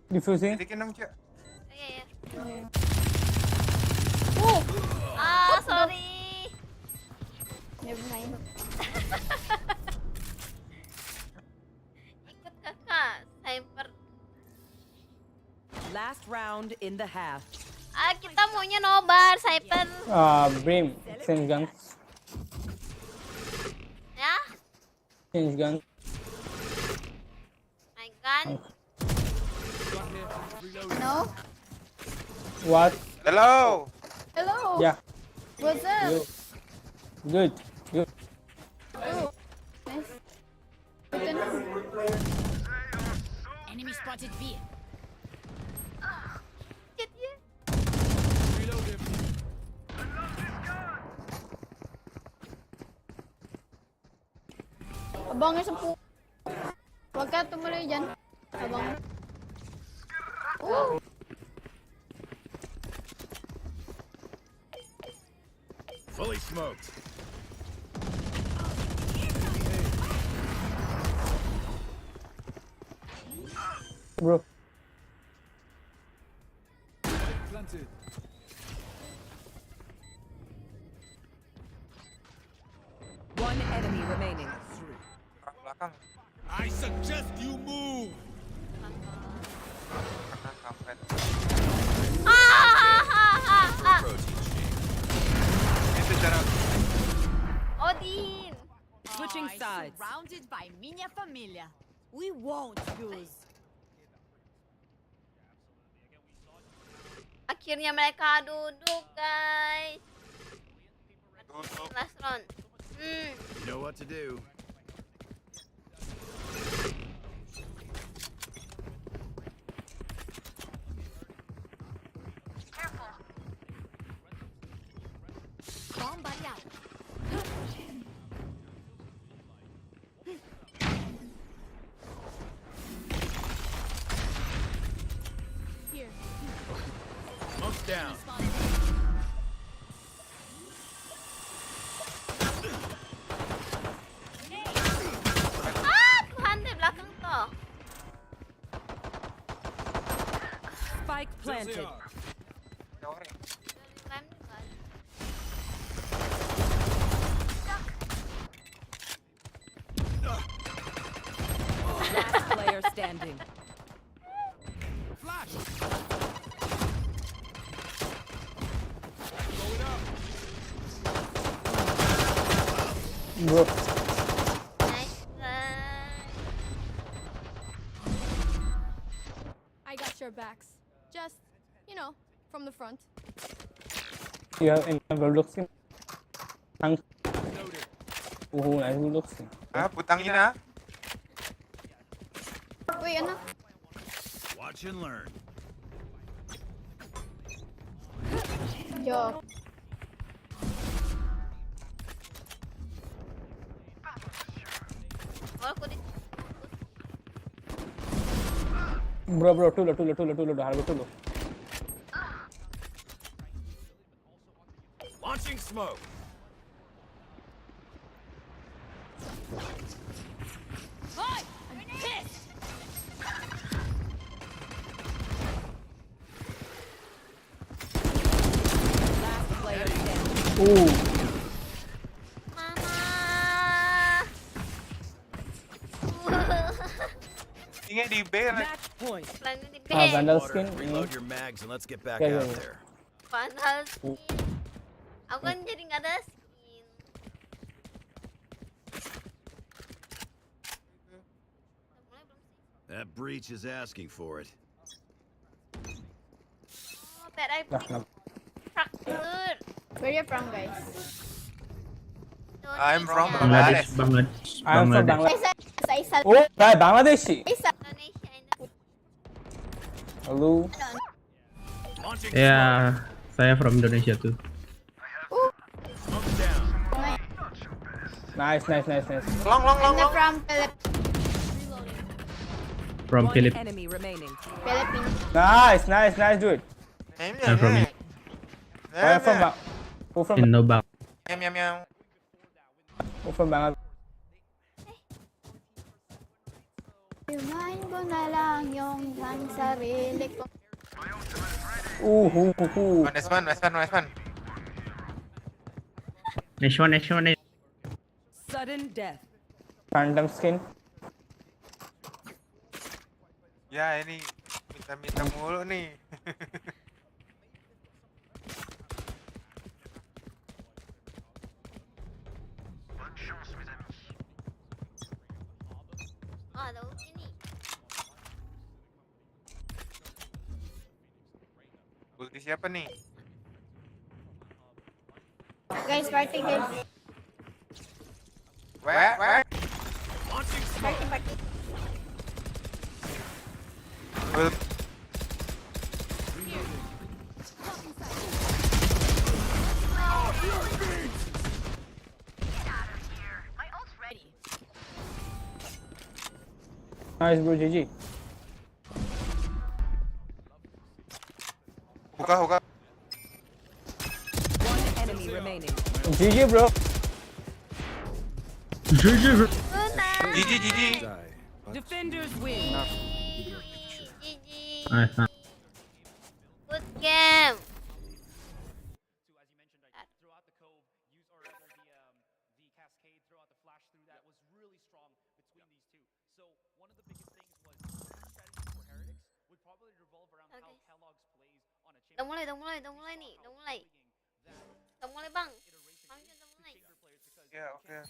Diffusing. Bikin dong, Cak. Iya ya. Ah, sorry. Never mind. Ikut kakak, cyber. Last round in the half. Ah, kita maunya nobar, cyber. Brim. Change gun. Ya? Change gun. My gun. No? What? Hello. Hello. Yeah. What's up? Good. Good. Oh. Nice. Enemy spotted B. Shit ya. Abangnya 10. Wag ka tumuloy dyan. Abang. Fully smoked. Bro. Planted. One enemy remaining. Belakang. I suggest you move. Karena kampret. Itu cara. Odin. Switching sides. Surrounded by minha família. We won't lose. Akhirnya mereka duduk, guys. Duduk. Last round. You know what to do. Bomb buddy out. Here. Smoke's down. Tuhan deh belakang toh. Spike planted. Kan kan. Last player standing. Flash. Bro, Nice try. I got your backs. Just, you know, from the front. you have any bulldog skin? Nice bulldog skin. Putangin na. Uy, ano? Watch and learn. Yo. Oh, aku di. Bro, tulo, harap tulo. Launching smoke. Hi! I'm pissed! Last player standing. Ooh, Mama. Tinggal di B. Match point. Plannya di B. Vandal Water, skin. reload your mags and let's get back Yeah, out yeah. there. Vandal skin. Aku kan jadi nggak ada skin. Udah mulai belum sih? That breach is asking for it. Oh, bad eye Nah, fracture. Where you from, guys? I'm from Bangladesh. Bangladesh. I'm from Bangladesh. Isa. Oh, guy, Bangladeshi. Isa. Indonesia, Indonesia. Hello. Launching Ya, saya from Indonesia tuh. smoke down. Nice. Long. I'm from From One Philippines. enemy remaining. Philippines. Nice, dude. I'm from Where from? Who from? Innobang. Meow. Who from Bangladesh? Imahin ko na lang yung sarili ko. Nice one. Next one. Sudden death. Phantom skin. Ya ini minta mulu nih. Oh, ada ulti nih. Ulti siapa nih? Guys, party guys. Where? Party. Nice, bro. GG. Hookah. One enemy remaining. GG, bro. GG. Defenders win. GG. Nice. Good game. Throughout the cove, use or rather the cascade throughout the flash through that was really strong between these two. So one of the biggest things was strategy for Heretics would probably revolve around how Kellogg's plays on a chip. Udah mulai nih, udah mulai. Bang. Panggil udah mulai. Ya, oke. You're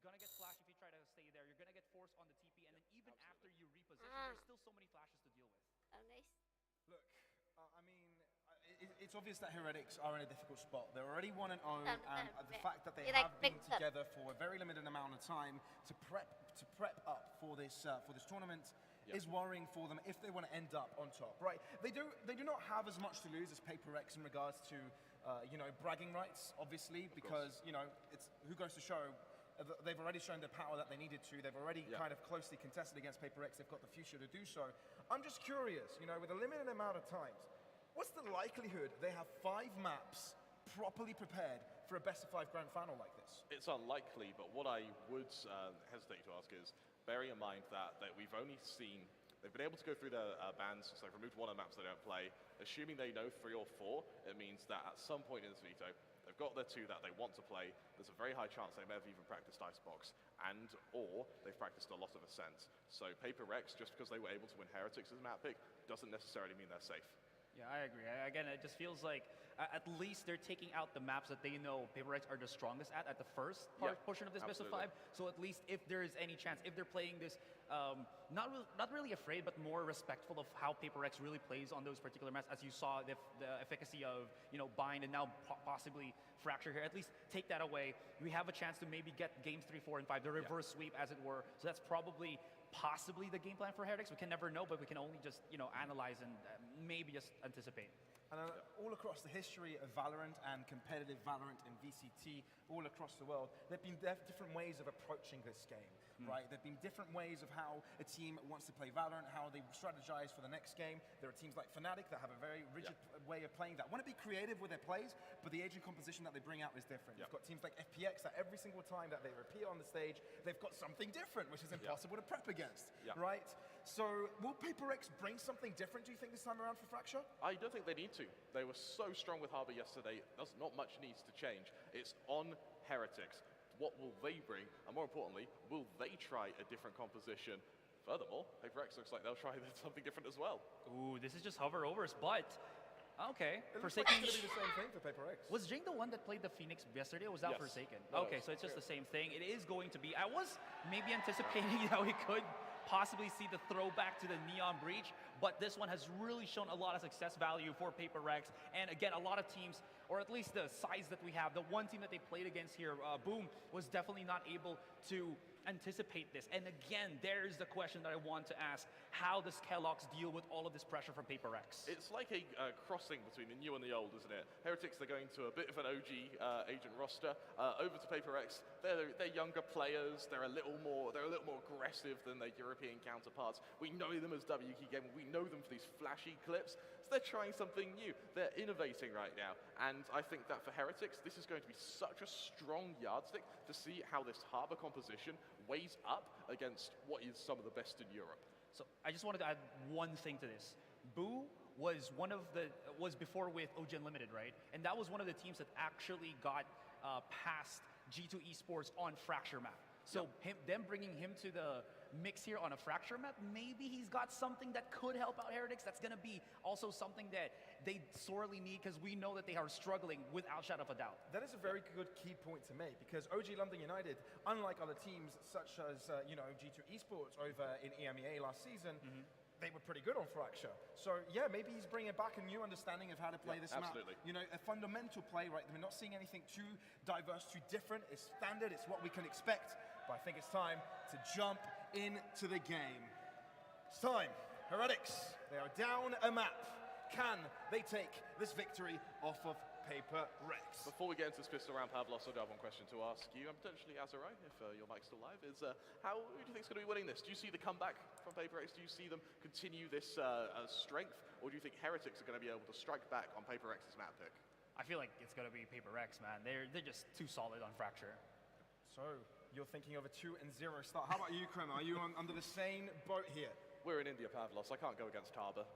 gonna get flash if you try to stay there. You're gonna get forced on the TP, and then even after you reposition, there's still so many flashes to deal with. Guys. Look, I mean, it's obvious that Heretics are in a difficult spot. They're already 1-0, and the fact that they Direct have been Victor. together for a very limited amount of time to prep up for this tournament is worrying for them if they want to end up on top, right? They do not have as much to lose as PRX in regards to bragging rights, obviously, because it's who goes to show. They've already shown the power that they needed to. They've already kind of closely contested against PRX. They've got the future to do so. I'm just curious, with a limited amount of times, what's the likelihood they have 5 maps properly prepared for a best-of-5 grand final like this? It's unlikely, but what I would hesitate to ask is, bearing in mind that we've only seen, they've been able to go through their bans, so they've removed 1 of the maps they don't play. Assuming they know 3 or 4, it means that at some point in this veto, they've got their 2 that they want to play. There's a very high chance they may have even practiced Icebox, or they've practiced a lot of Ascent. So PRX, just because they were able to win Heretics as a map pick, doesn't necessarily mean they're safe. Yeah, I agree. Again, it just feels like at least they're taking out the maps that they know PRX are the strongest at the first portion of this best of 5. So at least if there is any chance, if they're playing this, not really afraid, but more respectful of how PRX really plays on those particular maps, as you saw the efficacy of Bind and now possibly Fracture here. At least take that away. We have a chance to maybe get games 3, 4, and 5, the reverse sweep, as it were. So that's possibly the game plan for Heretics. We can never know, but we can only just analyze and maybe just anticipate. And all across the history of Valorant and competitive Valorant and VCT, all across the world, there have been different ways of approaching this game, right? There have been different ways of how a team wants to play Valorant, how they strategize for the next game. There are teams like Fnatic that have a very rigid way of playing that want to be creative with their plays, but the agent composition that they bring out is different. You've got teams like FPX that every single time that they appear on the stage, they've got something different, which is impossible to prep against, right? So will PRX bring something different, do you think, this time around for Fracture? I don't think they need to. They were so strong with Harbor yesterday, there's not much needs to change. It's on Heretics. What will they bring? And more importantly, will they try a different composition? Furthermore, PRX looks like they'll try something different as well. Ooh, this is just hover overs, but okay. Forsaken going to be the same thing for PRX. Was Jing the one that played the Phoenix yesterday, or was that Forsaken? Okay, so it's just the same thing. It is going to be. I was maybe anticipating he could possibly see the throwback to the Neon Breach, but this one has really shown a lot of success value for PRX. And again, a lot of teams, or at least the size that we have, the one team that they played against here, Boom, was definitely not able to anticipate this. And again, there's the question that I want to ask. How does Kellogg's deal with all of this pressure from PRX? It's like a crossing between the new and the old, isn't it? Heretics, they're going to a bit of an OG agent roster. Over to PRX, they're younger players. They're a little more aggressive than their European counterparts. We know them as WK Gaming. We know them for these flashy clips. So they're trying something new. They're innovating right now. And I think that for Heretics, this is going to be such a strong yardstick to see how this Harbor composition weighs up against what is some of the best in Europe. So I just wanted to add one thing to this. Boo was was before with OG Unlimited, right? And that was one of the teams that actually got past G2 Esports on Fracture map. So them bringing him to the mix here on a Fracture map, maybe he's got something that could help out Heretics. That's going to be also something that they sorely need, because we know that they are struggling without shadow of a doubt. That is a very good key point to make, because OG London United, unlike other teams such as G2 Esports over in EMEA last season, they were pretty good on Fracture. So yeah, maybe he's bringing back a new understanding of how to play this map. A fundamental play, right? We're not seeing anything too diverse, too different. It's standard, it's what we can expect. But I think it's time to jump into the game. It's time. Heretics, they are down a map. Can they take this victory off of PRX? Before we get into this pistol round, Pavlos, I do have one question to ask you, and potentially Azarai, if your mic's still live, is who do you think is going to be winning this? Do you see the comeback from PRX? Do you see them continue this strength, or do you think Heretics are going to be able to strike back on PRX's map pick? I feel like it's going to be PRX, man. They're just too solid on Fracture. So you're thinking of a 2-0 start. How about you, Krema? Are you under the same boat here? We're in India, Pavlos. I can't go against Harbor.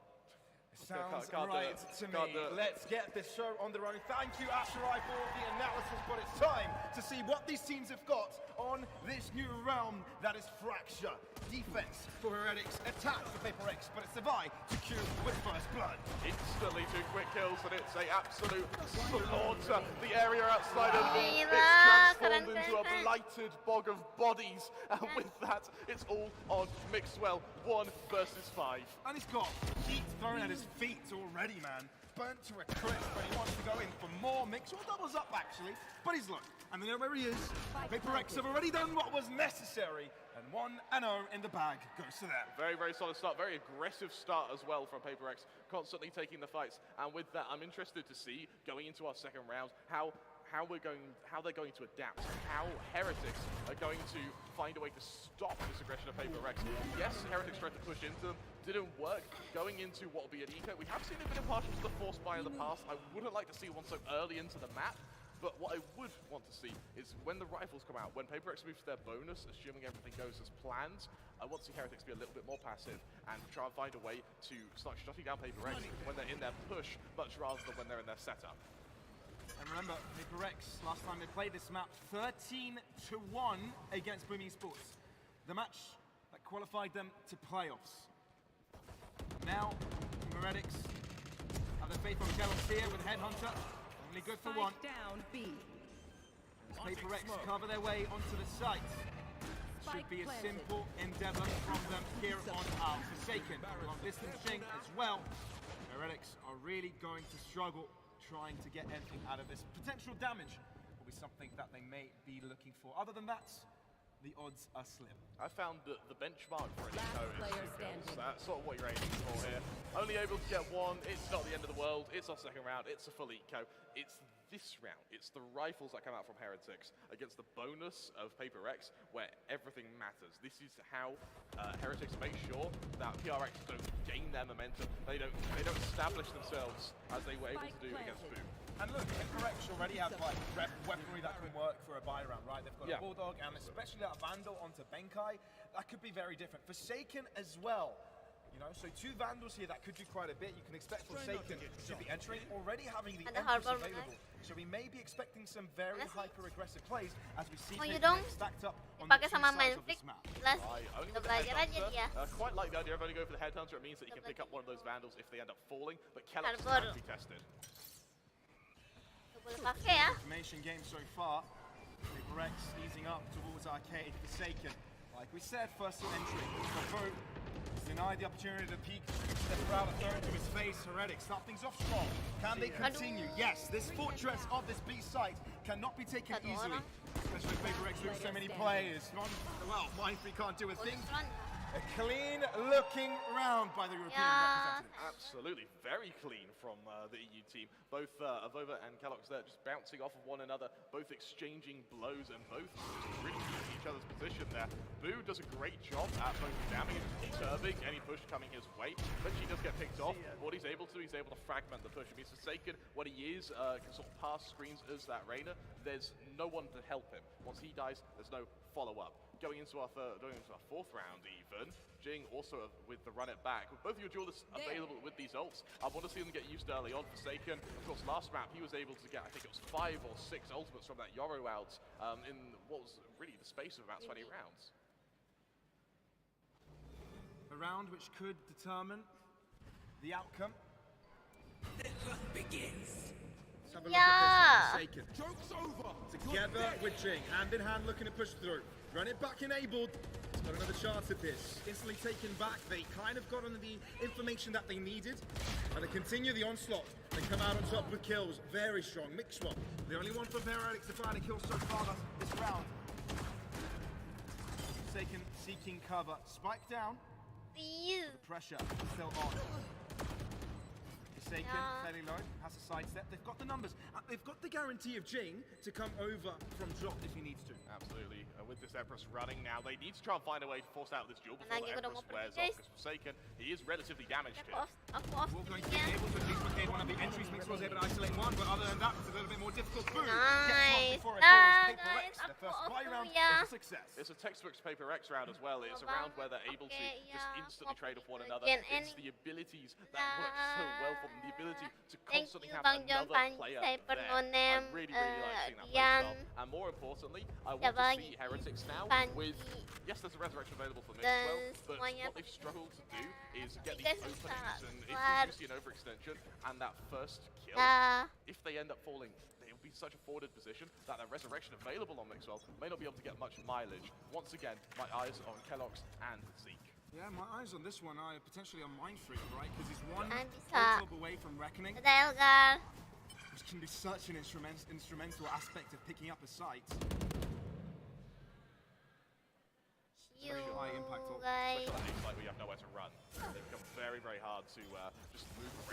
Sounds right to me. Let's get this show on the road. Thank you, Asherai, for the analysis, but it's time to see what these teams have got on this new realm that is Fracture. Defense for Heretics, attack for PRX, but it's Savai to Q with first blood. Instantly 2 quick kills, and it's a absolute slaughter. The area outside enemy, it's transformed into a blighted bog of bodies, and with that, it's all on Mixwell, 1 versus 5. And he's got heat thrown at his feet already, man. Burnt to a crisp, but he wants to go in for more. Mixwell doubles up, actually, but he's low. And they know where he is. PRX have already done what was necessary, and 1-0 in the bag goes to them. Very, very solid start. Very aggressive start as well from PRX, constantly taking the fights. And with that, I'm interested to see, going into our second round, how they're going to adapt, how Heretics are going to find a way to stop this aggression of PRX. Yes, Heretics tried to push into them, didn't work. Going into what will be an eco, we have seen a bit of partial to the force buy in the past. I wouldn't like to see one so early into the map, but what I would want to see is when the rifles come out, when PRX moves to their bonus, assuming everything goes as planned, I want to see Heretics be a little bit more passive and try and find a way to start shutting down PRX when they're in their push, much rather than when they're in their setup. And remember, PRX, last time they played this map, 13-1 against Boom Esports. The match that qualified them to playoffs. Now, Heretics have their faith on Kelos here with Headhunter. Only good for one. Down B. As PRX cover their way onto the site. Should be a simple endeavor from them here on our Forsaken. Long distance Jing as well. Heretics are really going to struggle trying to get anything out of this. Potential damage will be something that they may be looking for. Other than that, the odds are slim. I found that the benchmark for an eco is 2 kills. That's sort of what you're aiming for here. Only able to get one, it's not the end of the world, it's our second round, it's a full eco. It's this round, it's the rifles that come out from Heretics against the bonus of PRX where everything matters. This is how Heretics make sure that PRX don't gain their momentum, they don't establish themselves as they were able to do against Boom. And look, PRX already have like weaponry that can work for a buy round, right? They've got a Bulldog and especially that Vandal onto Benkai. That could be very different. Forsaken as well. You know, so 2 Vandals here that could do quite a bit. You can expect Forsaken to be entering, already having the Empress available. So we may be expecting some very hyper-aggressive plays as we see stacked up on the 2 sides of this map. Quite like the idea of only going for the Headhunter. It means that you can pick up one of those Vandals if they end up falling, but Kelos can be tested. Information game so far. PRX easing up towards Arcade, Forsaken. Like we said, first to entry. Vote denied the opportunity to peek. Step around and throw into his face. Heretics start things off strong. Can they continue? Yes, this fortress of this B site cannot be taken easily. Especially with PRX with so many players. Well, Mindfree can't do a thing. A clean-looking round by the European representative. Absolutely, very clean from the EU team. Both Avova and Kelos there just bouncing off of one another, both exchanging blows and both just really keeping each other's position there. Boo does a great job at both jamming and disturbing any push coming his way. Eventually does get picked off. What he's able to fragment the push. It means Forsaken, what he is, can sort of pass screens as that Reyna. There's no one to help him. Once he dies, there's no follow-up. Going into our 4th round even, Jing also with the run it back. With both of your duelists available with these ults, I want to see them get used early on. Forsaken, of course, last map he was able to get, I think it was 5 or 6 ultimates from that Yoru out in what was really the space of about 20 rounds. A round which could determine the outcome. The hunt begins. Let's have a look at this one. Forsaken. Joke's over. Together with Jing, hand in hand, looking to push through. Run it back enabled. He's got another chance at this. Instantly taken back. They kind of got on the information that they needed. And they continue the onslaught. They come out on top with kills. Very strong. Mix swap. The only one for PRX to find a kill so far this round. Forsaken seeking cover. Spike down. The pressure is still on. Forsaken, fairly low, has a sidestep. They've got the numbers. They've got the guarantee of Jing to come over from drop if he needs to. Absolutely. With this Empress running now, they need to try and find a way to force out this duel before the Empress wears off. Because Forsaken, he is relatively damaged here. We're going to be able to at least blockade one of the entries. Mix was able to isolate one, but other than that, it's a little bit more difficult. Boom! Nice. PRX, the first buy round is a success. It's a textbook PRX round as well. It's a round where they're able to just instantly trade off one another. It's the abilities that work so well for them. The ability to constantly have another player there. I really, really like seeing that play well. And more importantly, I want to see Heretics now with, yes, there's a resurrection available for me as well, but what they've struggled to do is get these openings, and if you see an overextension and that first kill, if they end up falling, they'll be such a forwarded position that the resurrection available on Mixwell may not be able to get much mileage. Once again, my eyes are on Kelos and Zeke. Yeah, my eyes on this one are potentially a mind freak, right? Because he's one bisa. club away from reckoning, Dadah, Elgar. which can be such an instrumental aspect of picking up a site. You high impact, guys. Especially that like where you have nowhere to run. It becomes very, very hard to just move around.